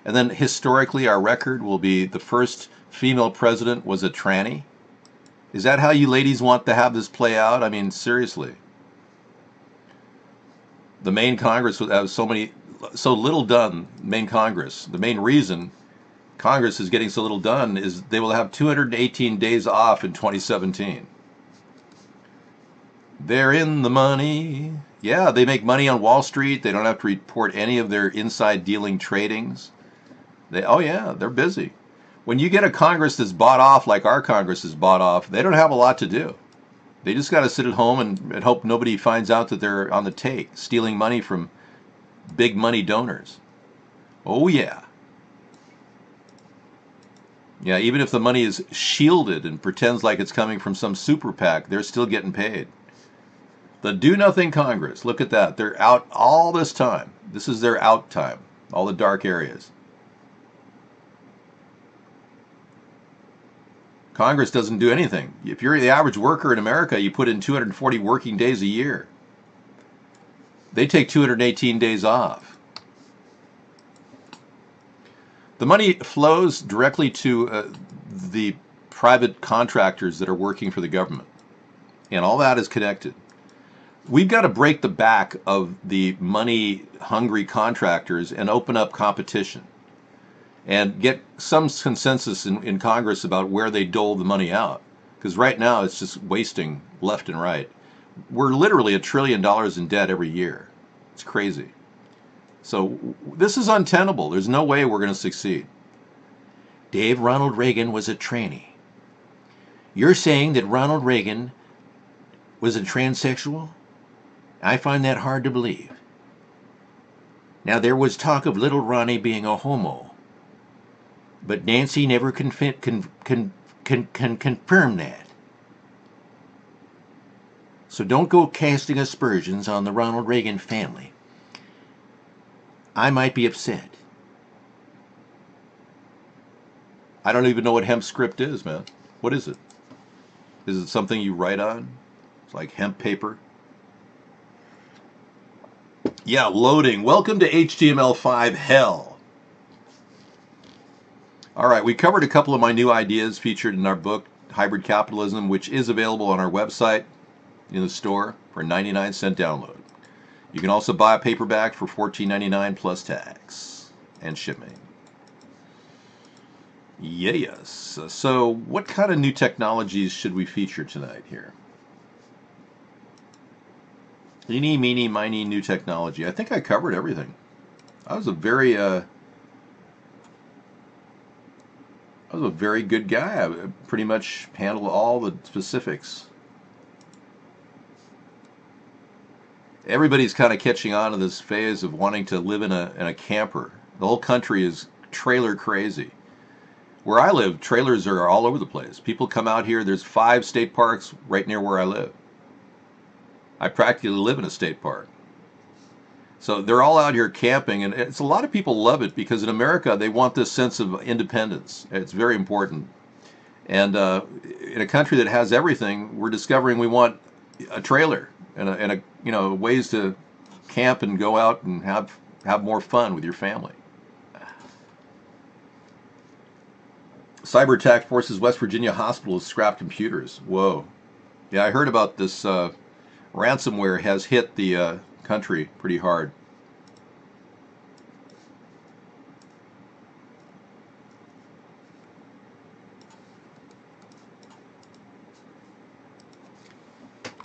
And then historically our record will be the first female president was a tranny. Is that how you ladies want to have this play out? I mean, seriously. The Maine Congress would have so little done, Maine Congress. The main reason Congress is getting so little done is they will have 218 days off in 2017. They're in the money. Yeah, they make money on Wall Street. They don't have to report any of their inside dealing tradings. Oh yeah, they're busy. When you get a Congress that's bought off like our Congress is bought off, they don't have a lot to do. They just got to sit at home and hope nobody finds out that they're on the take, stealing money from big money donors. Oh yeah. Yeah, even if the money is shielded and pretends like it's coming from some super PAC, they're still getting paid. The do-nothing Congress, look at that. They're out all this time. This is their out time, all the dark areas. Congress doesn't do anything. If you're the average worker in America, you put in 240 working days a year. They take 218 days off. The money flows directly to the private contractors that are working for the government. And all that is connected. We've got to break the back of the money-hungry contractors and open up competition and get some consensus in Congress about where they dole the money out. Because right now it's just wasting left and right. We're literally $1 trillion in debt every year. It's crazy. So this is untenable. There's no way we're going to succeed. Dave, Ronald Reagan was a tranny. You're saying that Ronald Reagan was a transsexual? I find that hard to believe. Now, there was talk of little Ronnie being a homo, but Nancy never confirmed that. So don't go casting aspersions on the Ronald Reagan family. I might be upset. I don't even know what hemp script is, man. What is it? Is it something you write on? It's like hemp paper. Yeah, loading. Welcome to HTML5 hell. All right, we covered a couple of my new ideas featured in our book, Hybrid Capitalism, which is available on our website in the store for 99-cent download. You can also buy a paperback for $14.99 plus tax and shipping. Yes. So what kind of new technologies should we feature tonight here? Eeny, meeny, miny, new technology. I think I covered everything. I was a very good guy. I pretty much handled all the specifics. Everybody's kind of catching on to this phase of wanting to live in a camper. The whole country is trailer crazy. Where I live, trailers are all over the place. People come out here. There's 5 state parks right near where I live. I practically live in a state park. So they're all out here camping, and it's a lot of people love it because in America they want this sense of independence. It's very important. And in a country that has everything, we're discovering we want a trailer and a ways to camp and go out and have more fun with your family. Cyber attack forces West Virginia hospital to scrap computers. Whoa. Yeah, I heard about this. Ransomware has hit the country pretty hard.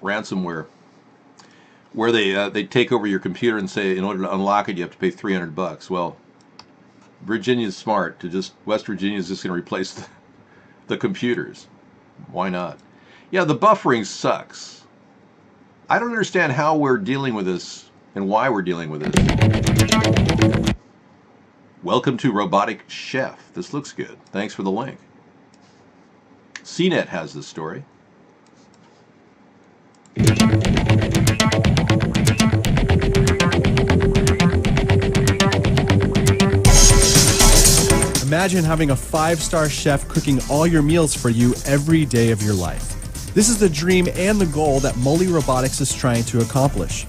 Ransomware, where they take over your computer and say in order to unlock it you have to pay $300. Well, Virginia's smart to West Virginia is just going to replace the computers. Why not? Yeah, the buffering sucks. I don't understand how we're dealing with this and why we're dealing with this. Welcome to Robotic Chef. This looks good. Thanks for the link. CNET has this story.
Imagine having a 5-star chef cooking all your meals for you every day of your life. This is the dream and the goal that Molly Robotics is trying to accomplish.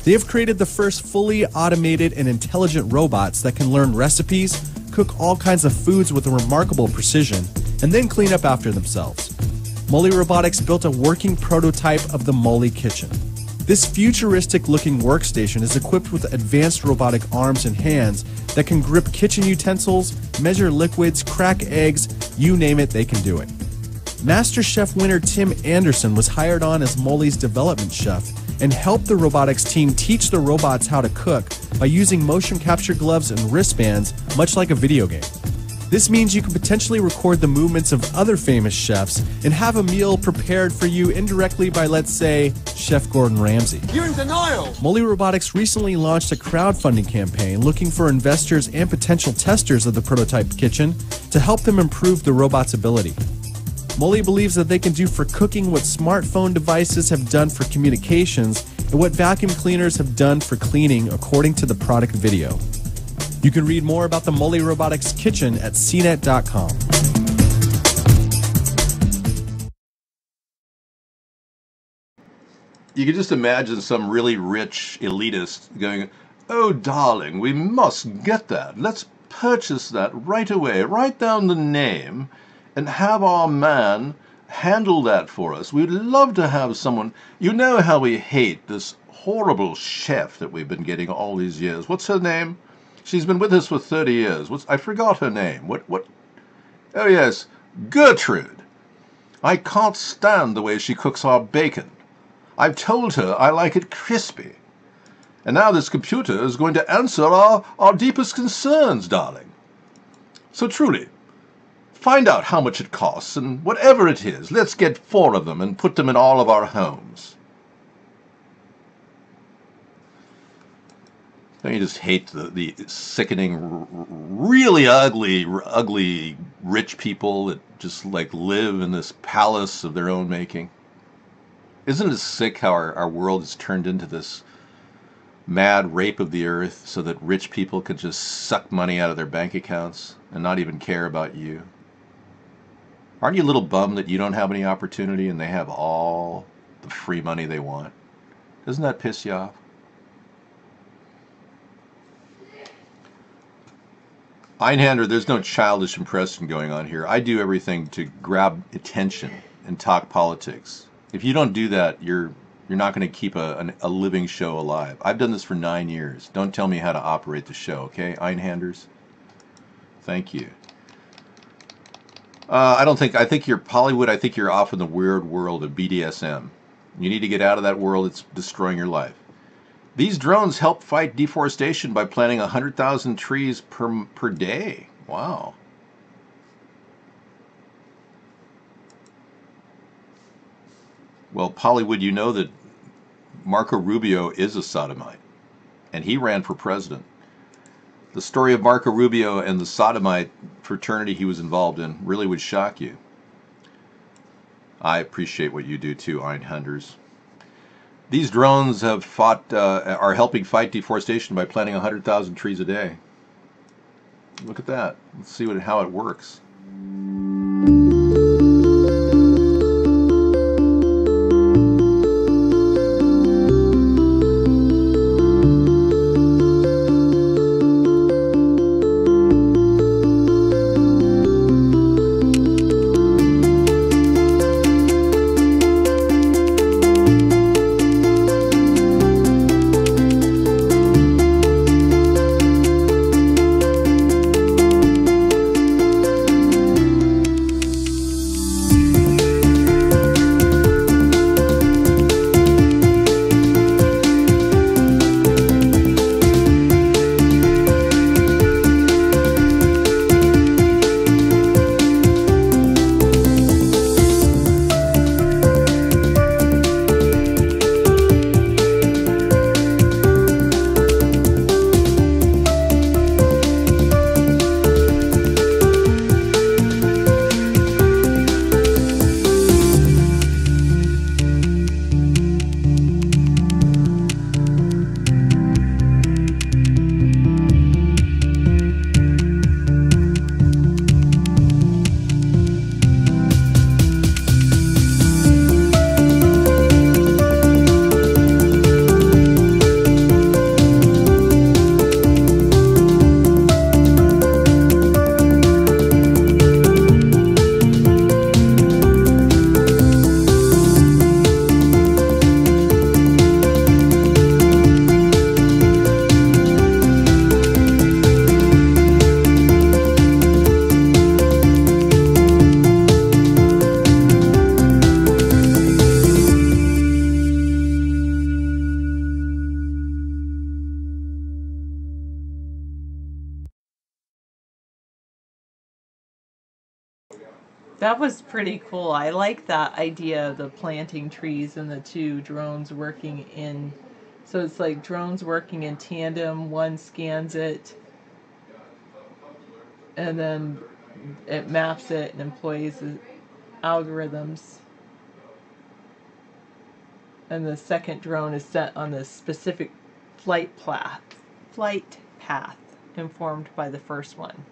They have created the first fully automated and intelligent robots that can learn recipes, cook all kinds of foods with a remarkable precision, and then clean up after themselves. Molly Robotics built a working prototype of the Molly Kitchen. This futuristic-looking workstation is equipped with advanced robotic arms and hands that can grip kitchen utensils, measure liquids, crack eggs, you name it, they can do it. MasterChef winner Tim Anderson was hired on as Molly's development chef and helped the robotics team teach the robots how to cook by using motion capture gloves and wristbands, much like a video game. This means you can potentially record the movements of other famous chefs and have a meal prepared for you indirectly by, let's say, Chef Gordon Ramsay.
You're in denial!
Molly Robotics recently launched a crowdfunding campaign looking for investors and potential testers of the prototype kitchen to help them improve the robot's ability. Molly believes that they can do for cooking what smartphone devices have done for communications and what vacuum cleaners have done for cleaning, according to the product video. You can read more about the Molly Robotics Kitchen at cnet.com.
You can just imagine some really rich elitist going, "Oh, darling, we must get that. Let's purchase that right away. Write down the name and have our man handle that for us. We'd love to have someone. You know how we hate this horrible chef that we've been getting all these years. What's her name? She's been with us for 30 years. I forgot her name. What? Oh, yes, Gertrude. I can't stand the way she cooks our bacon. I've told her I like it crispy. And now this computer is going to answer our deepest concerns, darling. So truly, find out how much it costs, and whatever it is, let's get 4 of them and put them in all of our homes." Don't you just hate the sickening, really ugly rich people that just like live in this palace of their own making? Isn't it sick how our world has turned into this mad rape of the earth so that rich people can just suck money out of their bank accounts and not even care about you? Aren't you a little bummed that you don't have any opportunity and they have all the free money they want? Doesn't that piss you off? Einhander, there's no childish impression going on here. I do everything to grab attention and talk politics. If you don't do that, you're not going to keep a living show alive. I've done this for 9 years. Don't tell me how to operate the show, okay, Einhanders? Thank you. I think you're Hollywood. I think you're off in the weird world of BDSM. You need to get out of that world. It's destroying your life. These drones help fight deforestation by planting 100,000 trees per day. Wow. Well, Hollywood, you know that Marco Rubio is a sodomite, and he ran for president. The story of Marco Rubio and the sodomite fraternity he was involved in really would shock you. I appreciate what you do too, Einhunders. These drones have are helping fight deforestation by planting 100,000 trees a day. Look at that. Let's see how it works.
That was pretty cool. I like that idea of the planting trees and the two drones working in. So it's like drones working in tandem. One scans it, and then it maps it and employs the algorithms. And the second drone is set on the specific flight path informed by the first one.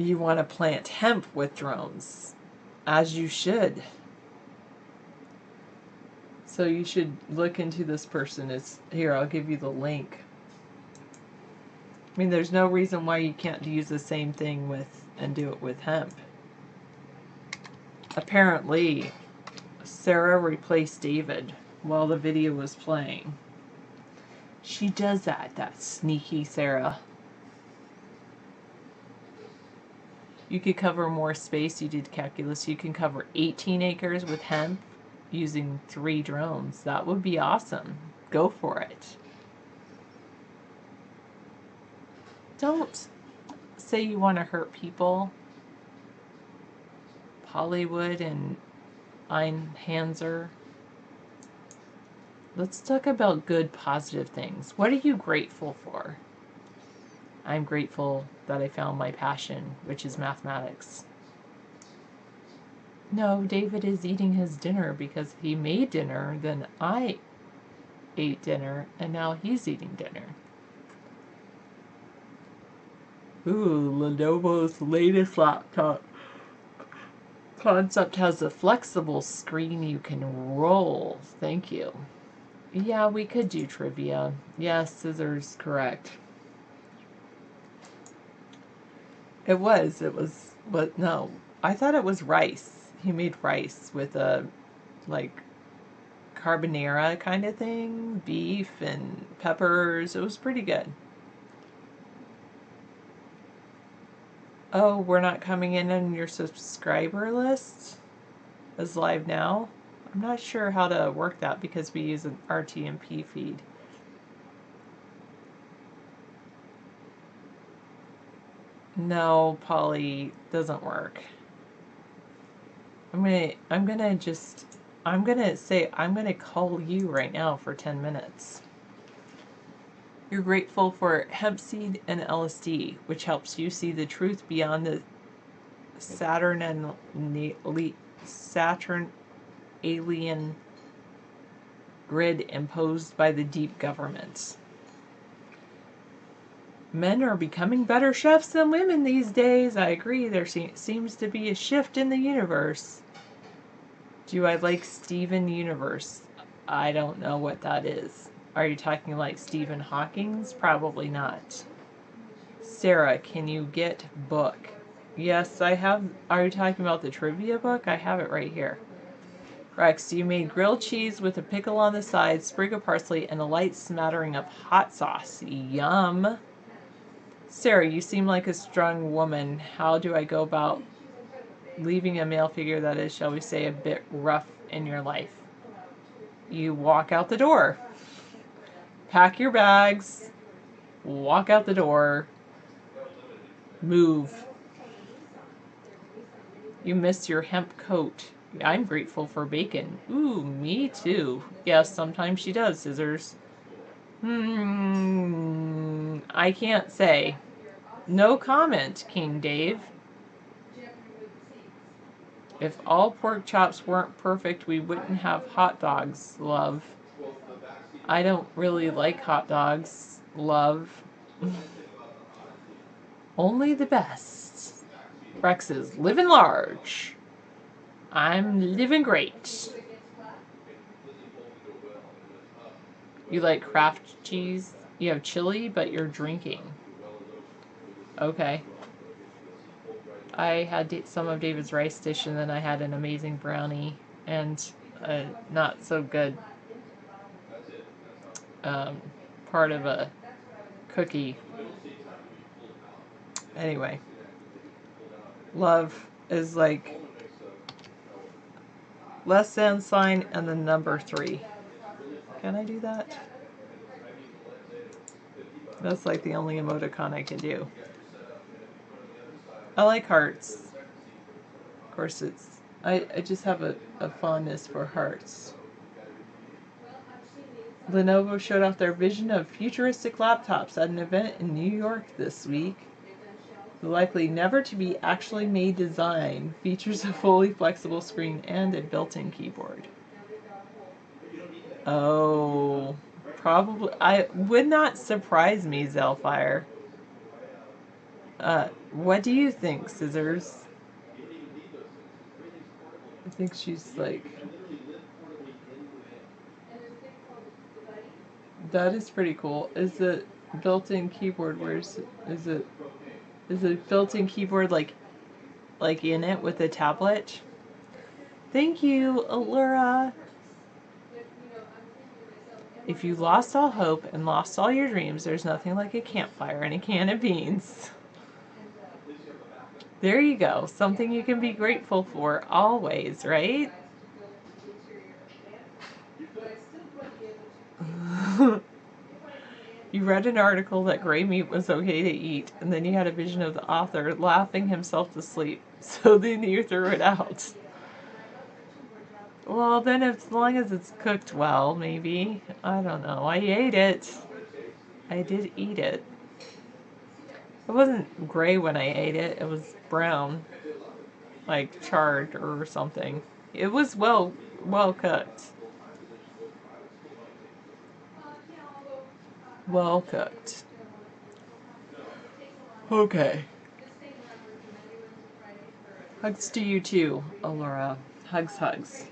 You want to plant hemp with drones, as you should. So you should look into this person. It's here, I'll give you the link. I mean, there's no reason why you can't use the same thing and do it with hemp. Apparently, Sarah replaced David while the video was playing. She does that sneaky Sarah. You could cover more space. You did calculus. You can cover 18 acres with hemp using 3 drones. That would be awesome. Go for it. Don't say you want to hurt people. Hollywood and Einhanser. Let's talk about good, positive things. What are you grateful for? I'm grateful that I found my passion, which is mathematics. No, David is eating his dinner because he made dinner, then I ate dinner, and now he's eating dinner. Ooh, Lenovo's latest laptop concept has a flexible screen you can roll. Thank you. Yeah, we could do trivia. Yes, scissors, correct. It was, but no. I thought it was rice. He made rice with a, like, carbonara kind of thing, beef and peppers. It was pretty good. Oh, we're not coming in on your subscriber list as live now? I'm not sure how to work that because we use an RTMP feed. No, Polly, doesn't work. I'm gonna call you right now for 10 minutes. You're grateful for hemp seed and LSD, which helps you see the truth beyond the Saturn alien grid imposed by the deep government. Men are becoming better chefs than women these days. I agree. There seems to be a shift in the universe. Do I like Steven Universe? I don't know what that is. Are you talking like Stephen Hawking's? Probably not. Sarah, can you get book? Yes, I have. Are you talking about the trivia book? I have it right here. Rex, you made grilled cheese with a pickle on the side, sprig of parsley, and a light smattering of hot sauce. Yum. Sarah, you seem like a strong woman. How do I go about leaving a male figure that is, shall we say, a bit rough in your life? You walk out the door. Pack your bags. Walk out the door. Move. You miss your hemp coat. I'm grateful for bacon. Ooh, me too. Yes, sometimes she does, Scissors. I can't say. No comment, King Dave. If all pork chops weren't perfect, we wouldn't have hot dogs, love. I don't really like hot dogs, love. Only the best. Rex is living large. I'm living great. You like Kraft cheese? You have chili, but you're drinking. Okay. I had some of David's rice dish, and then I had an amazing brownie and a not so good part of a cookie. Anyway, love is like less than sign and the number 3. Can I do that? That's like the only emoticon I can do. I like hearts. Of course, I just have a fondness for hearts. Lenovo showed off their vision of futuristic laptops at an event in New York this week. The likely never to be actually made design features a fully flexible screen and a built-in keyboard. Oh, probably. I would not surprise me, Zelfire. What do you think, Scissors? I think she's like... That is pretty cool. Is it built-in keyboard? Is it built-in keyboard like in it with a tablet? Thank you, Allura. If you lost all hope and lost all your dreams, there's nothing like a campfire and a can of beans. There you go. Something you can be grateful for always, right? You read an article that gray meat was okay to eat, and then you had a vision of the author laughing himself to sleep. So then you threw it out. Well, then as long as it's cooked well, maybe. I don't know. I ate it. I did eat it. It wasn't gray when I ate it. It was brown. Like charred or something. It was well cooked. Well cooked. Okay. Hugs to you too, Allura. Hugs.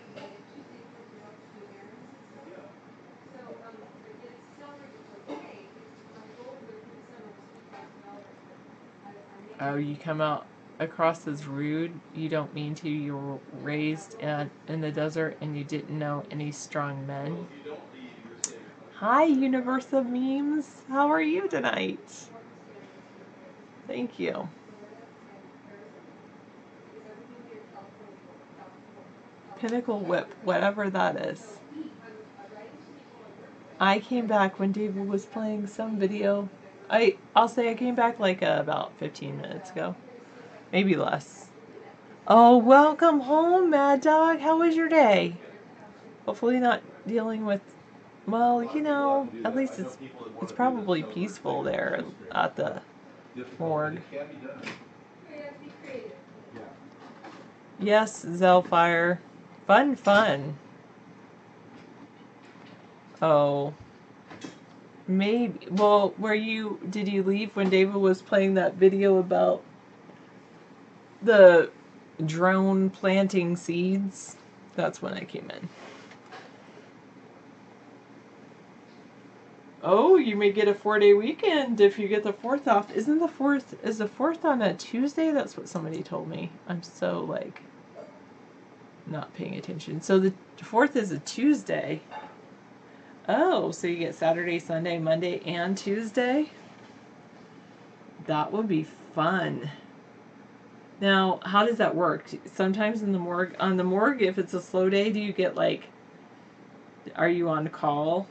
Oh, you come out across as rude. You don't mean to. You were raised in the desert and you didn't know any strong men. Hi, universe of memes. How are you tonight? Thank you. Pinnacle Whip, whatever that is. I came back when David was playing some video. I'll say I came back like about 15 minutes ago. Maybe less. Oh, welcome home, Mad Dog. How was your day? Hopefully not dealing with, well, you know, at least it's probably peaceful there at the morgue. Yes, Zellfire. Fun. Oh. Maybe. Well, did you leave when David was playing that video about the drone planting seeds? That's when I came in. Oh, you may get a 4-day weekend if you get the 4th off. Is the 4th on a Tuesday? That's what somebody told me. I'm so like not paying attention. So the 4th is a Tuesday. Oh, so you get Saturday, Sunday, Monday, and Tuesday? That would be fun. Now, how does that work? Sometimes on the morgue, if it's a slow day, do you get like, are you on call?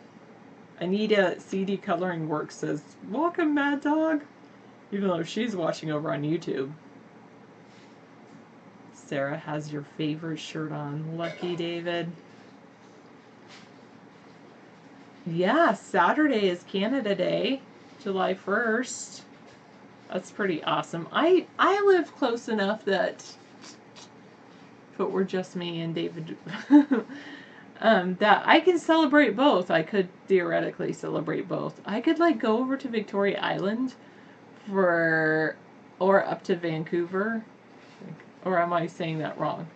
Anita CD Coloring Works says, welcome, Mad Dog. Even though she's watching over on YouTube. Sarah has your favorite shirt on. Lucky David. Yeah, Saturday is Canada Day, July 1st. That's pretty awesome. I live close enough that if it were just me and David, that I can celebrate both. I could theoretically celebrate both. I could like go over to Victoria Island or up to Vancouver. Or am I saying that wrong?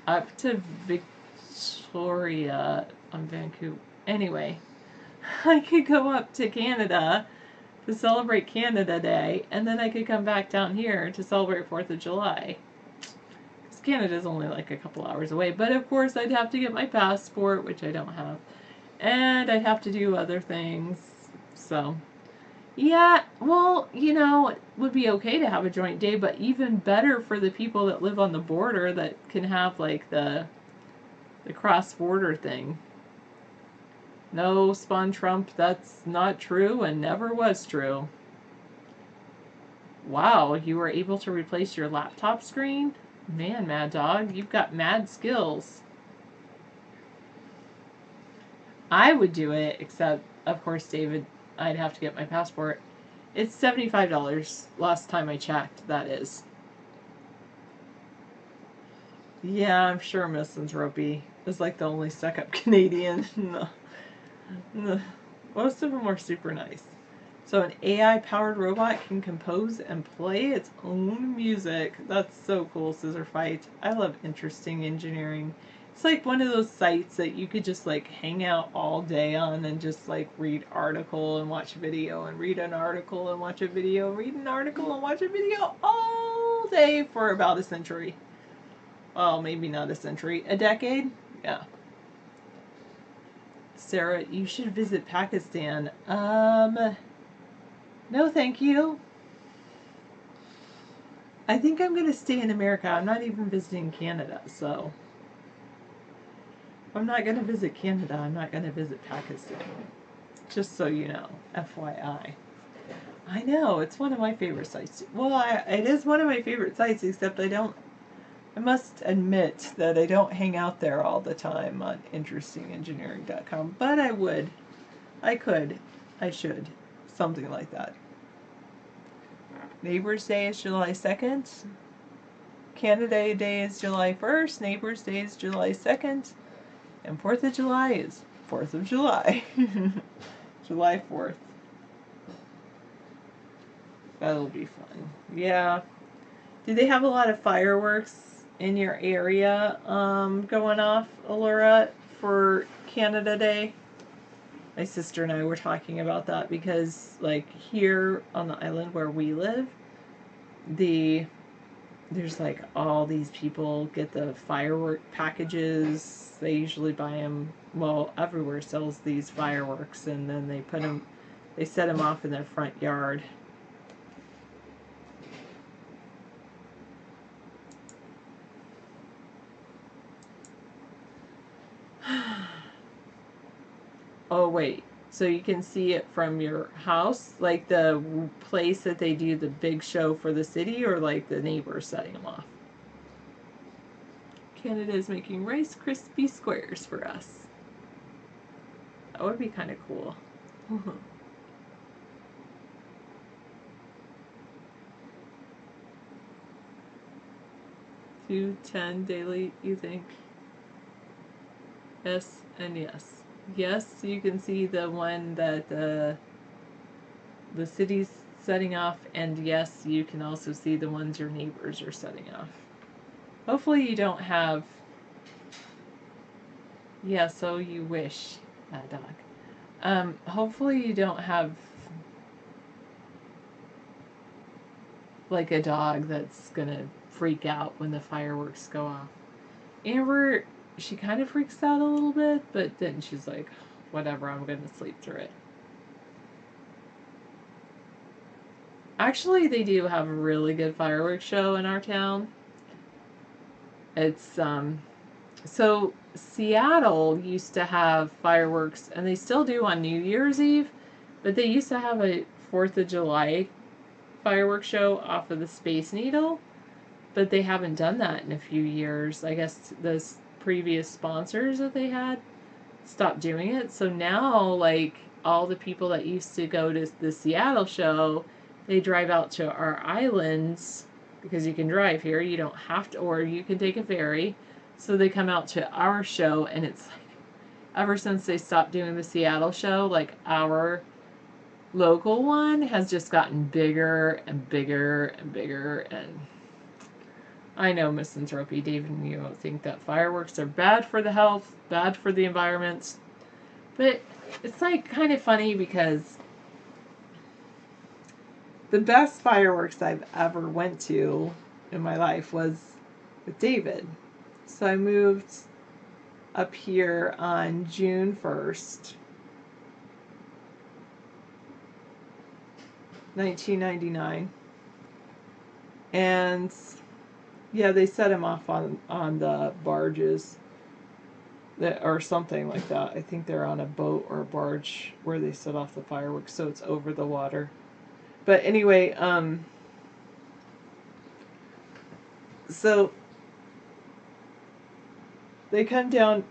Up to Victoria on Vancouver. Anyway, I could go up to Canada to celebrate Canada Day, and then I could come back down here to celebrate 4th of July. Because Canada's only like a couple hours away. But of course, I'd have to get my passport, which I don't have. And I'd have to do other things. So, yeah, well, you know, it would be okay to have a joint day, but even better for the people that live on the border that can have like the cross-border thing. No, Spawn Trump, that's not true and never was true. Wow, you were able to replace your laptop screen? Man, Mad Dog, you've got mad skills. I would do it, except, of course, David, I'd have to get my passport. It's $75 last time I checked, that is. Yeah, I'm sure Misanthropy is like the only stuck-up Canadian. No. Most of them are super nice. So an AI-powered robot can compose and play its own music. That's so cool, Scissor Fight. I love interesting engineering. It's like one of those sites that you could just like hang out all day on and just like read article and watch video and read an article and watch a video, read an article and watch a video all day for about a century. Well, maybe not a century. A decade? Yeah. Sarah, you should visit Pakistan. No thank you. I think I'm going to stay in America. I'm not even visiting Canada, so. If I'm not going to visit Canada, I'm not going to visit Pakistan. Just so you know, FYI. I know, it's one of my favorite sites. Well, it is one of my favorite sites, except I must admit that I don't hang out there all the time on interestingengineering.com, but I would. I could. I should. Something like that. Neighbors Day is July 2nd. Canada Day is July 1st. Neighbors Day is July 2nd. And 4th of July is 4th of July. July 4th. That'll be fun. Yeah. Do they have a lot of fireworks in your area going off, Allura, for Canada Day? My sister and I were talking about that because, like, here on the island where we live, there's like all these people get the firework packages. They usually buy them, well, everywhere sells these fireworks, and then they set them off in their front yard. Oh, wait. So you can see it from your house? Like the place that they do the big show for the city, or like the neighbors setting them off? Canada is making Rice Krispie squares for us. That would be kind of cool. 210 daily, you think? Yes and yes. Yes, you can see the one that the city's setting off, and yes, you can also see the ones your neighbors are setting off. Hopefully you don't have... Yeah, so you wish, dog. Hopefully you don't have like a dog that's gonna freak out when the fireworks go off. Amber, she kind of freaks out a little bit, but then she's like, whatever, I'm gonna sleep through it. Actually, they do have a really good fireworks show in our town. It's, so Seattle used to have fireworks, and they still do on New Year's Eve, but they used to have a 4th of July fireworks show off of the Space Needle, but they haven't done that in a few years. I guess the previous sponsors that they had stopped doing it. So now, like, all the people that used to go to the Seattle show, they drive out to our islands, because you can drive here, you don't have to, or you can take a ferry. So they come out to our show, and it's like, ever since they stopped doing the Seattle show, like, our local one has just gotten bigger and bigger and bigger. And I know, Misanthropy, David and you think that fireworks are bad for the health, bad for the environment, but it's like kind of funny because the best fireworks I've ever went to in my life was with David. So I moved up here on June 1st, 1999. And yeah, they set him off on the barges that, or something like that. I think they're on a boat or a barge where they set off the fireworks, so it's over the water. But anyway, so they come down.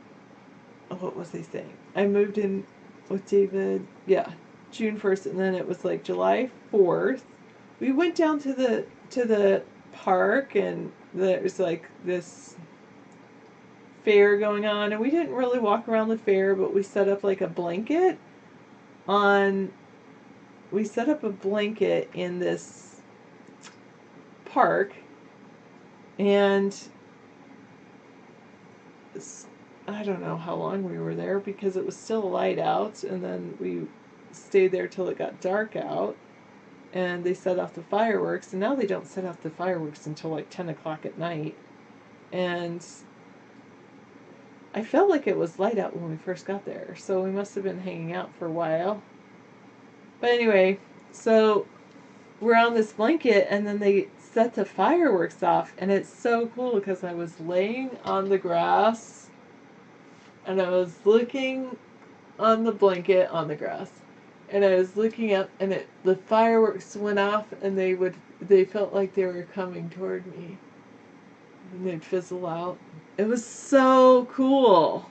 What was they saying? I moved in with David, yeah, June 1st, and then it was like July 4th. We went down to the park, and there's like this fair going on, and we didn't really walk around the fair, but we set up like a blanket in this park, and I don't know how long we were there because it was still light out, and then we stayed there till it got dark out, and they set off the fireworks, and now they don't set off the fireworks until like 10 o'clock at night. And I felt like it was light out when we first got there, so we must have been hanging out for a while. But anyway, so we're on this blanket, and then they set the fireworks off, and it's so cool because I was laying on the grass, and I was looking on the blanket on the grass, and I was looking up, and the fireworks went off, and they felt like they were coming toward me, and they'd fizzle out. It was so cool.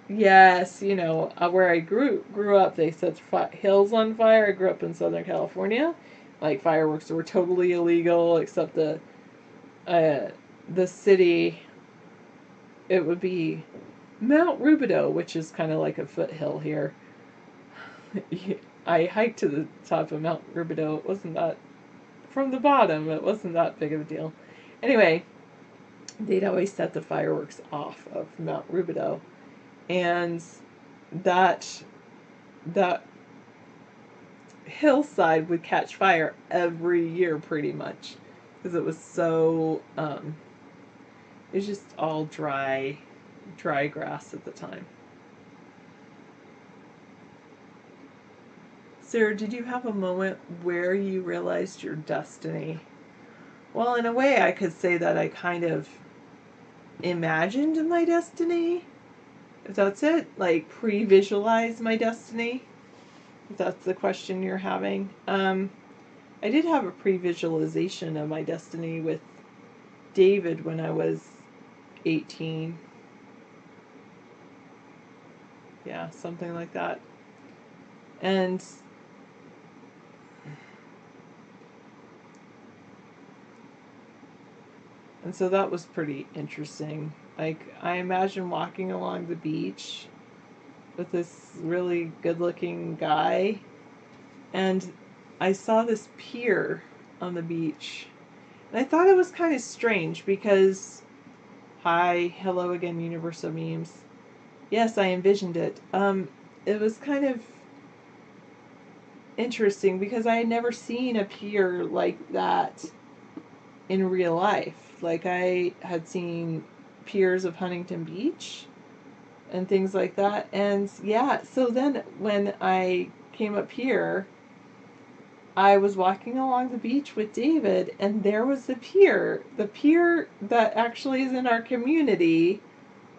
Yes, you know, where I grew up, they set hills on fire. I grew up in Southern California. Like, fireworks were totally illegal, except the city, it would be Mount Rubidoux, which is kind of like a foothill here. I hiked to the top of Mount Rubidoux. It wasn't that, from the bottom, it wasn't that big of a deal. Anyway, they'd always set the fireworks off of Mount Rubidoux. And that hillside would catch fire every year pretty much, because it was so, it was just all dry grass at the time. Sarah, did you have a moment where you realized your destiny? Well, in a way, I could say that I kind of imagined my destiny, If that's it, like pre-visualize my destiny. If that's the question you're having. I did have a pre-visualization of my destiny with David when I was 18. Yeah, something like that. And so that was pretty interesting. Like, I imagine walking along the beach with this really good-looking guy, and I saw this pier on the beach. And I thought it was kind of strange because, hi, hello again, Universe of Memes. Yes, I envisioned it. It was kind of interesting because I had never seen a pier like that in real life. Like, I had seen piers of Huntington Beach and things like that. And yeah, so then when I came up here, I was walking along the beach with David, and there was the pier. The pier that actually is in our community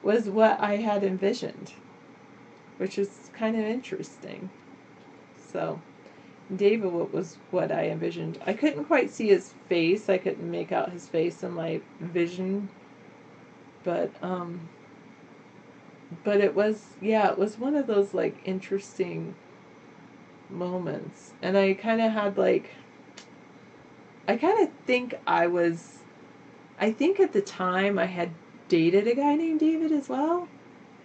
was what I had envisioned, which is kind of interesting. So, David was what I envisioned. I couldn't quite see his face. I couldn't make out his face in my vision. But it was, yeah, it was one of those, like, interesting moments. And I kind of had, like, I kind of think I think at the time I had dated a guy named David as well.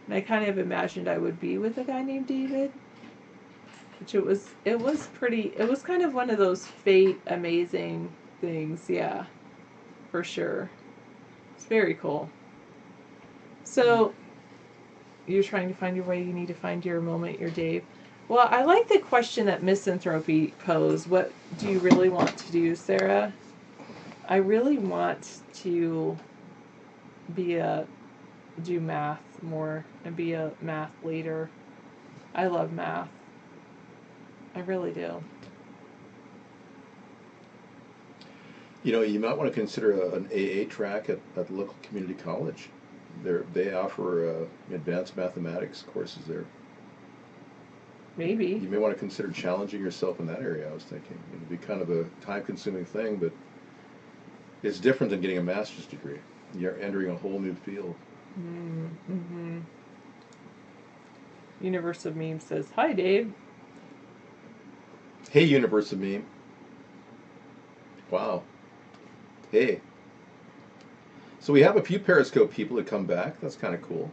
And I kind of imagined I would be with a guy named David. Which it was kind of one of those fate amazing things, yeah. For sure. It's very cool. So, you're trying to find your way, you need to find your moment, your Dave. Well, I like the question that Misanthropy posed. What do you really want to do, Sarah? I really want to do math more and be a math leader. I love math. I really do.
You know, you might want to consider an AA track at the local community college. They offer advanced mathematics courses there.
Maybe.
You may want to consider challenging yourself in that area, I was thinking. It'd be kind of a time-consuming thing, but it's different than getting a master's degree. You're entering a whole new field.
Mm-hmm. Universe of Meme says, hi, Dave.
Hey, Universe of Meme. Wow. Hey. So we have a few Periscope people that come back. That's kind of cool.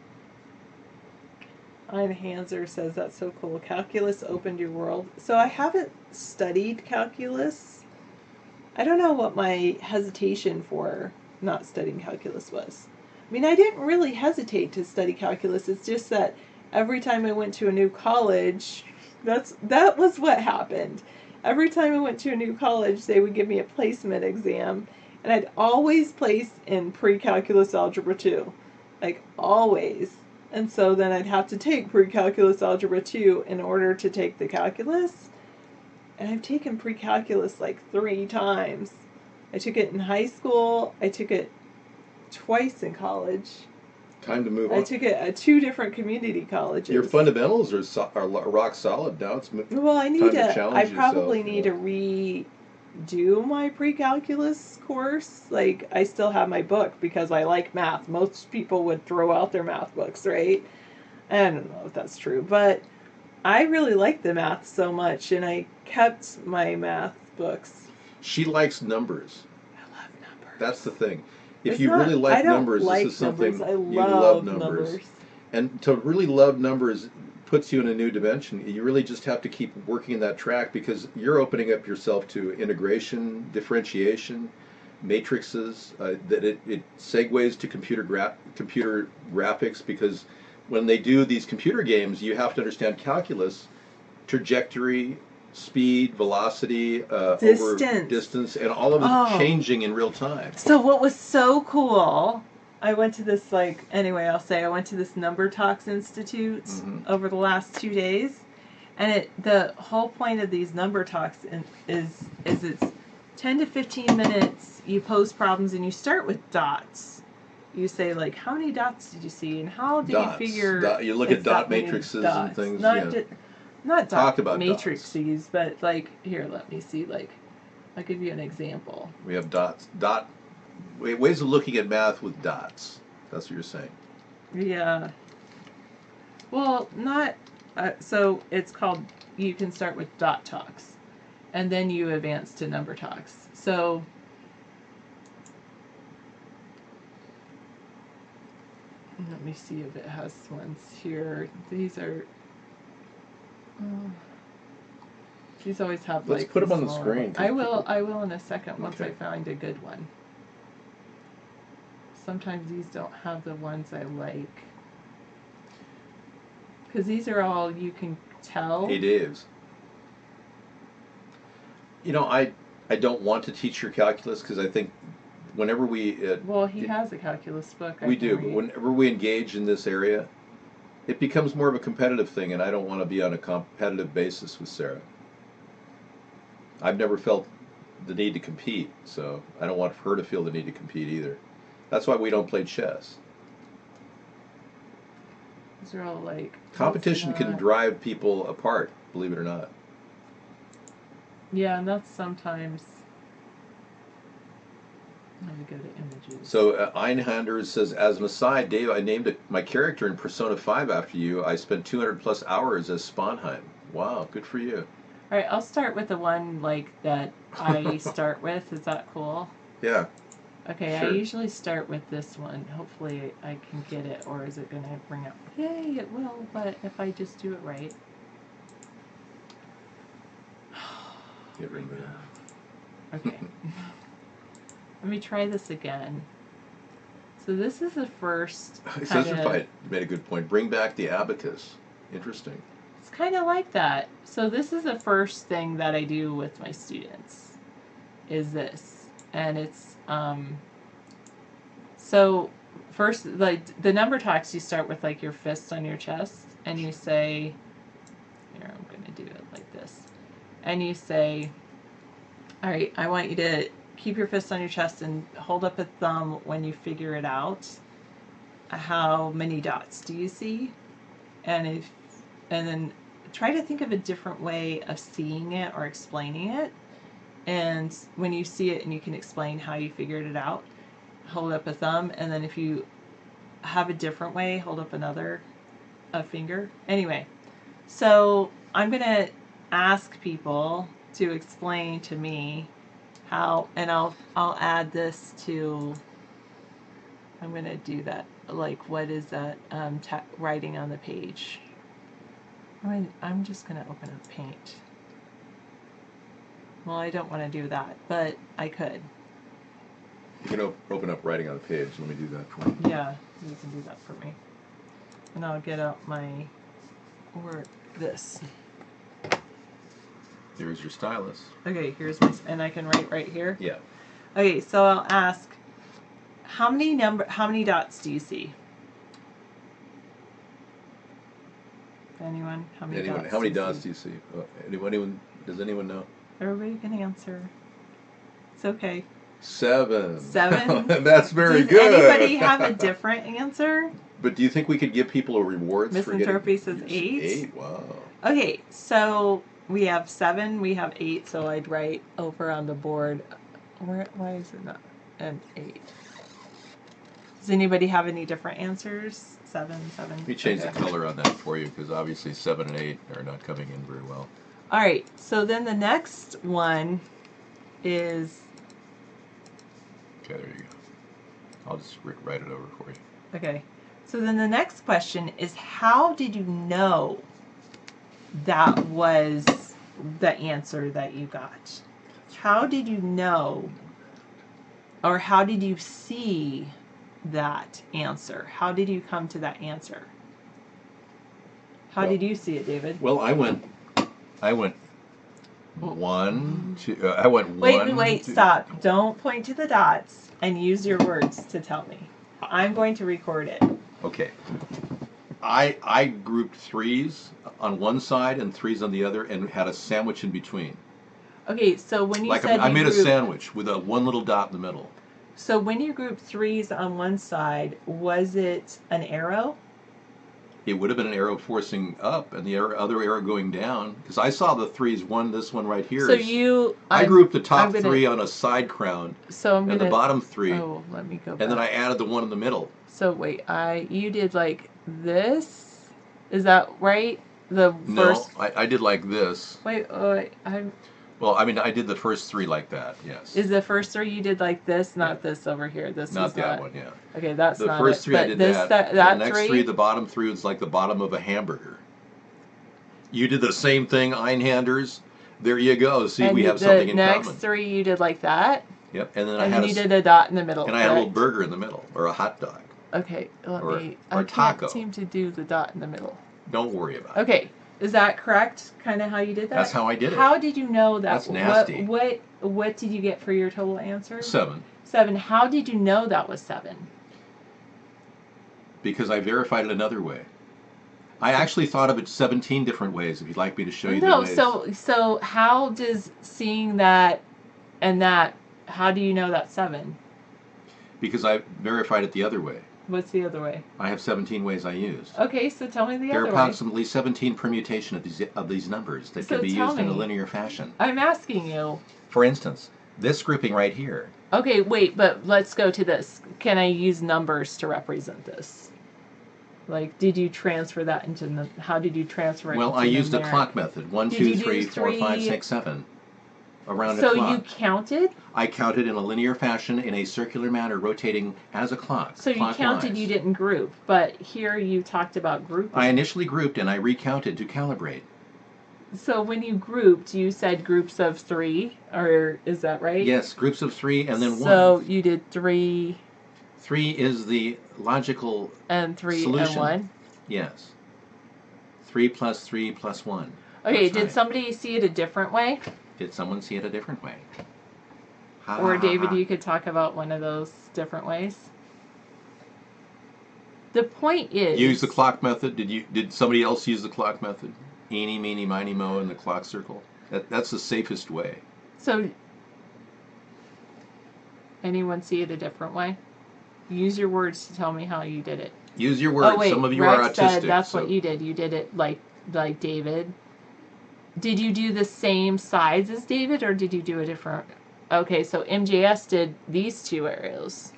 Ein Hanser says, that's so cool. Calculus opened your world. So I haven't studied calculus. I don't know what my hesitation for not studying calculus was. I mean, I didn't really hesitate to study calculus. It's just that every time I went to a new college, that was what happened. Every time I went to a new college, they would give me a placement exam, and I'd always place in pre-calculus algebra 2. Like, always. And so then I'd have to take pre-calculus algebra 2 in order to take the calculus. And I've taken pre-calculus like 3 times. I took it in high school. I took it twice in college.
Time to move on.
I took it at 2 different community colleges.
Your fundamentals are rock solid now. It's
well, I need
time
to
challenge
I probably
yourself,
need to redo my pre-calculus course. Like, I still have my book because I like math. Most people would throw out their math books, right? I don't know if that's true, but I really like the math so much, and I kept my math books.
She likes numbers.
I love numbers.
That's the thing. If
It's
you
not-
really like
I don't
numbers,
like
this is something
numbers. I
you
love
love numbers.
numbers.
And to really love numbers puts you in a new dimension. You really just have to keep working in that track because you're opening up yourself to integration, differentiation, matrices, that it segues to computer graphics because when they do these computer games, you have to understand calculus, trajectory, speed, velocity, over distance, and all of it changing in real time.
So what was so cool, I went to this, I went to this Number Talks Institute over the last 2 days, and the whole point of these Number Talks is it's 10 to 15 minutes, you pose problems, and you start with dots. you say like, how many dots did you see, and how did
Dots.
you figure?
You look at
it's
dot
that many
matrices
dots?
and things.
Not
Yeah.
not
Talk
dot
about
matrices, but like here, let me see. Like, I'll give you an example.
We have dots. Ways of looking at math with dots. That's what you're saying.
Yeah. Well, not. So it's called. You can start with dot talks, and then you advance to number talks. So. Let me see if it has ones here. These are. These always have
Let's
like.
put them on the
smaller
screen,
ones.
'cause
I will. I will in a second once
Okay.
I find a good one. Sometimes these don't have the ones I like. Because these are all you can tell.
Hey, Dave's. You know, I don't want to teach your calculus because I think whenever we
Well, he has a calculus book.
we do, but whenever we engage in this area, it becomes more of a competitive thing, and I don't want to be on a competitive basis with Sarah. I've never felt the need to compete, so I don't want her to feel the need to compete either. That's why we don't play chess.
These are all like.
Competition
that's
can
not-
drive people apart, believe it or not.
Yeah, and that's sometimes. Let me go to images.
So Einhander says, as an aside, Dave, I named my character in Persona 5 after you. I spent 200 plus hours as Sponheim. Wow, good for you.
All right, I'll start with the one like that I start with. Is that cool?
Yeah.
Okay,
Sure.
I usually start with this one. Hopefully I can get it, or is it going to bring up? Yay, it will, but if I just do it right.
Get rid of it.
Okay. Let me try this again. So this is the first
It
kind
says
of,
you made a good point. Bring back the abacus. Interesting.
it's kind of like that. So this is the first thing that I do with my students, is this. And it's, so first, like the number talks, you start with like your fist on your chest, and you say, here, I'm going to do it like this. And you say, all right, I want you to keep your fist on your chest and hold up a thumb when you figure it out. How many dots do you see? And then try to think of a different way of seeing it or explaining it. And when you see it and you can explain how you figured it out, hold up a thumb. And then if you have a different way, hold up a finger. Anyway, so I'm going to ask people to explain to me how, and I'll add this to, I'm going to do that, like what is that writing on the page. I'm just going to open up Paint. Well, I don't want to do that, but I could.
You can open up writing on the page. Let me do that for you.
Yeah, you can do that for me. And I'll get out this.
Here's your stylus.
Okay, here's and I can write right here?
Yeah.
Okay, so I'll ask, how many dots do you see? Anyone? How many dots
do you see? Anyone? Does anyone know?
Everybody can answer. It's okay.
7.
7?
That's very
Does
good.
anybody have a different answer?
But do you think we could give people rewards for getting...
Misanthropy says 8.
8, wow.
Okay, so we have 7, we have 8, so I'd write over on the board. Why is it not an 8? Does anybody have any different answers? 7.
Let me change the color on that for you, because obviously 7 and 8 are not coming in very well.
All right, so then the next one is...
Okay, there you go. I'll just write it over for you.
Okay, so then the next question is, how did you know that was the answer that you got? How did you know, or how did you see that answer? How did you come to that answer? How did you see it, David?
Well, I went 1, 2. I went 1.
Wait,
2.
stop. Don't point to the dots and use your words to tell me. I'm going to record it.
Okay. I grouped 3s on one side and 3s on the other and had a sandwich in between.
Okay, so when you
Like
said
I
you
made a
grouped-
sandwich with one little dot in the middle.
So when you grouped threes on one side, was it an arrow?
It would have been an arrow forcing up and the other arrow going down. Because I saw the threes, this one right here.
So
I grouped the top three on a side crown
and
the bottom three.
Oh, let me go back.
And then I added the one in the middle.
So wait, you did like this? Is that right? The first.
No, I did like this.
Wait,
Well, I mean, I did the first three like that. Yes.
Is the first three you did like this, not this over here? This
not
is
that one. Yeah.
Okay, that's
the
not
first
it.
three.
But
I did
this,
that.
that
the next three, the bottom three was like the bottom of a hamburger. You did the same thing, Einhanders. There you go. See,
and
we have something in common.
The next three you did like that.
Yep, and then
you did a dot in the middle.
And I had a little burger in the middle, or a hot dog.
Okay,
or
I
taco.
Can't seem to do the dot in the middle.
Don't worry about it.
Okay, is that correct? Kind of how you did that?
That's how I did it.
How did you know that?
That's nasty.
What did you get for your total answer?
7.
7. How did you know that was 7?
Because I verified it another way. I actually thought of it 17 different ways. If you'd like me to show you the ways.
So how does seeing that and that? How do you know that's 7?
Because I verified it the other way.
What's the other way?
I have 17 ways I used.
Okay, so tell me the other way.
There are approximately 17 permutations of these numbers that can be used in a linear fashion.
I'm asking you.
For instance, this grouping right here.
Okay, wait, but let's go to this. Can I use numbers to represent this? Like, did you transfer that into how did you transfer it?
Well, I used the clock method. 1, 2, 3, 4, 5, 6, 7. Around a clock.
So you counted?
I counted in a linear fashion in a circular manner, rotating as a clock.
So you counted, you didn't group, but here you talked about grouping.
I initially grouped and I recounted to calibrate.
So when you grouped, you said groups of 3, or is that right?
Yes, groups of 3 and then 1.
So you did 3.
3 is the logical
and 3
solution.
And 1?
Yes. 3 plus 3 plus 1.
Okay,
That's
did
right.
somebody see it a different way?
Did someone see it a different way?
Or David, you could talk about one of those different ways. The point is...
Use the clock method. Did somebody else use the clock method? Eeny, meeny, miny, mo in the clock circle. That's the safest way.
So, anyone see it a different way? Use your words to tell me how you did it.
Use your words.
Oh, wait,
some of you
Rex
are autistic.
said that's what you did. You did it like David. Did you do the same size as David, or did you do a different... Okay, so MJS did these 2 arrows.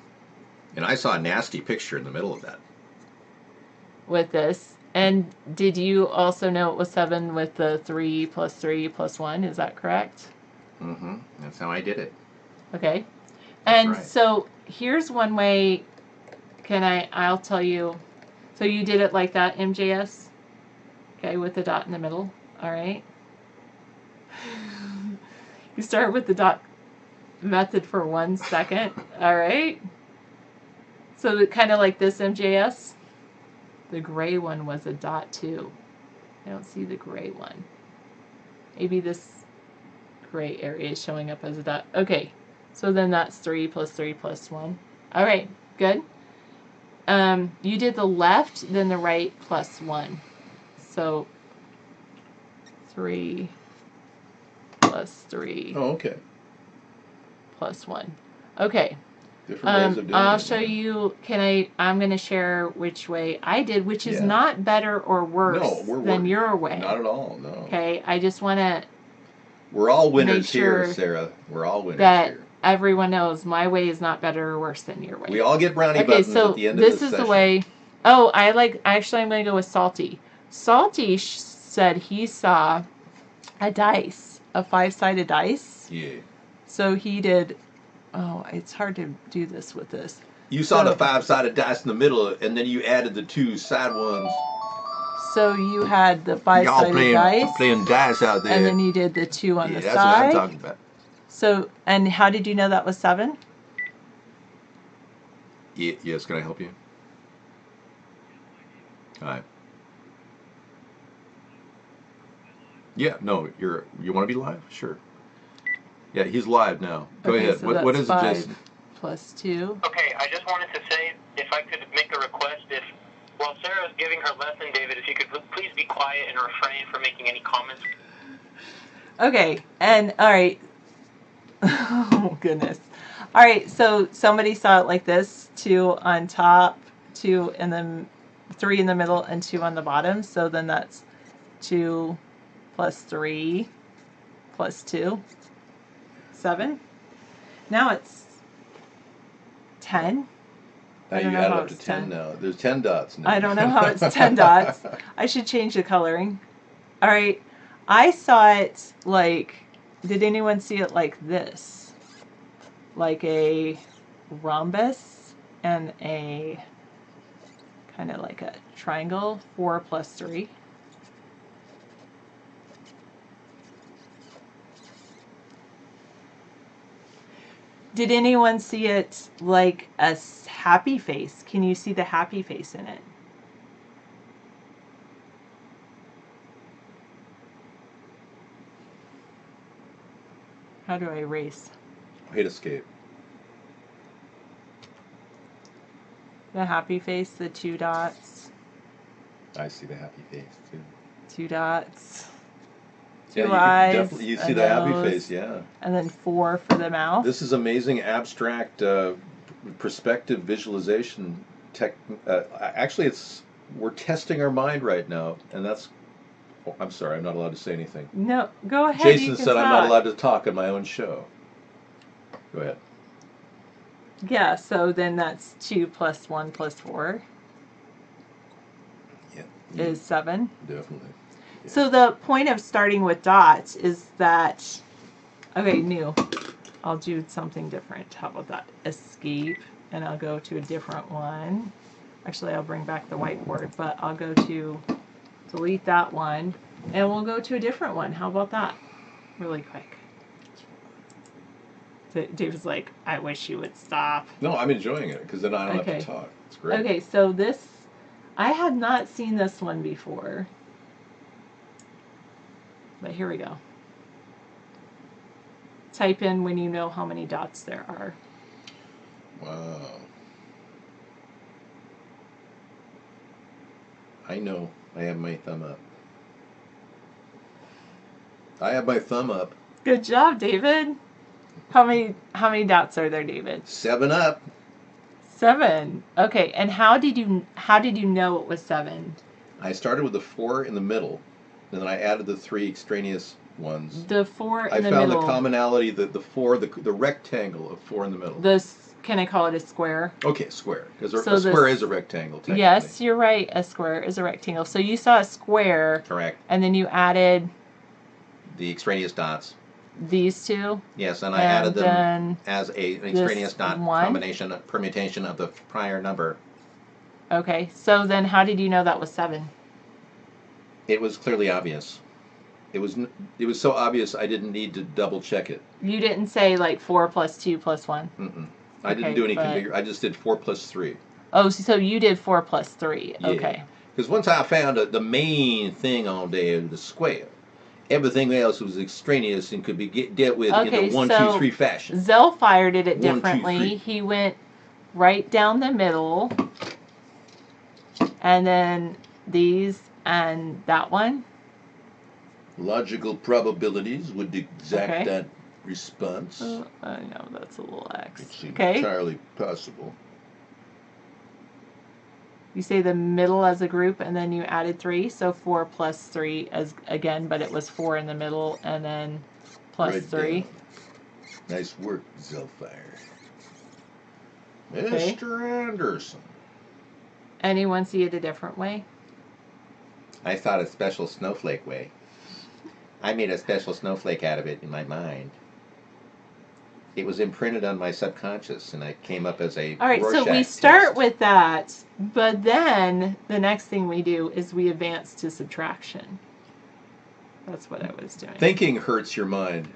And I saw a nasty picture in the middle of that.
With this. And did you also know it was 7 with the 3 plus 3 plus 1? Is that correct?
Mm-hmm. That's how I did it.
Okay.
That's
and
right.
So here's one way. I'll tell you. So you did it like that, MJS? Okay, with the dot in the middle. All right. You start with the dot method for 1 second. All right. So kind of like this, MJS. The gray one was a dot too. I don't see the gray one. Maybe this gray area is showing up as a dot. Okay. So then that's 3 plus 3 plus 1. All right. Good. You did the left, then the right plus 1. So 3 plus 3.
Oh, okay.
Plus 1. Okay.
Different ways of doing
I'll
it.
show you. I'm going to share which way I did, which is
Yeah.
not better or worse than your way.
Not at all, no.
Okay. I just want to
We're all winners
make sure
here, Sarah. We're all winners
that
here.
everyone knows my way is not better or worse than your way.
We all get brownie buttons at the end of this
this is
session.
the way. Oh, actually, I'm going to go with Salty. Salty said he saw a dice, a 5-sided dice.
Yeah.
So he did. Oh, it's hard to do this with this.
You saw the 5-sided dice in the middle, and then you added the 2 side ones.
So you had the
Y'all
5-sided dice,
playing dice out there.
and then you did the 2 on the
that's
side.
what I'm talking about.
So, and how did you know that was 7?
Yes, can I help you? Hi. Yeah, no, you want to be live? Sure. Yeah, he's live now. Go
Okay,
ahead.
so
What
that's
is it,
5
Jason?
plus 2.
Okay, I just wanted to say, if I could make a request, while Sarah's giving her lesson, David, if you could please be quiet and refrain from making any comments.
Okay, and all right. Oh goodness. All right, so somebody saw it like this: 2 on top, 2 and then 3 in the middle, and 2 on the bottom. So then that's 2 plus 3 plus 2, 7. Now it's 10.
Now
I don't
you
know
add
how
up to
it's
10 now. There's 10 dots now.
I don't know how it's 10 dots. I should change the coloring. All right, I saw it like, did anyone see it like this? Like a rhombus and a kind of like a triangle, 4 plus 3. Did anyone see it like a happy face? Can you see the happy face in it? How do I erase?
Hit escape.
The happy face, the 2 dots,
I see the happy face too.
2 dots, 2
Yeah, you
eyes,
can definitely see
a
the happy
nose,
face. Yeah.
and then 4 for the mouth.
This is amazing abstract perspective visualization tech. Actually, we're testing our mind right now, and that's. Oh, I'm sorry, I'm not allowed to say anything.
No, go ahead.
Jason
you can
said
talk.
I'm not allowed to talk on my own show. Go ahead.
Yeah, so then that's 2 plus 1 plus 4 is 7.
Definitely.
So the point of starting with dots is that, okay, new. I'll do something different. How about that? Escape, and I'll go to a different one. Actually, I'll bring back the whiteboard, but I'll go to delete that one, and we'll go to a different one. How about that? Really quick. David's like, I wish you would stop.
No, I'm enjoying it because then I don't have to talk. It's great.
Okay, so this, I had not seen this one before. But here we go. Type in when you know how many dots there are.
Wow. I know. I have my thumb up. I have my thumb up.
Good job, David. How many dots are there, David?
7 up.
7. Okay, and how did you know it was 7?
I started with the 4 in the middle, and then I added the 3 extraneous ones.
The 4 in
I
the
found
middle.
the commonality, the 4, the rectangle of 4 in the middle.
Can I call it a square?
Okay, square. Because
So
a square is a rectangle, technically.
Yes, you're right. A square is a rectangle. So you saw a square.
Correct.
And then you added
The extraneous dots.
these 2.
Yes, and I added them
then
as an extraneous dot
one.
combination, permutation of the prior number.
Okay, so then how did you know that was 7?
It was clearly obvious. It was so obvious I didn't need to double check it.
You didn't say like 4 plus 2 plus 1.
Mm-mm. I didn't do any configuration. I just did 4 plus 3.
Oh, so you did 4 plus 3.
Yeah.
Okay.
Because once I found the main thing on there, the square, everything else was extraneous and could be dealt with in a 1, 2, 3 fashion.
Zellfire did it
1, 2,
differently.
3.
He went right down the middle, and then these and that one.
Logical probabilities would exact
Okay.
that response.
I know that's a little X.
It seems
Okay.
entirely possible.
You say the middle as a group, and then you added 3, so 4 plus 3 as again, but it was 4 in the middle, and then plus
Right
3.
down. Nice work, Zellfire.
Okay.
Mr. Anderson.
Anyone see it a different way?
I thought a special snowflake way. I made a special snowflake out of it in my mind. It was imprinted on my subconscious, and it came up as a
All right, so
Rorschach
we start with that, but then the next thing we do is we advance to subtraction. That's what I was doing.
Thinking hurts your mind.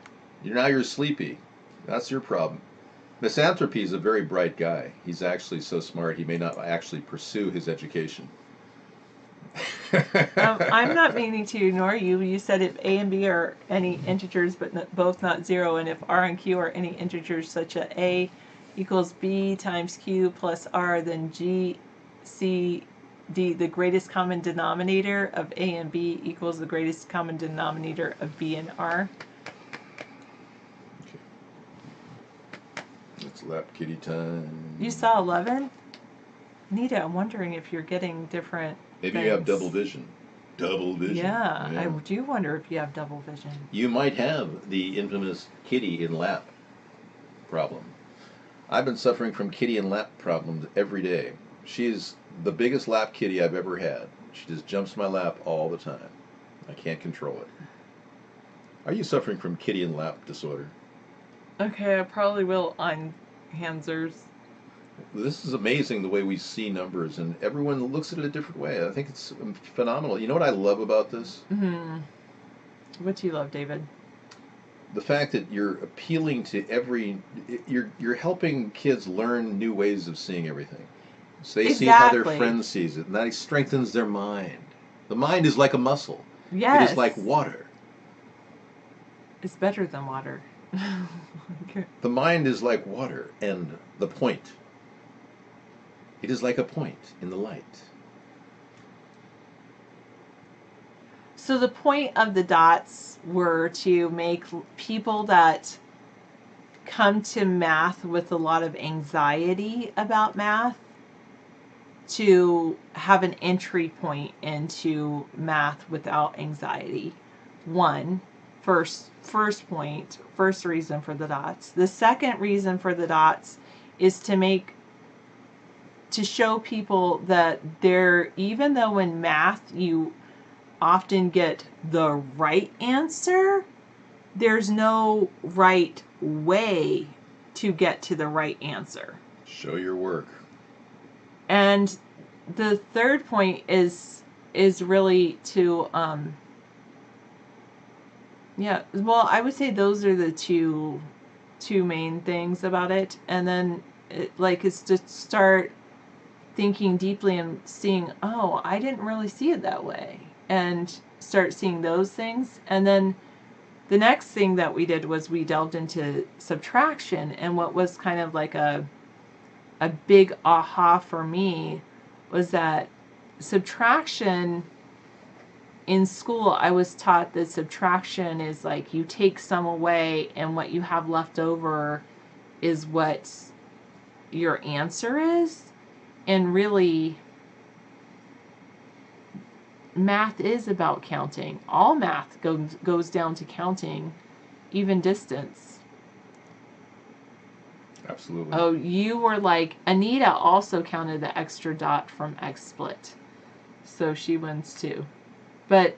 Now you're sleepy. That's your problem. Misanthropy is a very bright guy. He's actually so smart he may not actually pursue his education.
I'm not meaning to ignore you. You said if A and B are any integers but both not 0, and if R and Q are any integers such that A equals B times Q plus R, then G, C, D, the greatest common denominator of A and B equals the greatest common denominator of B and R.
Slap kitty time.
You saw 11? Nita, I'm wondering if you're getting different
Maybe
things.
you have double vision. Double vision.
Yeah, I do wonder if you have double vision.
You might have the infamous kitty in lap problem. I've been suffering from kitty in lap problems every day. She's the biggest lap kitty I've ever had. She just jumps my lap all the time. I can't control it. Are you suffering from kitty in lap disorder?
Okay, I probably will on Hansers.
This is amazing the way we see numbers, and everyone looks at it a different way. I think it's phenomenal. You know what I love about this?
Mm-hmm. What do you love, David?
The fact that you're appealing to you're helping kids learn new ways of seeing everything. So they see how their friend sees it, and that strengthens their mind. The mind is like a muscle.
Yes.
It is like water.
It's better than water. Okay.
The mind is like water, and the point. It is like a point in the light.
So the point of the dots were to make people that come to math with a lot of anxiety about math to have an entry point into math without anxiety. First reason for the dots. The second reason for the dots is to show people that even though in math you often get the right answer, there's no right way to get to the right answer.
Show your work.
And the third point is really to I would say those are the two main things about it. And then it's to start thinking deeply and seeing, oh, I didn't really see it that way, and start seeing those things. And then the next thing that we did was we delved into subtraction, and what was kind of like a big aha for me was that subtraction in school, I was taught that subtraction is like you take some away and what you have left over is what your answer is. And really, math is about counting. All math goes down to counting, even distance.
Absolutely.
Oh, you were like, Anita also counted the extra dot from XSplit. So she wins too. But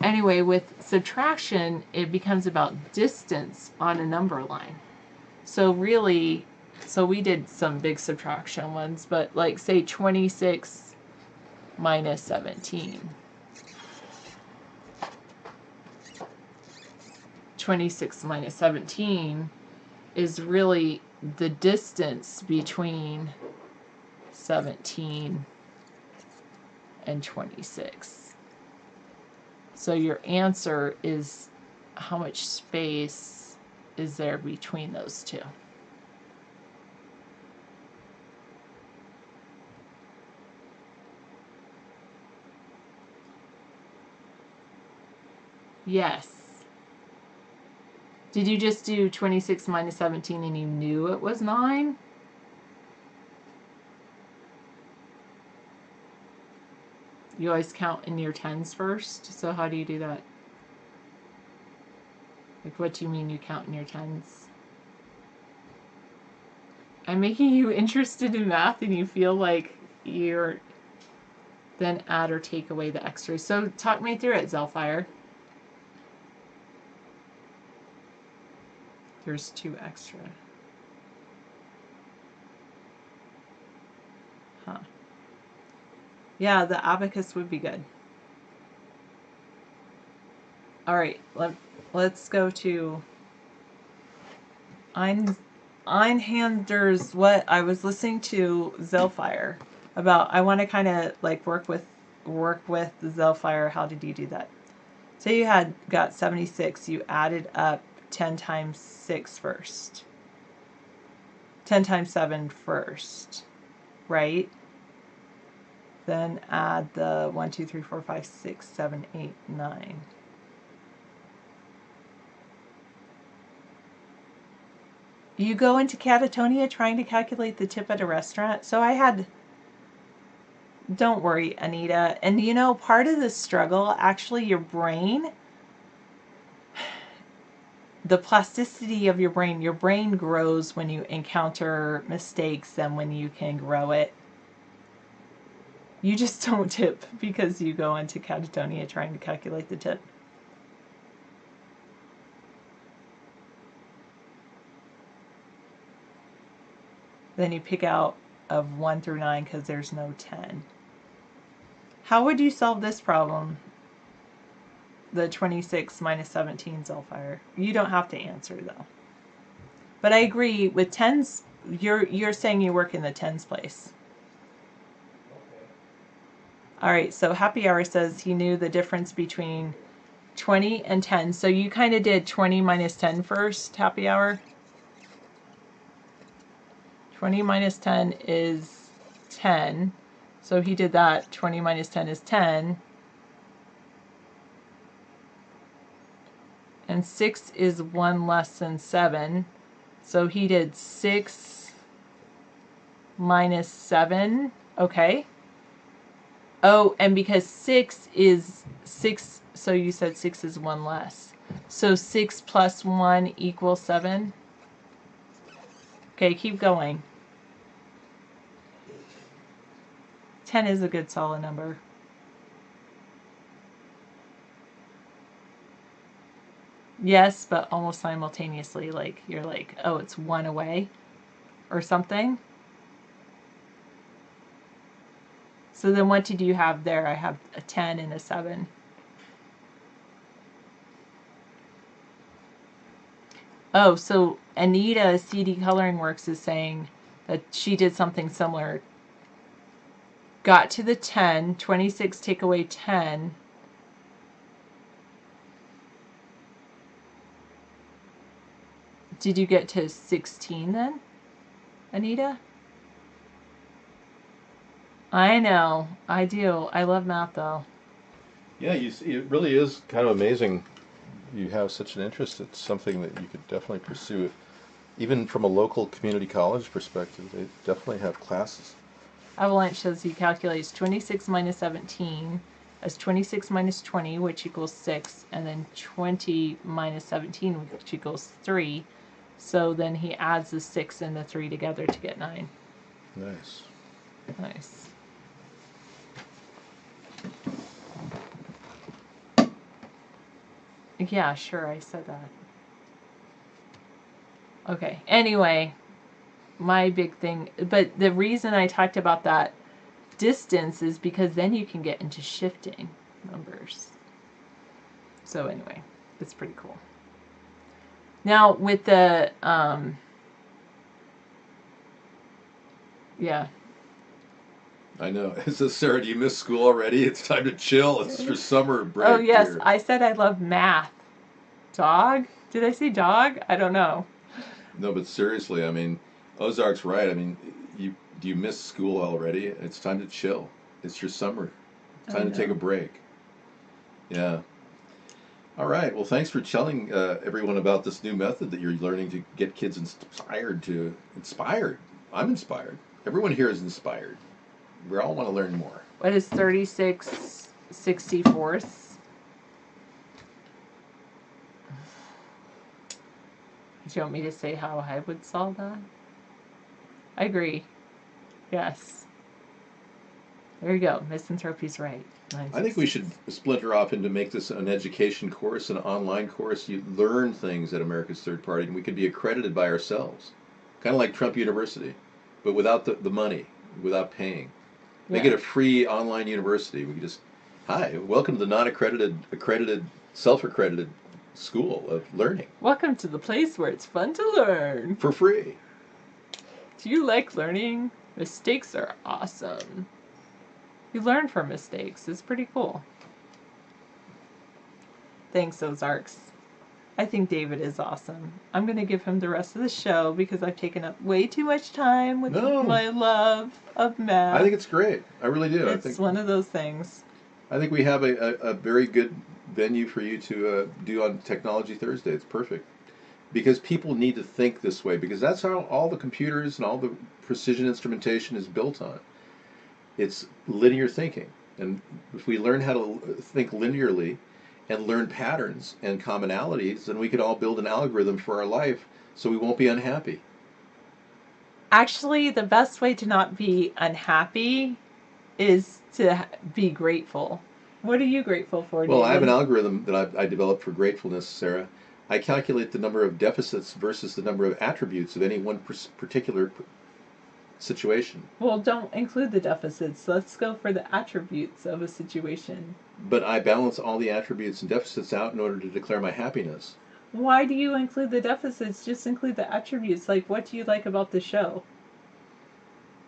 anyway, with subtraction, it becomes about distance on a number line. So we did some big subtraction ones, but like say 26 minus 17. 26 minus 17 is really the distance between 17 and 26. So your answer is how much space is there between those two. Yes. Did you just do 26 minus 17 and you knew it was 9? You always count in your tens first, so how do you do that? Like, what do you mean you count in your tens? I'm making you interested in math and you feel like you're then add or take away the extras. So talk me through it, Zellfire. There's 2 extra. Huh. Yeah, the abacus would be good. All right, let's go to Einhander's. What I was listening to Zellfire about. I want to kind of like work with Zellfire. How did you do that? Say you had got 76. You added up 10 times 6 first. 10 times 7 first, right? Then add the 1, 2, 3, 4, 5, 6, 7, 8, 9. You go into catatonia trying to calculate the tip at a restaurant. So I had, don't worry, Anita. And you know, part of the struggle, actually, your brain, the plasticity of your brain grows when you encounter mistakes than when you can grow it. You just don't tip because you go into catatonia trying to calculate the tip. Then you pick out of 1 through 9 because there's no 10. How would you solve this problem? The 26 minus 17 Zellfire. You don't have to answer though. But I agree with tens. You're saying you work in the tens place. All right. So Happy Hour says he knew the difference between 20 and 10. So you kind of did 20 minus 10 first, Happy Hour. 20 minus 10 is 10. So he did that. 20 minus 10 is 10. And 6 is 1 less than 7. So he did 6 minus 7. Okay. Oh, and because 6 is 6, so you said 6 is 1 less. So 6 plus 1 equals 7. Okay, keep going. 10 is a good solid number. Yes, but almost simultaneously, like you're like, oh, it's 1 away or something. So then what did you have there? I have a 10 and a 7. Oh, so Anita, CD Coloring Works, is saying that she did something similar. Got to the 10, 26 take away 10. Did you get to 16 then, Anita? I know, I do. I love math though.
Yeah, it really is kind of amazing. You have such an interest. It's something that you could definitely pursue. Even from a local community college perspective, they definitely have classes.
Avalanche says he calculates 26 minus 17 as 26 minus 20, which equals 6, and then 20 minus 17, which equals 3. So then he adds the 6 and the 3 together to get 9.
Nice.
Nice. Yeah, sure, I said that. Okay, anyway, my big thing, but the reason I talked about that distance is because then you can get into shifting numbers. So anyway, it's pretty cool. Now with the, yeah.
I know. It says, Sarah, do you miss school already? It's time to chill. It's for summer break.
Oh yes,
here.
I said I love math. Dog? Did I say dog? I don't know.
No, but seriously, I mean, Ozark's right. I mean, do you miss school already? It's time to chill. It's your summer. It's time to take a break. Yeah. All right. Well, thanks for telling everyone about this new method that you're learning to get kids inspired. I'm inspired. Everyone here is inspired. We all want to learn more.
What is 36 64ths? Do you want me to say how I would solve that? I agree. Yes. There you go. Misanthropy's right.
I think we should splinter off into make this an education course, an online course. You learn things at America's Third Party, and we could be accredited by ourselves. Kind of like Trump University, but without the money, without paying. Make it a free online university. We could just, hi, welcome to the non-accredited, accredited, self-accredited school of learning.
Welcome to the place where it's fun to learn.
For free.
Do you like learning? Mistakes are awesome. You learn from mistakes. It's pretty cool. Thanks, Ozarks. I think David is awesome. I'm going to give him the rest of the show because I've taken up way too much time with my love of math.
I think it's great. I really do.
It's one of those things.
I think we have a very good venue for you to do on Technology Thursday. It's perfect. because people need to think this way, because that's how all the computers and all the precision instrumentation is built on. It's linear thinking. And if we learn how to think linearly and learn patterns and commonalities, then we could all build an algorithm for our life so we won't be unhappy.
Actually, the best way to not be unhappy is to be grateful. What are you grateful for,
Well,
David?
I have an algorithm that I developed for gratefulness, Sarah. I calculate the number of deficits versus the number of attributes of any one particular situation.
Well, don't include the deficits. Let's go for the attributes of a situation.
But I balance all the attributes and deficits out in order to declare my happiness.
Why do you include the deficits? Just include the attributes. Like, what do you like about the show?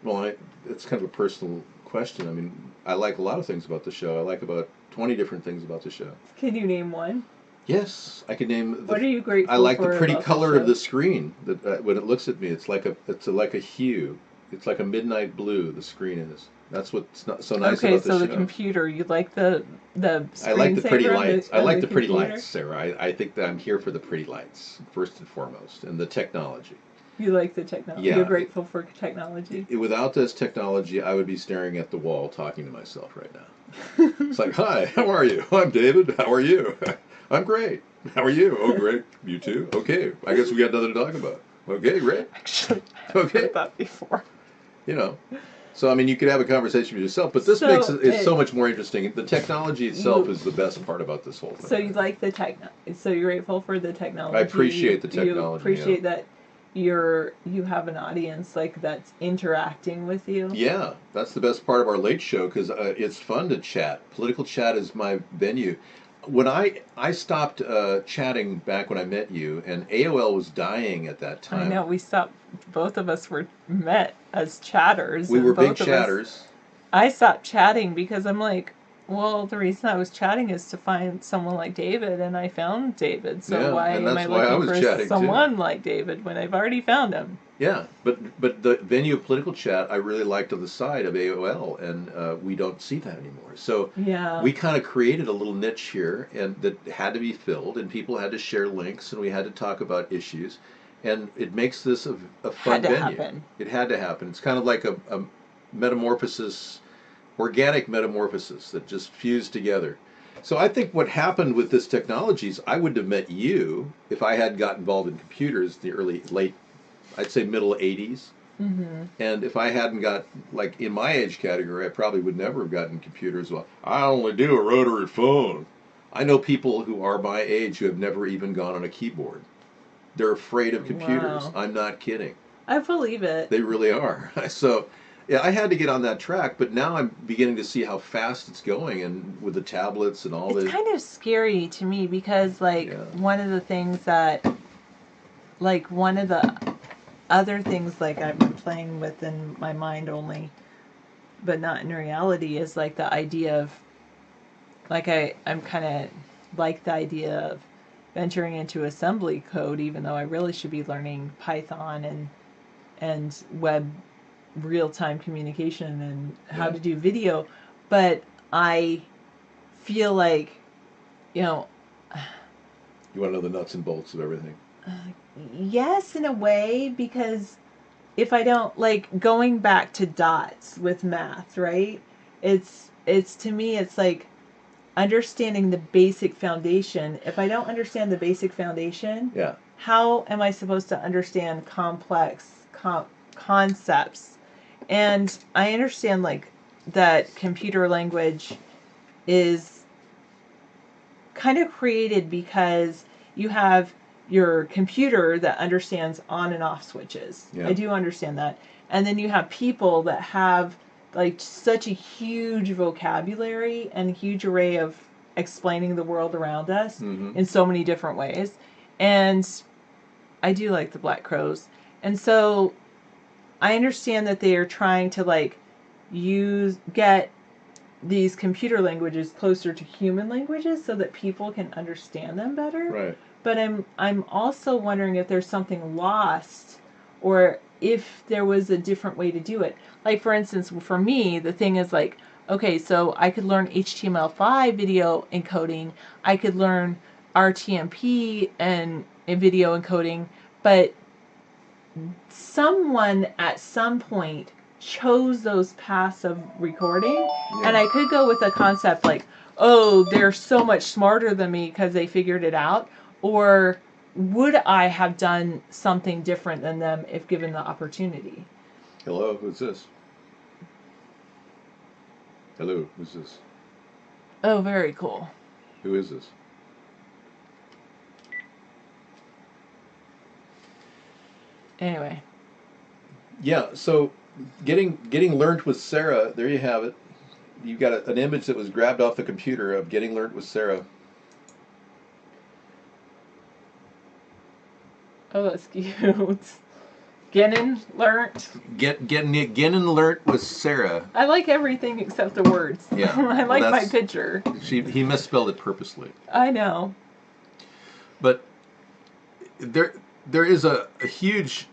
Well, it's kind of a personal question. I mean, I like a lot of things about the show. I like about 20 different things about the show.
Can you name one?
Yes, I can name.
What are you grateful for?
I like the pretty
about
color
the
of the screen. That when it looks at me, it's like a hue. It's like a midnight blue. The screen is. That's what's not so nice
Okay,
about the
so
show.
the computer. You like the
I like the pretty
screensaver on
lights. I
on
like the pretty
computer?
lights, Sarah. I think that I'm here for the pretty lights first and foremost, and the technology.
You like the technology.
Yeah.
You're grateful for technology.
Without this technology, I would be staring at the wall talking to myself right now. It's like, hi, how are you? I'm David. How are you? I'm great. How are you? Oh, great. You too? Okay. I guess we got nothing to talk about. Okay, great.
Actually,
okay.
heard that before.
You know. So, I mean, you could have a conversation with yourself, but this makes it so much more interesting. The technology itself is the best part about this whole thing.
So you like the so you're grateful for the technology.
I appreciate the
You
technology.
appreciate that you have an audience like that's interacting with you.
Yeah, that's the best part of our late show because it's fun to chat. Political chat is my venue. When I stopped chatting back when I met you, and AOL was dying at that time.
I know we stopped. Both of us were met as chatters.
We
and
were big
both of us-
chatters.
I stopped chatting because I'm like, well, the reason I was chatting is to find someone like David, and I found David. So
Yeah,
why
and
am
that's
I
why I
looking
was
for
chatting, too.
someone like David when I've already found him?
Yeah, but the venue of political chat I really liked on the side of AOL, and we don't see that anymore. So
Yeah.
we kind of created a little niche here, and that had to be filled, and people had to share links, and we had to talk about issues, and it makes this a fun
Had to
venue.
happen.
It had to happen. It's kind of like a metamorphosis, organic metamorphosis that just fused together. So I think what happened with this technology is I wouldn't have met you if I hadn't got involved in computers in the late, I'd say middle 80s.
Mm-hmm.
And if I hadn't got, like, in my age category, I probably would never have gotten computers. Well, I only do a rotary phone. I know people who are my age who have never even gone on a keyboard. They're afraid of computers.
Wow.
I'm not kidding.
I believe it.
They really are. So, yeah, I had to get on that track, but now I'm beginning to see how fast it's going, and with the tablets and all
It's
this.
kind of scary to me because, like, one of the things that, like, one of the other things, like, I've been playing with in my mind only, but not in reality, is, like, the idea of, like, I'm kind of like the idea of venturing into assembly code, even though I really should be learning Python and web real-time communication and how to do video. But I feel like, you know,
You want to know the nuts and bolts of everything.
yes, in a way, because if I don't, like, going back to dots with math, right? It's to me, it's like understanding the basic foundation. If I don't understand the basic foundation,
Yeah.
how am I supposed to understand complex concepts? And I understand, like, that computer language is kind of created because you have your computer that understands on and off switches.
Yeah.
I do understand that. And then you have people that have, like, such a huge vocabulary and a huge array of explaining the world around us in so many different ways. And I do like the Black Crows. And so I understand that they are trying to, like, get these computer languages closer to human languages so that people can understand them better.
Right.
But I'm also wondering if there's something lost, or if there was a different way to do it. Like, for instance, for me, the thing is, like, okay, so I could learn HTML5 video encoding, I could learn RTMP and in video encoding, but someone at some point chose those paths of recording, and I could go with a concept like, oh, they're so much smarter than me because they figured it out, or would I have done something different than them if given the opportunity?
Hello, who's this? Hello, who's this?
Oh, very cool.
Who is this?
Anyway.
Yeah, so getting learned with Sarah, there you have it. You've got an image that was grabbed off the computer of getting learned with Sarah.
Oh, that's cute. Getting learnt.
Getting learnt with Sarah.
I like everything except the words.
Yeah.
I like my picture.
He misspelled it purposely.
I know.
But there is a huge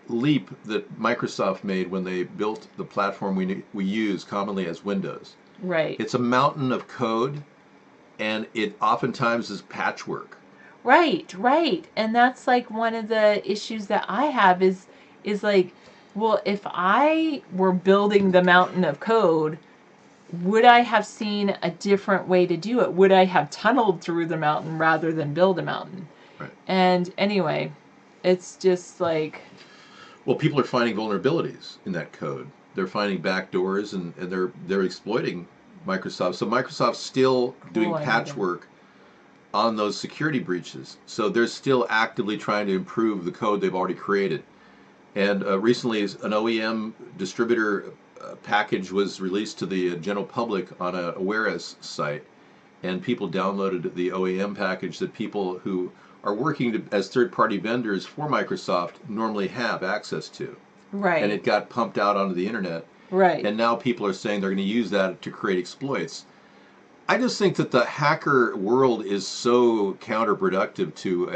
leap that Microsoft made when they built the platform we use commonly as Windows.
Right.
It's a mountain of code, and it oftentimes is patchwork.
Right, right. And that's like one of the issues that I have is like, well, if I were building the mountain of code, would I have seen a different way to do it? Would I have tunneled through the mountain rather than build a mountain?
Right.
And anyway, it's just like...
Well, people are finding vulnerabilities in that code. They're finding backdoors, and they're exploiting Microsoft. So Microsoft's still doing patchwork on those security breaches. So they're still actively trying to improve the code they've already created. And recently, an OEM distributor package was released to the general public on a Awareness site, and people downloaded the OEM package that people who are working as third-party vendors for Microsoft normally have access to.
Right.
And it got pumped out onto the internet.
Right.
And now people are saying they're going to use that to create exploits. I just think that the hacker world is so counterproductive to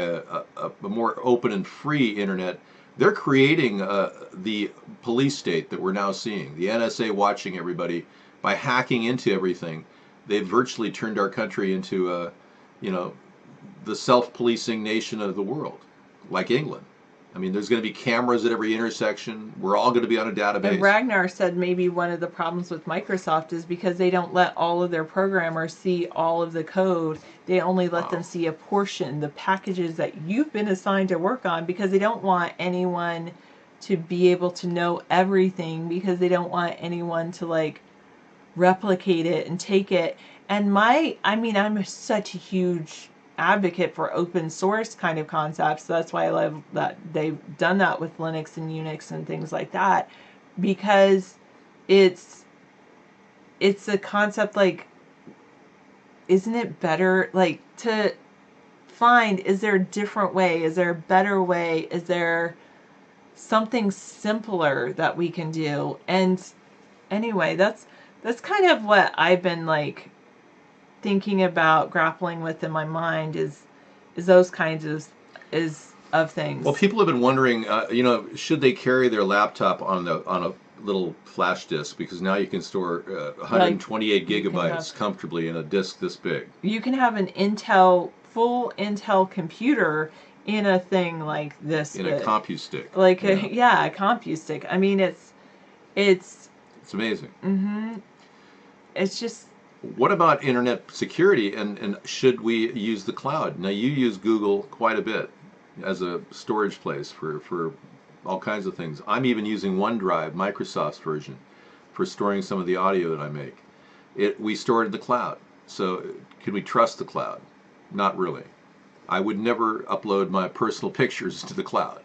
a more open and free internet. They're creating the police state that we're now seeing, the NSA watching everybody by hacking into everything. They've virtually turned our country into the self-policing nation of the world, like England. I mean, there's going to be cameras at every intersection. We're all going to be on a database.
And Ragnar said maybe one of the problems with Microsoft is because they don't let all of their programmers see all of the code. They only let them see a portion, the packages that you've been assigned to work on, because they don't want anyone to be able to know everything, because they don't want anyone to like replicate it and take it. And I'm such a huge advocate for open source kind of concepts. So that's why I love that they've done that with Linux and Unix and things like that, because it's a concept like, isn't it better like to find, is there a different way? Is there a better way? Is there something simpler that we can do? And anyway, that's kind of what I've been like thinking about, grappling with in my mind is those kinds of things.
Well, people have been wondering, should they carry their laptop on a little flash disk, because now you can store 128 gigabytes comfortably in a disk this big.
You can have an full Intel computer in a thing like this.
In a CompuStick.
Like a CompuStick. I mean, it's
amazing.
Mm-hmm. It's just.
What about internet security, and should we use the cloud? Now, you use Google quite a bit as a storage place for all kinds of things. I'm even using OneDrive, Microsoft's version, for storing some of the audio that I make. We store it in the cloud. So can we trust the cloud? Not really. I would never upload my personal pictures to the cloud.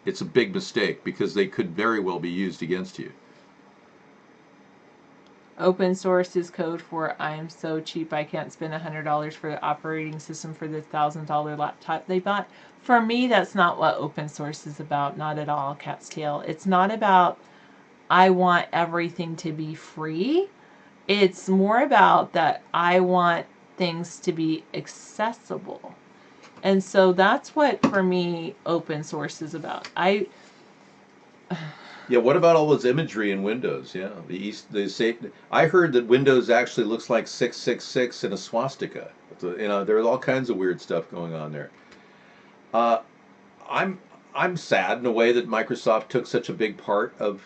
It's a big mistake, because they could very well be used against you.
Open source is code for I'm so cheap I can't spend $100 for the operating system for the $1,000 laptop they bought. For me, that's not what open source is about. Not at all, cat's tail. It's not about I want everything to be free. It's more about that I want things to be accessible. And so that's what, for me, open source is about.
Yeah, what about all those imagery in Windows? Yeah, I heard that Windows actually looks like 666 and a swastika. There's all kinds of weird stuff going on there. Uh, I'm sad in a way that Microsoft took such a big part of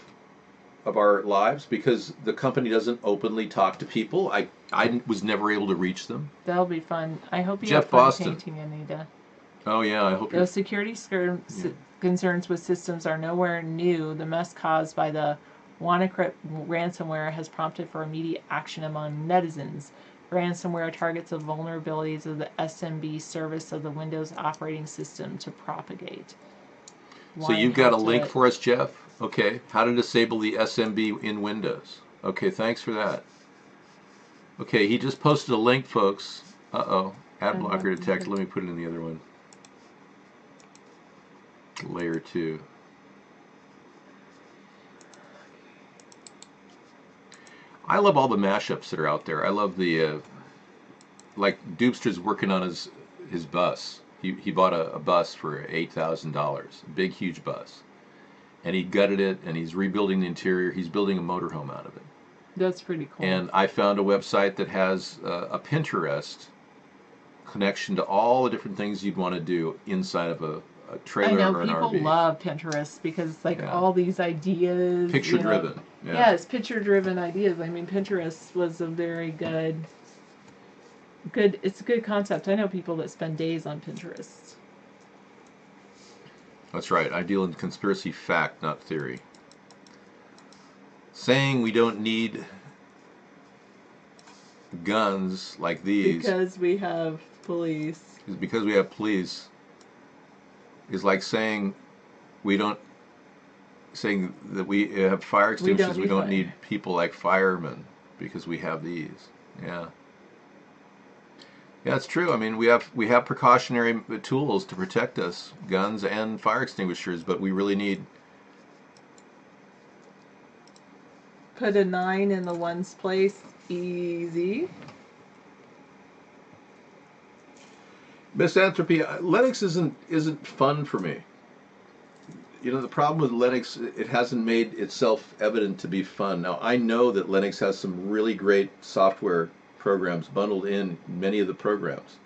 our lives because the company doesn't openly talk to people. I was never able to reach them.
That'll be fun. I hope you
Jeff
have fun
Boston.
painting, Anita.
Oh yeah, I hope you're.
Though security concerns with systems are nowhere new, the mess caused by the WannaCrypt ransomware has prompted for immediate action among netizens. Ransomware targets the vulnerabilities of the SMB service of the Windows operating system to propagate.
So you've got a link for us, Jeff? Okay. How to disable the SMB in Windows. Okay, thanks for that. Okay, he just posted a link, folks. Uh-oh. Ad blocker detected. Let me put it in the other one. Layer 2. I love all the mashups that are out there. I love the, like Doopster's working on his bus. He bought a bus for $8,000, a big, huge bus. And he gutted it, and he's rebuilding the interior. He's building a motorhome out of it.
That's pretty cool.
And I found a website that has a Pinterest connection to all the different things you'd want to do inside of a trailer
I know
or an
people
RV.
love Pinterest because it's like
Yeah.
all these ideas.
Picture
you know.
driven. Yeah.
Yeah, it's picture driven ideas. I mean, Pinterest was a very good. It's a good concept. I know people that spend days on Pinterest.
That's right. I deal in conspiracy fact, not theory. Saying we don't need guns like these
Because we have police.
is because we have police is like saying we don't saying that we have fire extinguishers. We don't need people like firemen because we have these. Yeah. Yeah, it's true. I mean, we have precautionary tools to protect us, guns and fire extinguishers, but we really need.
Put a 9 in the ones place. Easy.
Misanthropy. Linux isn't fun for me. You know, the problem with Linux, it hasn't made itself evident to be fun. Now, I know that Linux has some really great software programs bundled in many of the programs.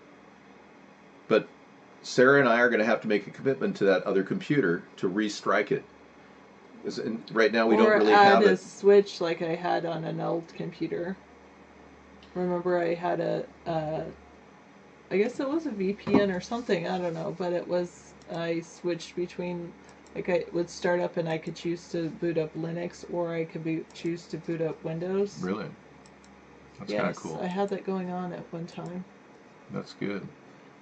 But Sarah and I are going to have to make a commitment to that other computer to restrike it. Right now we don't really have it.
Or add a switch like I had on an old computer. Remember I had I guess it was a VPN or something, I don't know, but I switched between, like I would start up and I could choose to boot up Linux or I could choose to boot up Windows.
Really? That's kind of cool.
I had that going on at one time.
That's good.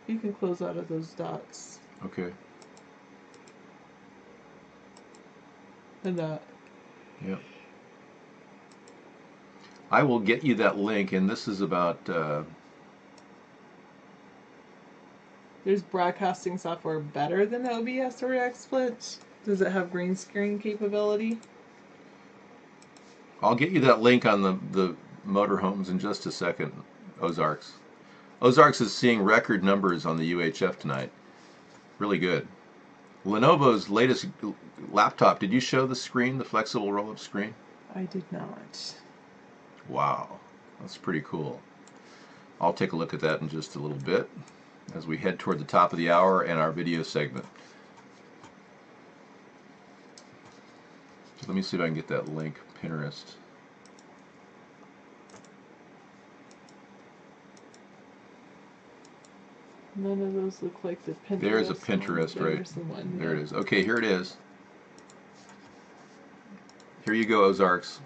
You can close out of those dots.
Okay.
And that.
Yep. I will get you that link, and this is about...
There's broadcasting software better than OBS or XSplit? Does it have green screen capability?
I'll get you that link on the motorhomes in just a second, Ozarks. Ozarks is seeing record numbers on the UHF tonight. Really good. Lenovo's latest laptop, did you show the screen, the flexible roll-up screen?
I did not.
Wow, that's pretty cool. I'll take a look at that in just a little bit as we head toward the top of the hour and our video segment. So let me see if I can get that link, Pinterest.
None of those look like the Pinterest.
There's a Pinterest, right?
There's the one,
there it is. Okay, here it is. Here you go, Ozarks.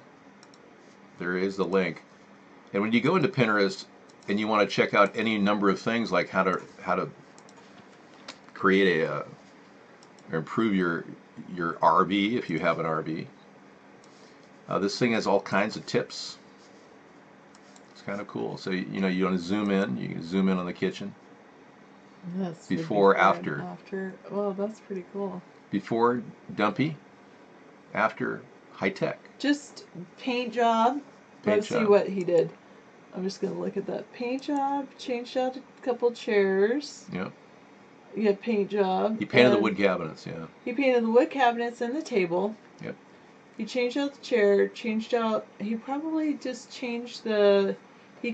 There is the link. And when you go into Pinterest and you want to check out any number of things like how to create or improve your RV if you have an RV, this thing has all kinds of tips. It's kind of cool. So you know, you want to zoom in. You can zoom in on the kitchen.
That's
Before,
and
after.
Well, that's pretty cool.
Before, dumpy. After, high tech.
Just paint job. Let's see what he did. I'm just going to look at that paint job. Changed out a couple chairs.
Yep.
Yeah, paint job.
He painted the wood cabinets, yeah.
He painted the wood cabinets and the table.
Yep.
He changed out the chair, he probably just changed he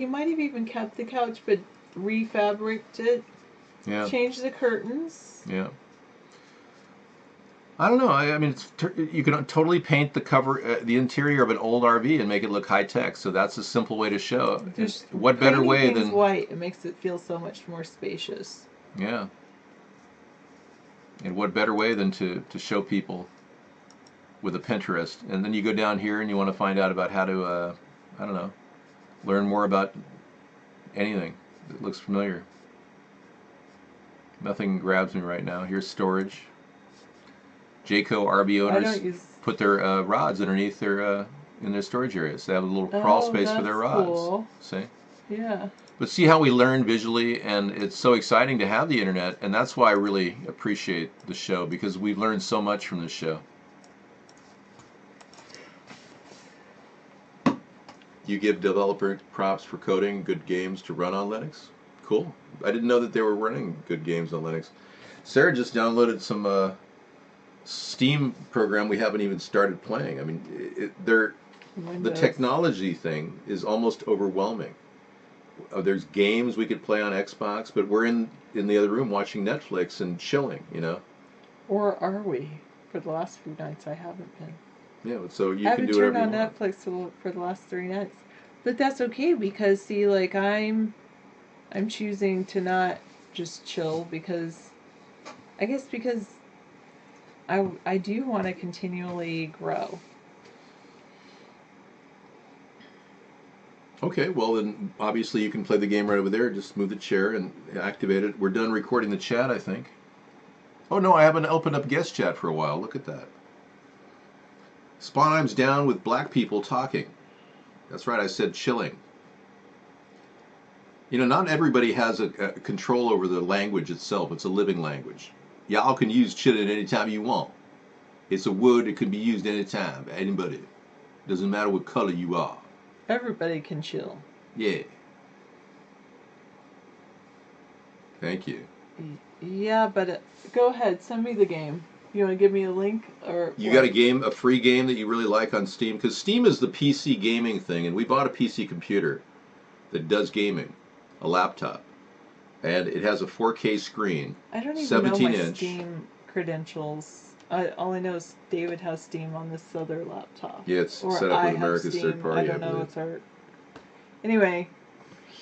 might have even kept the couch, but refabricated it.
Yeah.
Change the curtains.
Yeah. I don't know. I mean, you can totally paint the cover, the interior of an old RV and make it look high tech. So that's a simple way to show.
Just
What better
painting
way
things
than
white? It makes it feel so much more spacious.
Yeah. And what better way than to show people with a Pinterest? And then you go down here and you want to find out about how to, I don't know, learn more about anything that looks familiar. Nothing grabs me right now. Here's storage. Jayco RV owners put their rods underneath their in their storage areas. They have a little crawl space for their rods.
Cool.
See?
Yeah.
But see how we learn visually, and it's so exciting to have the internet, and that's why I really appreciate the show, because we've learned so much from this show. You give developer props for coding good games to run on Linux? Cool. I didn't know that they were running good games on Linux. Sarah just downloaded some Steam program we haven't even started playing. I mean, the technology thing is almost overwhelming. There's games we could play on Xbox, but we're in the other room watching Netflix and chilling, you know?
Or are we? For the last few nights, I haven't been.
Yeah, so you
I
can
haven't
do whatever
turned
you
on
want.
Netflix for the last 3 nights. But that's okay, because, see, like, I'm choosing to not just chill because, I guess because I do want to continually grow.
Okay, well then obviously you can play the game right over there. Just move the chair and activate it. We're done recording the chat, I think. Oh no, I haven't opened up guest chat for a while. Look at that. Sponheim's down with black people talking. That's right, I said chilling. You know, not everybody has a control over the language itself. It's a living language. Y'all can use chillin' anytime you want. It's a word that can be used anytime, anybody. Doesn't matter what color you are.
Everybody can chill.
Yeah. Thank you.
Yeah, but go ahead, send me the game. You want to give me a link or?
You got a free game that you really like on Steam? Because Steam is the PC gaming thing, and we bought a PC computer that does gaming, a laptop, and it has a 4K screen,
I don't even
17
know my
inch.
Steam credentials. All I know is David has Steam on this other laptop.
Yeah, it's
Or
set up
I
with
have
America's
Steam.
third party,
I don't know. It's our. Anyway,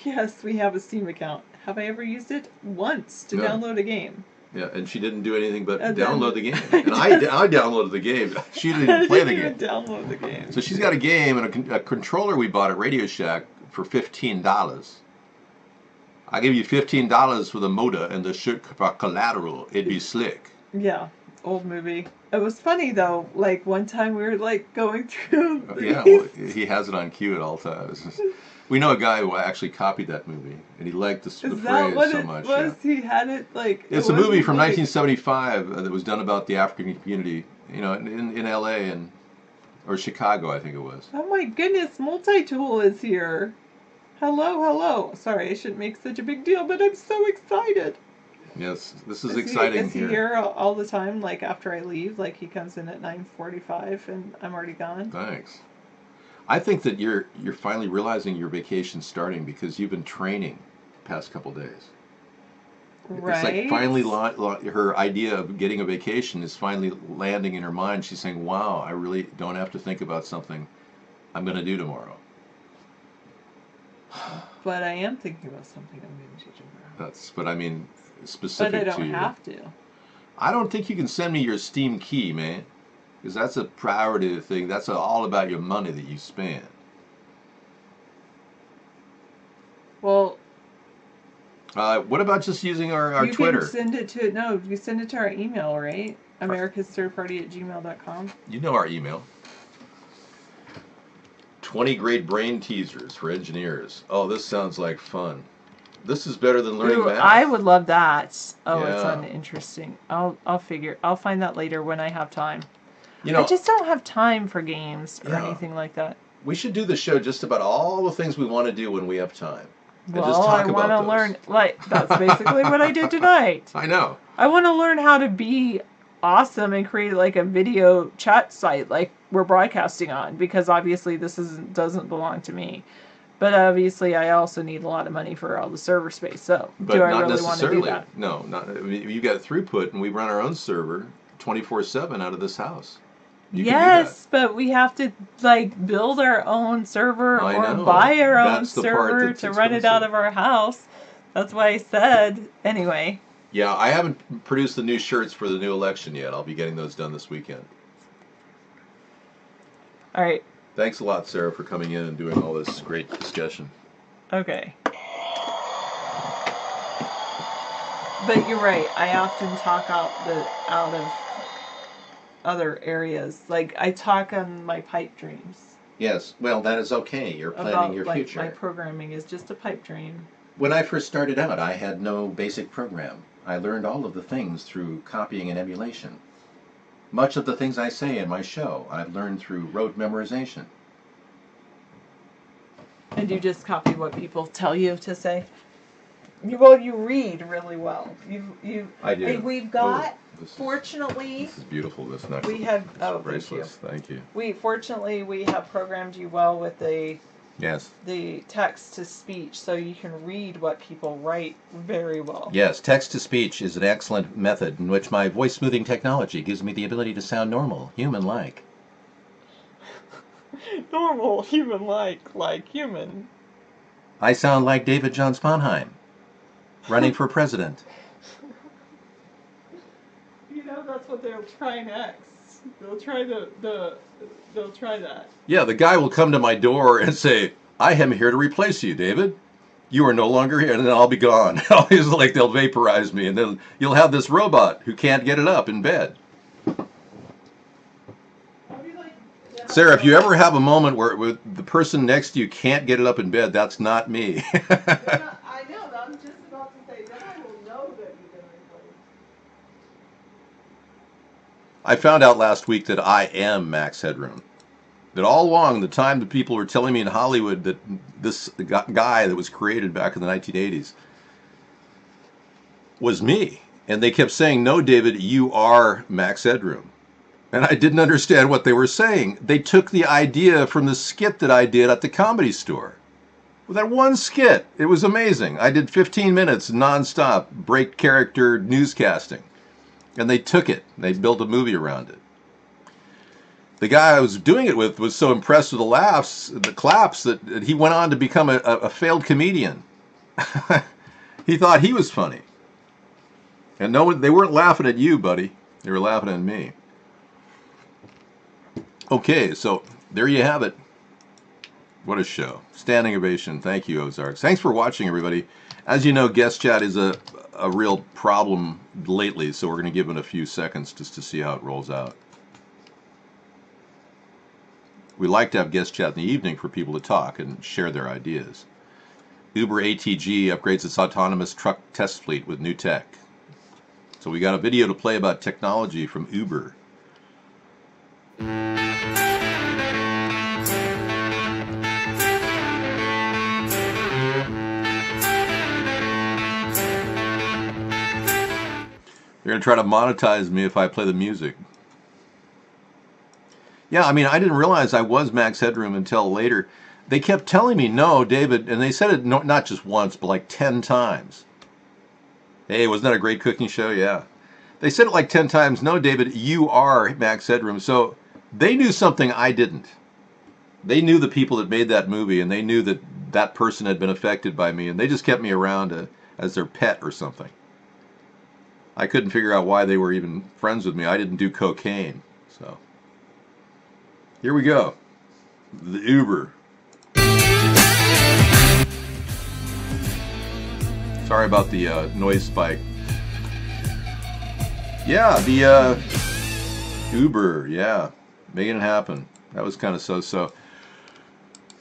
yes, we have a Steam account. Have I ever used it? Once to
No.
download a game.
Yeah, and she didn't do anything but
And then-
download the game. And I downloaded the game. She didn't even play the
I
game.
didn't even download the game.
So she's got a game and a controller we bought at Radio Shack for $15. I give you $15 for the motor and the shirt for collateral. It'd be slick.
Yeah, old movie. It was funny though. Like one time we were like going through.
Yeah, well, he has it on cue at all times. We know a guy who actually copied that movie, and he liked the
Is
phrase
that what
so
it
much.
was?
Yeah.
He had it like.
It's
it
a movie
wasn't
from
like-
1975 that was done about the African community, you know, in L.A. or Chicago, I think it was.
Oh my goodness, Multi-Tool is here. Hello, hello. Sorry, I shouldn't make such a big deal, but I'm so excited.
Yes, this is exciting
Is he here all the time, like after I leave? Like he comes in at 9:45 and I'm already gone?
Thanks. I think that you're finally realizing your vacation's starting because you've been training the past couple days.
Right.
It's like finally her idea of getting a vacation is finally landing in her mind. She's saying, wow, I really don't have to think about something I'm going to do tomorrow.
But I am thinking about something I'm going to do tomorrow.
But I mean, specific
But I
to
don't
you.
have to.
I don't think you can send me your Steam key, man. Because that's a priority thing. That's all about your money that you spend.
Well,
What about just using our
you
Twitter?
can send it to you send it to our email, right? americasthirdparty@gmail.com.
You know our email. 20 great brain teasers for engineers. Oh, this sounds like fun. This is better than learning
Ooh,
math.
I would love that. Oh, it's
Yeah.
uninteresting. I'll find that later when I have time.
You know,
I just don't have time for games or
Yeah.
anything like that.
we should do the show just about all the things we want to do when we have time. And
Well,
just
I
talk
want
about
to
those.
learn. Like that's basically what I did tonight.
I know.
I want to learn how to be awesome and create like a video chat site like we're broadcasting on, because obviously this doesn't belong to me. But obviously, I also need a lot of money for all the server space. So,
But
do I
not
really want to do
necessarily.
that?
No, not. I mean, you got throughput, and we run our own server 24/7 out of this house. You can do that.
Yes, but we have to like build our own server
I
or
know.
buy our own
That's the part
server
that's
to run it out
expensive.
of our house. That's why I said anyway.
Yeah, I haven't produced the new shirts for the new election yet. I'll be getting those done this weekend.
All right.
Thanks a lot, Sarah, for coming in and doing all this great discussion.
Okay. But you're right. I often talk out of other areas. Like I talk on my pipe dreams.
Yes, well, that is okay. You're planning
About
your
like
future.
my programming is just a pipe dream.
When I first started out, I had no basic program. I learned all of the things through copying and emulation. Much of the things I say in my show, I've learned through rote memorization.
And you just copy what people tell you to say? Well, you read really well.
I do.
And we've got,
this is-
fortunately,
This is beautiful, this necklace.
we have, oh, thank you.
bracelets. Thank you.
Fortunately, we have programmed you well with
Yes.
the text to speech, so you can read what people write very well.
Yes, text-to-speech is an excellent method in which my voice smoothing technology gives me the ability to sound normal, human-like.
Normal, human-like human.
I sound like David John Sponheim, running for president.
You know, that's what they'll try next. They'll try they'll try that.
Yeah, the guy will come to my door and say, I am here to replace you, David. You are no longer here, and then I'll be gone. It's like they'll vaporize me, and then you'll have this robot who can't get it up in bed. Sarah, if you ever have a moment where the person next to you can't get it up in bed, that's not me.
I know, I'm just about to say, then I will know that you've been replaced.
I found out last week that I am Max Headroom. That all along, the time that people were telling me in Hollywood that this guy that was created back in the 1980s was me. And they kept saying, no, David, you are Max Headroom. And I didn't understand what they were saying. They took the idea from the skit that I did at the Comedy Store. With that one skit, it was amazing. I did 15 minutes nonstop, break character newscasting. And they took it. They built a movie around it. The guy I was doing it with was so impressed with the claps, that he went on to become a failed comedian. He thought he was funny. And they weren't laughing at you, buddy. They were laughing at me. Okay, so there you have it. What a show. Standing ovation. Thank you, Ozarks. Thanks for watching, everybody. As you know, guest chat is a real problem lately, so we're going to give it a few seconds just to see how it rolls out. We like to have guest chat in the evening for people to talk and share their ideas. Uber ATG upgrades its autonomous truck test fleet with new tech. So we got a video to play about technology from Uber. They're going to try to monetize me if I play the music. Yeah, I mean, I didn't realize I was Max Headroom until later. They kept telling me, no, David, and they said it not just once, but like 10 times. Hey, wasn't that a great cooking show? Yeah. They said it like 10 times, no, David, you are Max Headroom. So they knew something I didn't. They knew the people that made that movie, and they knew that that person had been affected by me, and they just kept me around as their pet or something. I couldn't figure out why they were even friends with me. I didn't do cocaine, so... Here we go. The Uber. Sorry about the noise spike. Yeah, the Uber, yeah. Making it happen. That was kind of so-so.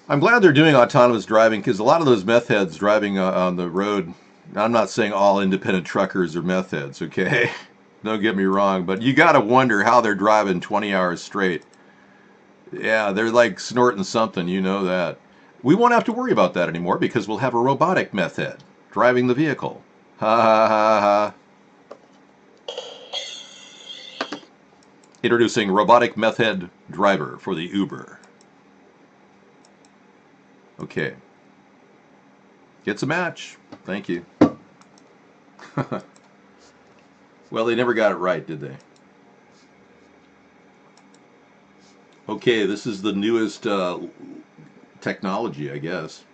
I'm glad they're doing autonomous driving, because a lot of those meth heads driving on the road, I'm not saying all independent truckers are meth heads, okay? Don't get me wrong, but you got to wonder how they're driving 20 hours straight. Yeah, they're like snorting something, you know that. We won't have to worry about that anymore because we'll have a robotic meth head driving the vehicle. Ha ha ha ha. Introducing robotic meth head driver for the Uber. Okay, Gets a match. Thank you. Well, they never got it right, did they? Okay, this is the newest technology, I guess.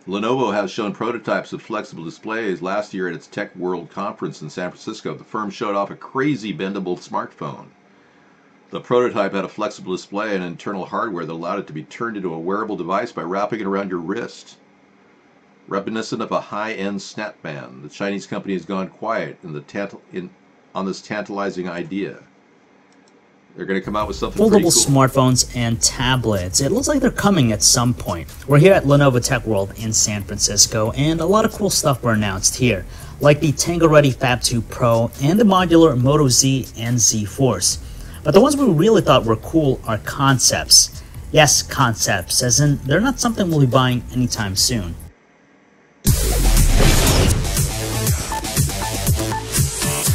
Lenovo has shown prototypes of flexible displays last year at its Tech World conference in San Francisco. The firm showed off a crazy bendable smartphone. The prototype had a flexible display and internal hardware that allowed it to be turned into a wearable device by wrapping it around your wrist. Reminiscent of a high-end snap band, the Chinese company has gone quiet on this tantalizing idea. They're going to come out with something pretty
Foldable
cool.
smartphones and tablets. It looks like they're coming at some point. We're here at Lenovo Tech World in San Francisco, and a lot of cool stuff were announced here, like the Tango Ready Fab 2 Pro and the modular Moto Z and Z Force. But the ones we really thought were cool are concepts. Yes, concepts, as in they're not something we'll be buying anytime soon.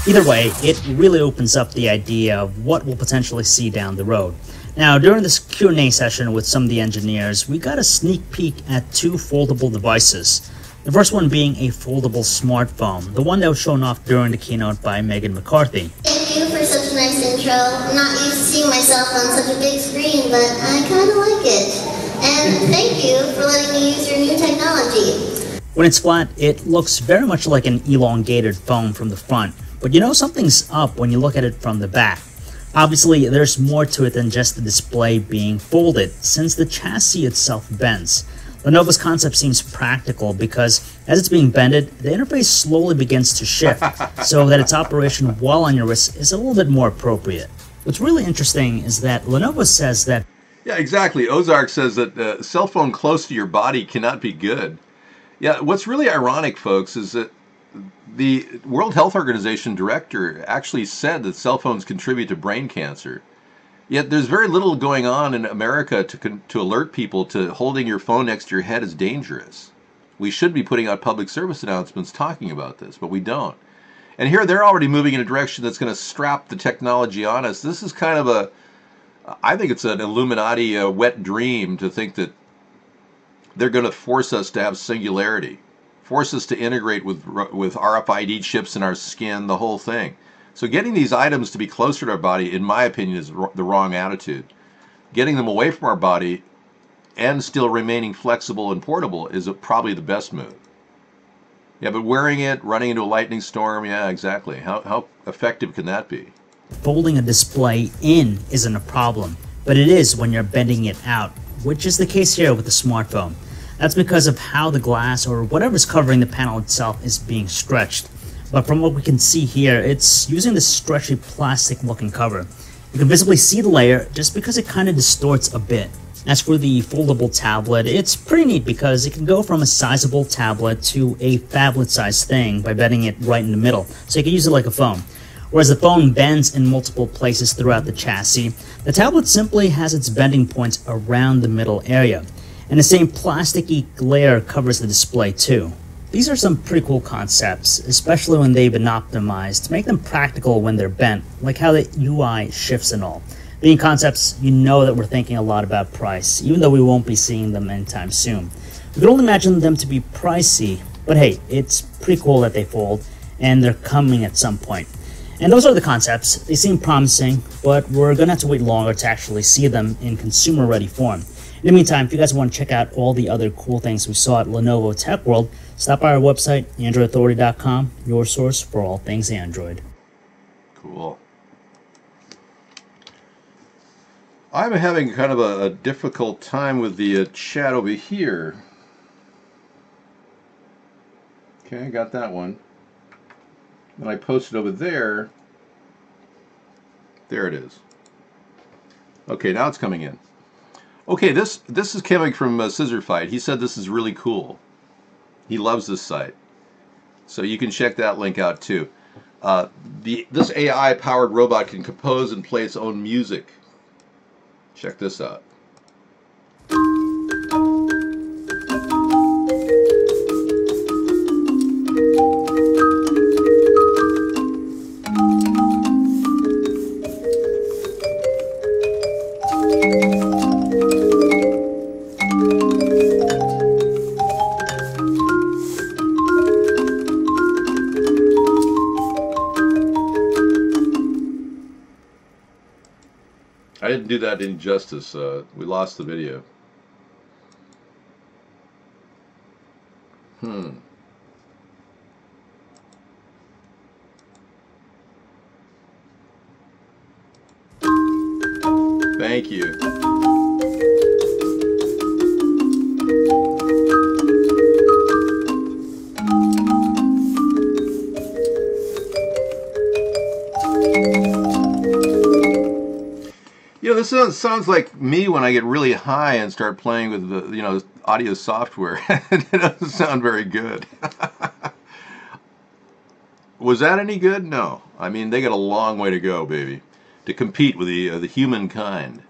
Either way, it really opens up the idea of what we'll potentially see down the road. Now, during this Q&A session with some of the engineers, we got a sneak peek at two foldable devices. The first one being a foldable smartphone, the one that was shown off during the keynote by Megan McCarthy.
Thank you for such a nice intro. I'm not used to seeing myself on such a big screen, but I kind of like it. And thank you for letting me use your new technology.
When it's flat, it looks very much like an elongated phone from the front. But you know something's up when you look at it from the back. Obviously, there's more to it than just the display being folded, since the chassis itself bends. Lenovo's concept seems practical because as it's being bended, the interface slowly begins to shift, so that its operation while on your wrist is a little bit more appropriate. What's really interesting is that Lenovo says that...
Yeah, exactly. Ozark says that a cell phone close to your body cannot be good. Yeah, what's really ironic, folks, is that the World Health Organization director actually said that cell phones contribute to brain cancer. Yet there's very little going on in America to alert people to holding your phone next to your head is dangerous. We should be putting out public service announcements talking about this, but we don't. And here they're already moving in a direction that's going to strap the technology on us. This is kind of I think it's an Illuminati wet dream to think that they're going to force us to have singularity. Force us to integrate with RFID chips in our skin, the whole thing. So getting these items to be closer to our body, in my opinion, is the wrong attitude. Getting them away from our body and still remaining flexible and portable is probably the best move. Yeah, but wearing it, running into a lightning storm, yeah, exactly. How effective can that be?
Folding a display in isn't a problem, but it is when you're bending it out, which is the case here with the smartphone. That's because of how the glass or whatever's covering the panel itself is being stretched. But from what we can see here, it's using this stretchy plastic looking cover. You can visibly see the layer just because it kind of distorts a bit. As for the foldable tablet, it's pretty neat because it can go from a sizable tablet to a phablet sized thing by bending it right in the middle, so you can use it like a phone. Whereas the phone bends in multiple places throughout the chassis, the tablet simply has its bending points around the middle area. And the same plasticky layer covers the display too. These are some pretty cool concepts, especially when they've been optimized to make them practical when they're bent, like how the UI shifts and all. Being concepts, you know that we're thinking a lot about price, even though we won't be seeing them anytime soon. We could only imagine them to be pricey, but hey, it's pretty cool that they fold, and they're coming at some point. And those are the concepts. They seem promising, but we're gonna have to wait longer to actually see them in consumer-ready form. In the meantime, if you guys want to check out all the other cool things we saw at Lenovo Tech World, stop by our website, AndroidAuthority.com, your source for all things Android.
Cool. I'm having kind of a difficult time with the chat over here. Okay, got that one. Then I posted over there. There it is. Okay, now it's coming in. Okay, this is coming from Scissor Fight. He said this is really cool. He loves this site. So you can check that link out too. This AI-powered robot can compose and play its own music. Check this out. that any justice. We lost the video. Thank you. You know, this sounds like me when I get really high and start playing with the, audio software. It doesn't sound very good. Was that any good? No. I mean, they got a long way to go, baby, to compete with the humankind.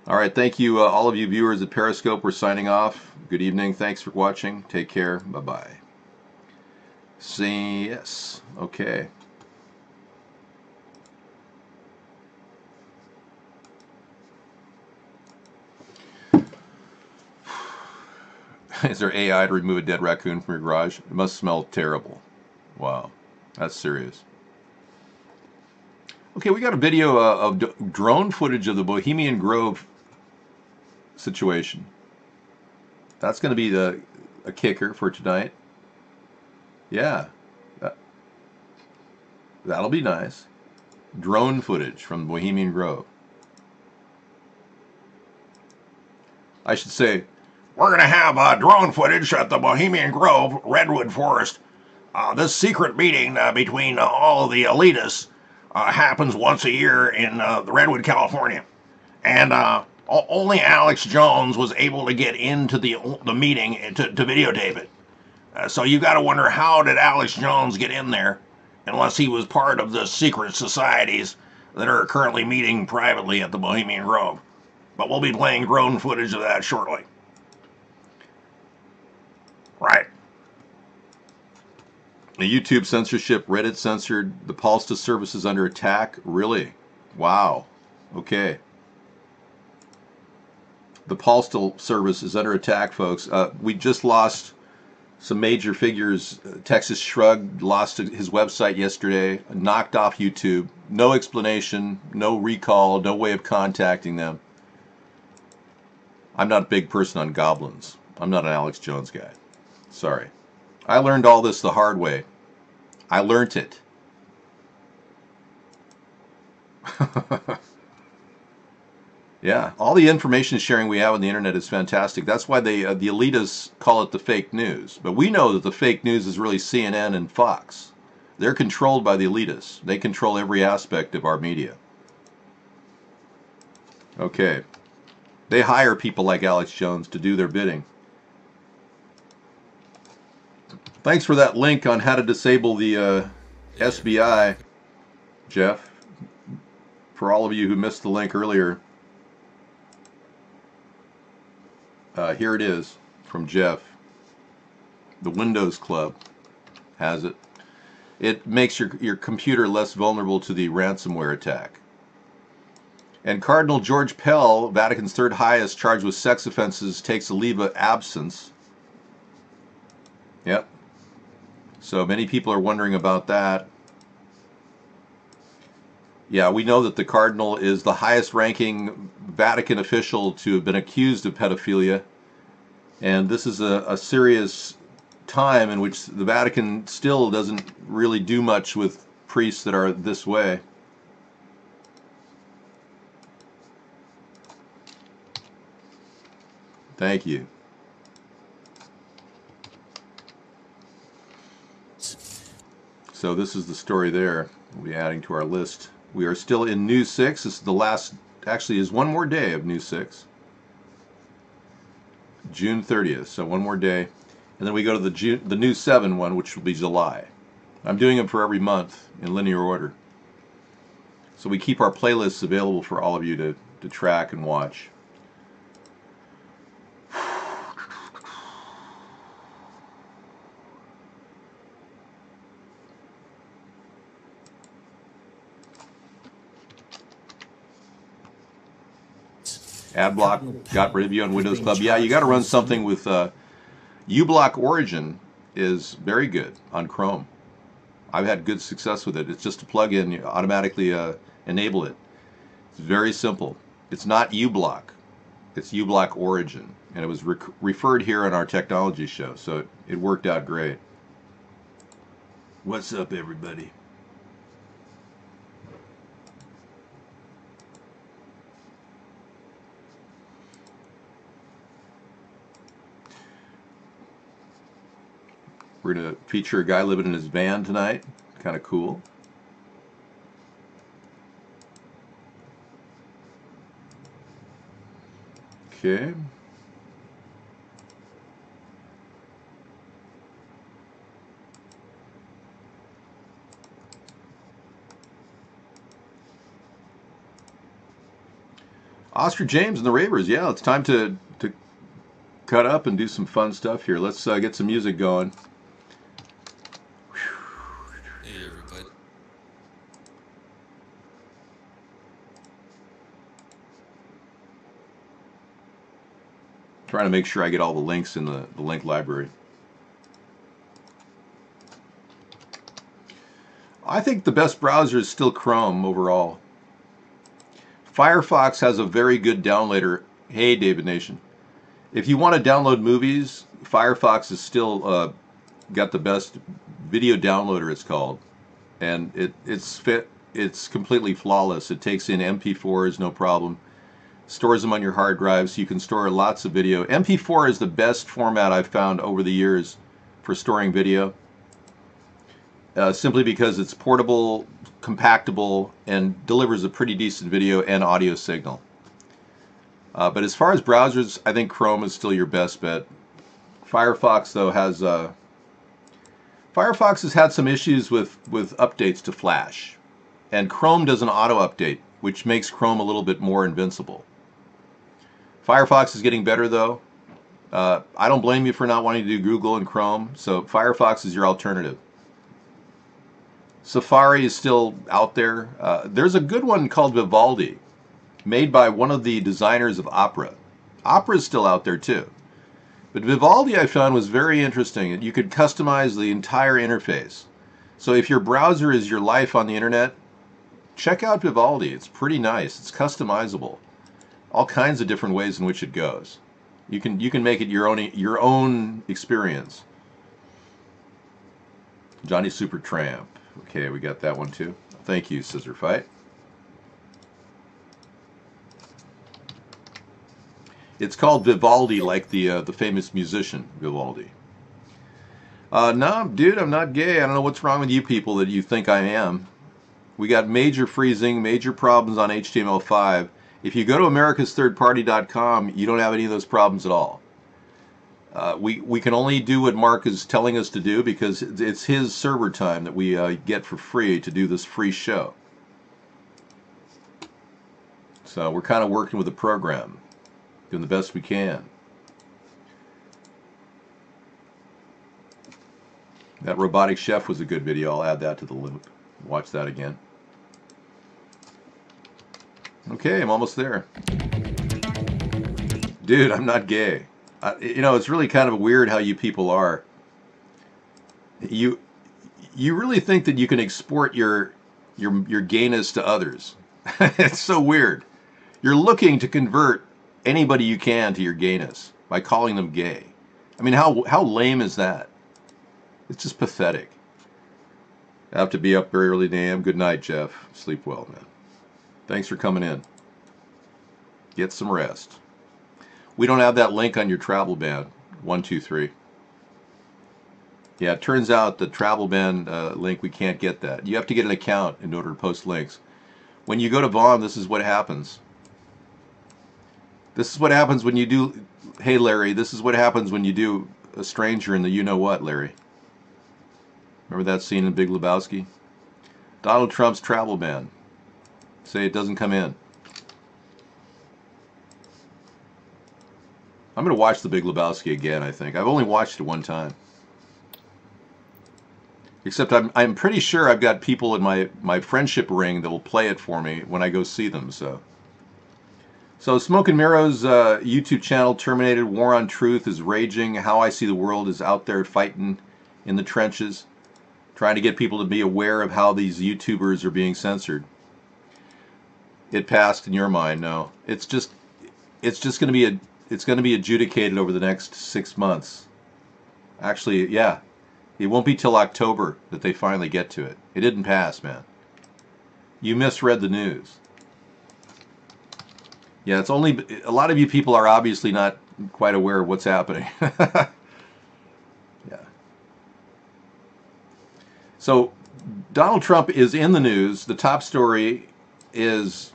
All right, thank you, all of you viewers at Periscope. We're signing off. Good evening. Thanks for watching. Take care. Bye-bye. See, yes. Okay. Is there AI to remove a dead raccoon from your garage? It must smell terrible. Wow, that's serious. Okay, we got a video of drone footage of the Bohemian Grove situation. That's going to be a kicker for tonight. Yeah, that'll be nice. Drone footage from Bohemian Grove. I should say, we're going to have drone footage at the Bohemian Grove Redwood Forest. This secret meeting between all the elitists happens once a year in Redwood, California. And only Alex Jones was able to get into the meeting to videotape it. So you got to wonder, how did Alex Jones get in there unless he was part of the secret societies that are currently meeting privately at the Bohemian Grove? But we'll be playing drone footage of that shortly. Right. The YouTube censorship, Reddit censored, the Polsta service is under attack. Really? Wow. Okay. The Postal Service is under attack, folks. We just lost some major figures. Texas Shrug lost his website yesterday, knocked off YouTube. No explanation, no recall, no way of contacting them. I'm not a big person on goblins. I'm not an Alex Jones guy. Sorry. I learned all this the hard way. I learnt it. Yeah, all the information sharing we have on the internet is fantastic. That's why the elitists call it the fake news. But we know that the fake news is really CNN and Fox. They're controlled by the elitists. They control every aspect of our media. Okay. They hire people like Alex Jones to do their bidding. Thanks for that link on how to disable the SBI, Jeff. For all of you who missed the link earlier, here it is from Jeff. The Windows Club has it. It makes your computer less vulnerable to the ransomware attack. And Cardinal George Pell, Vatican's third highest, charged with sex offenses, takes a leave of absence. Yep. So many people are wondering about that. Yeah, we know that the Cardinal is the highest ranking Vatican official to have been accused of pedophilia. And this is a serious time in which the Vatican still doesn't really do much with priests that are this way. Thank you. So this is the story there. We'll be adding to our list. We are still in News 6. This is the last, actually is one more day of News 6. June 30th, so one more day. And then we go to the News 7 one, which will be July. I'm doing them for every month in linear order. So we keep our playlists available for all of you to track and watch. Adblock got rid of you on Windows Club. Yeah, you got to run something with uBlock Origin is very good on Chrome. I've had good success with it. It's just a plug-in. You automatically enable it. It's very simple. It's not uBlock. It's uBlock Origin. And it was referred here on our technology show, so it worked out great. What's up, everybody? We're going to feature a guy living in his van tonight. Kind of cool. Okay. Oscar James and the Ravers. Yeah, it's time to cut up and do some fun stuff here. Let's get some music going.
Hey, everybody.
Trying to make sure I get all the links in the link library. I think the best browser is still Chrome overall. Firefox has a very good downloader. Hey, David Nation. If you want to download movies, Firefox is still got the best video downloader, it's called. And it's completely flawless. It takes in MP4s, no problem. Stores them on your hard drive, so you can store lots of video. MP4 is the best format I've found over the years for storing video. Simply because it's portable, compactable, and delivers a pretty decent video and audio signal. But as far as browsers, I think Chrome is still your best bet. Firefox, though, Firefox has had some issues with updates to Flash. And Chrome does an auto-update, which makes Chrome a little bit more invincible. Firefox is getting better, though. I don't blame you for not wanting to do Google and Chrome, so Firefox is your alternative. Safari is still out there. There's a good one called Vivaldi, made by one of the designers of Opera. Opera is still out there too. But Vivaldi, I found, was very interesting. You could customize the entire interface. So if your browser is your life on the internet, check out Vivaldi. It's pretty nice. It's customizable. All kinds of different ways in which it goes. You can make it your own experience. Johnny Supertramp. Okay, we got that one too. Thank you, Scissor Fight. It's called Vivaldi, like the famous musician Vivaldi. No, dude, I'm not gay. I don't know what's wrong with you people that you think I am. We got major freezing, major problems on HTML5. If you go to americasthirdparty.com, you don't have any of those problems at all. We can only do what Mark is telling us to do because it's his server time that we get for free to do this free show. So we're kind of working with the program, doing the best we can. That robotic chef was a good video. I'll add that to the loop. Watch that again. Okay, I'm almost there. Dude, I'm not gay. You know, it's really kind of weird how you people are. You really think that you can export your gayness to others. It's so weird. You're looking to convert anybody you can to your gayness by calling them gay. I mean, how lame is that? It's just pathetic. I have to be up very early, damn. Good night, Jeff. Sleep well, man. Thanks for coming in. Get some rest. We don't have that link on your travel ban. 123. Yeah, it turns out the travel ban link, we can't get that. You have to get an account in order to post links. When you go to Vaughn, this is what happens. This is what happens when you do... Hey, Larry, this is what happens when you do a stranger in the you-know-what, Larry. Remember that scene in Big Lebowski? Donald Trump's travel ban. Say it doesn't come in. I'm going to watch The Big Lebowski again, I think. I've only watched it one time. Except I'm pretty sure I've got people in my friendship ring that will play it for me when I go see them. So Smoke and Mirror's YouTube channel terminated. War on Truth is raging. How I See the World is out there fighting in the trenches, trying to get people to be aware of how these YouTubers are being censored. it passed in your mind. No, it's just going to be adjudicated over the next 6 months. Actually, yeah, it won't be till October that they finally get to it. It didn't pass, man. You misread the news. Yeah, it's only a lot of you people are obviously not quite aware of what's happening. Yeah. So Donald Trump is in the news. The top story is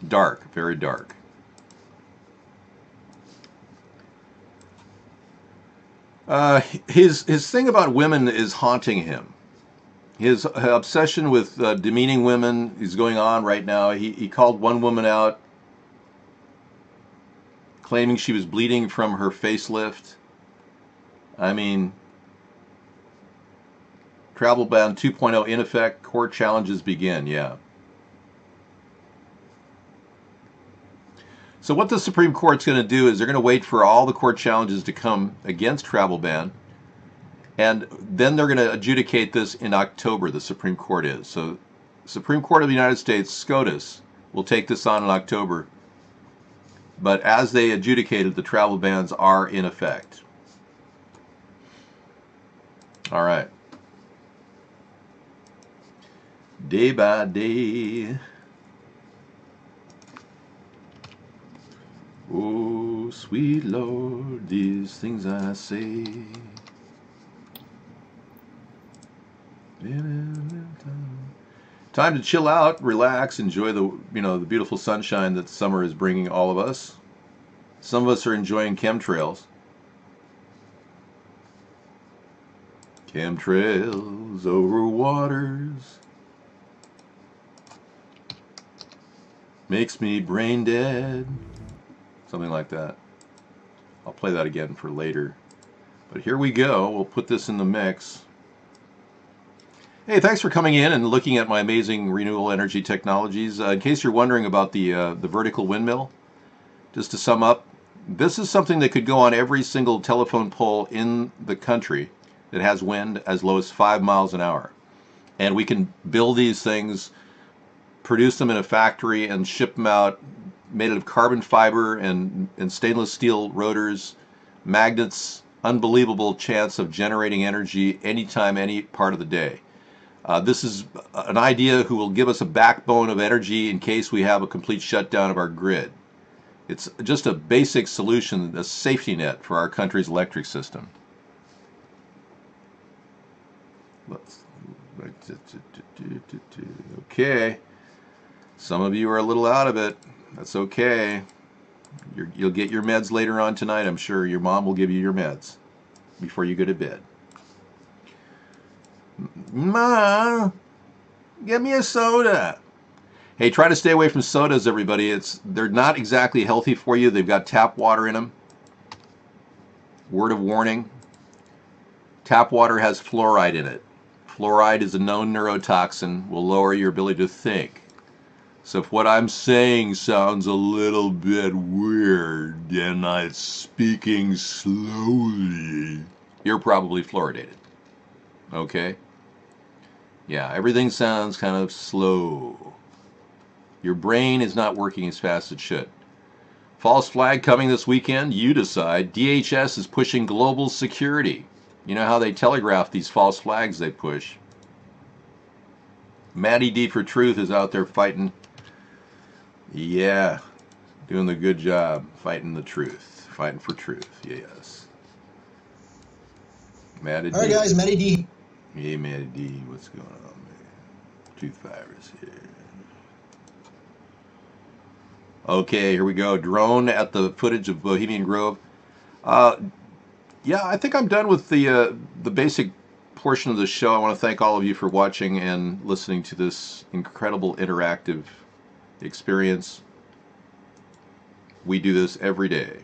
dark, very dark. His thing about women is haunting him. His obsession with demeaning women is going on right now. He called one woman out, claiming she was bleeding from her facelift. I mean, travel ban 2.0 in effect, court challenges begin, yeah. So what the Supreme Court's going to do is they're going to wait for all the court challenges to come against travel ban, and then they're going to adjudicate this in October, the Supreme Court is. So Supreme Court of the United States, SCOTUS, will take this on in October. But as they adjudicated, the travel bans are in effect. All right. Day by day. Oh, sweet Lord, these things I say. Time to chill out, relax, enjoy the beautiful sunshine that summer is bringing all of us. Some of us are enjoying chemtrails. Chemtrails over waters makes me brain dead. Something like that. I'll play that again for later. But here we go. We'll put this in the mix. Hey, thanks for coming in and looking at my amazing renewable energy technologies. In case you're wondering about the vertical windmill, just to sum up, this is something that could go on every single telephone pole in the country that has wind as low as 5 miles an hour. And we can build these things, produce them in a factory, and ship them out made out of carbon fiber and stainless steel rotors, magnets, unbelievable chance of generating energy anytime, any part of the day. This is an idea who will give us a backbone of energy in case we have a complete shutdown of our grid. It's just a basic solution, a safety net for our country's electric system. Okay. Some of you are a little out of it. That's okay. You'll get your meds later on tonight, I'm sure. Your mom will give you your meds before you go to bed. Ma, get me a soda. Hey, try to stay away from sodas, everybody. They're not exactly healthy for you. They've got tap water in them. Word of warning. Tap water has fluoride in it. Fluoride is a known neurotoxin, will lower your ability to think. So if what I'm saying sounds a little bit weird and I'm speaking slowly, you're probably fluoridated. Okay? Yeah, everything sounds kind of slow. Your brain is not working as fast as it should. False flag coming this weekend, you decide. DHS is pushing global security. You know how they telegraph these false flags they push. Maddie D for Truth is out there fighting. Yeah, doing the good job, fighting the truth, fighting for truth, yes. Maddie D.
All right, guys, Maddie D.
Hey, Maddie D, what's going on, man? Tooth virus here. Okay, here we go. Drone at the footage of Bohemian Grove. Yeah, I think I'm done with the basic portion of the show. I want to thank all of you for watching and listening to this incredible interactive experience. We do this every day.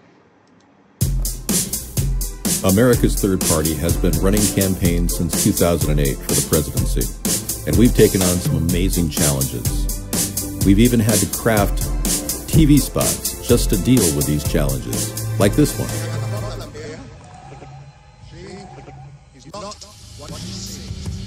America's Third Party has been running campaigns since 2008 for the presidency, and we've taken on some amazing challenges. We've even had to craft TV spots just to deal with these challenges, like this one.
He's not what you see.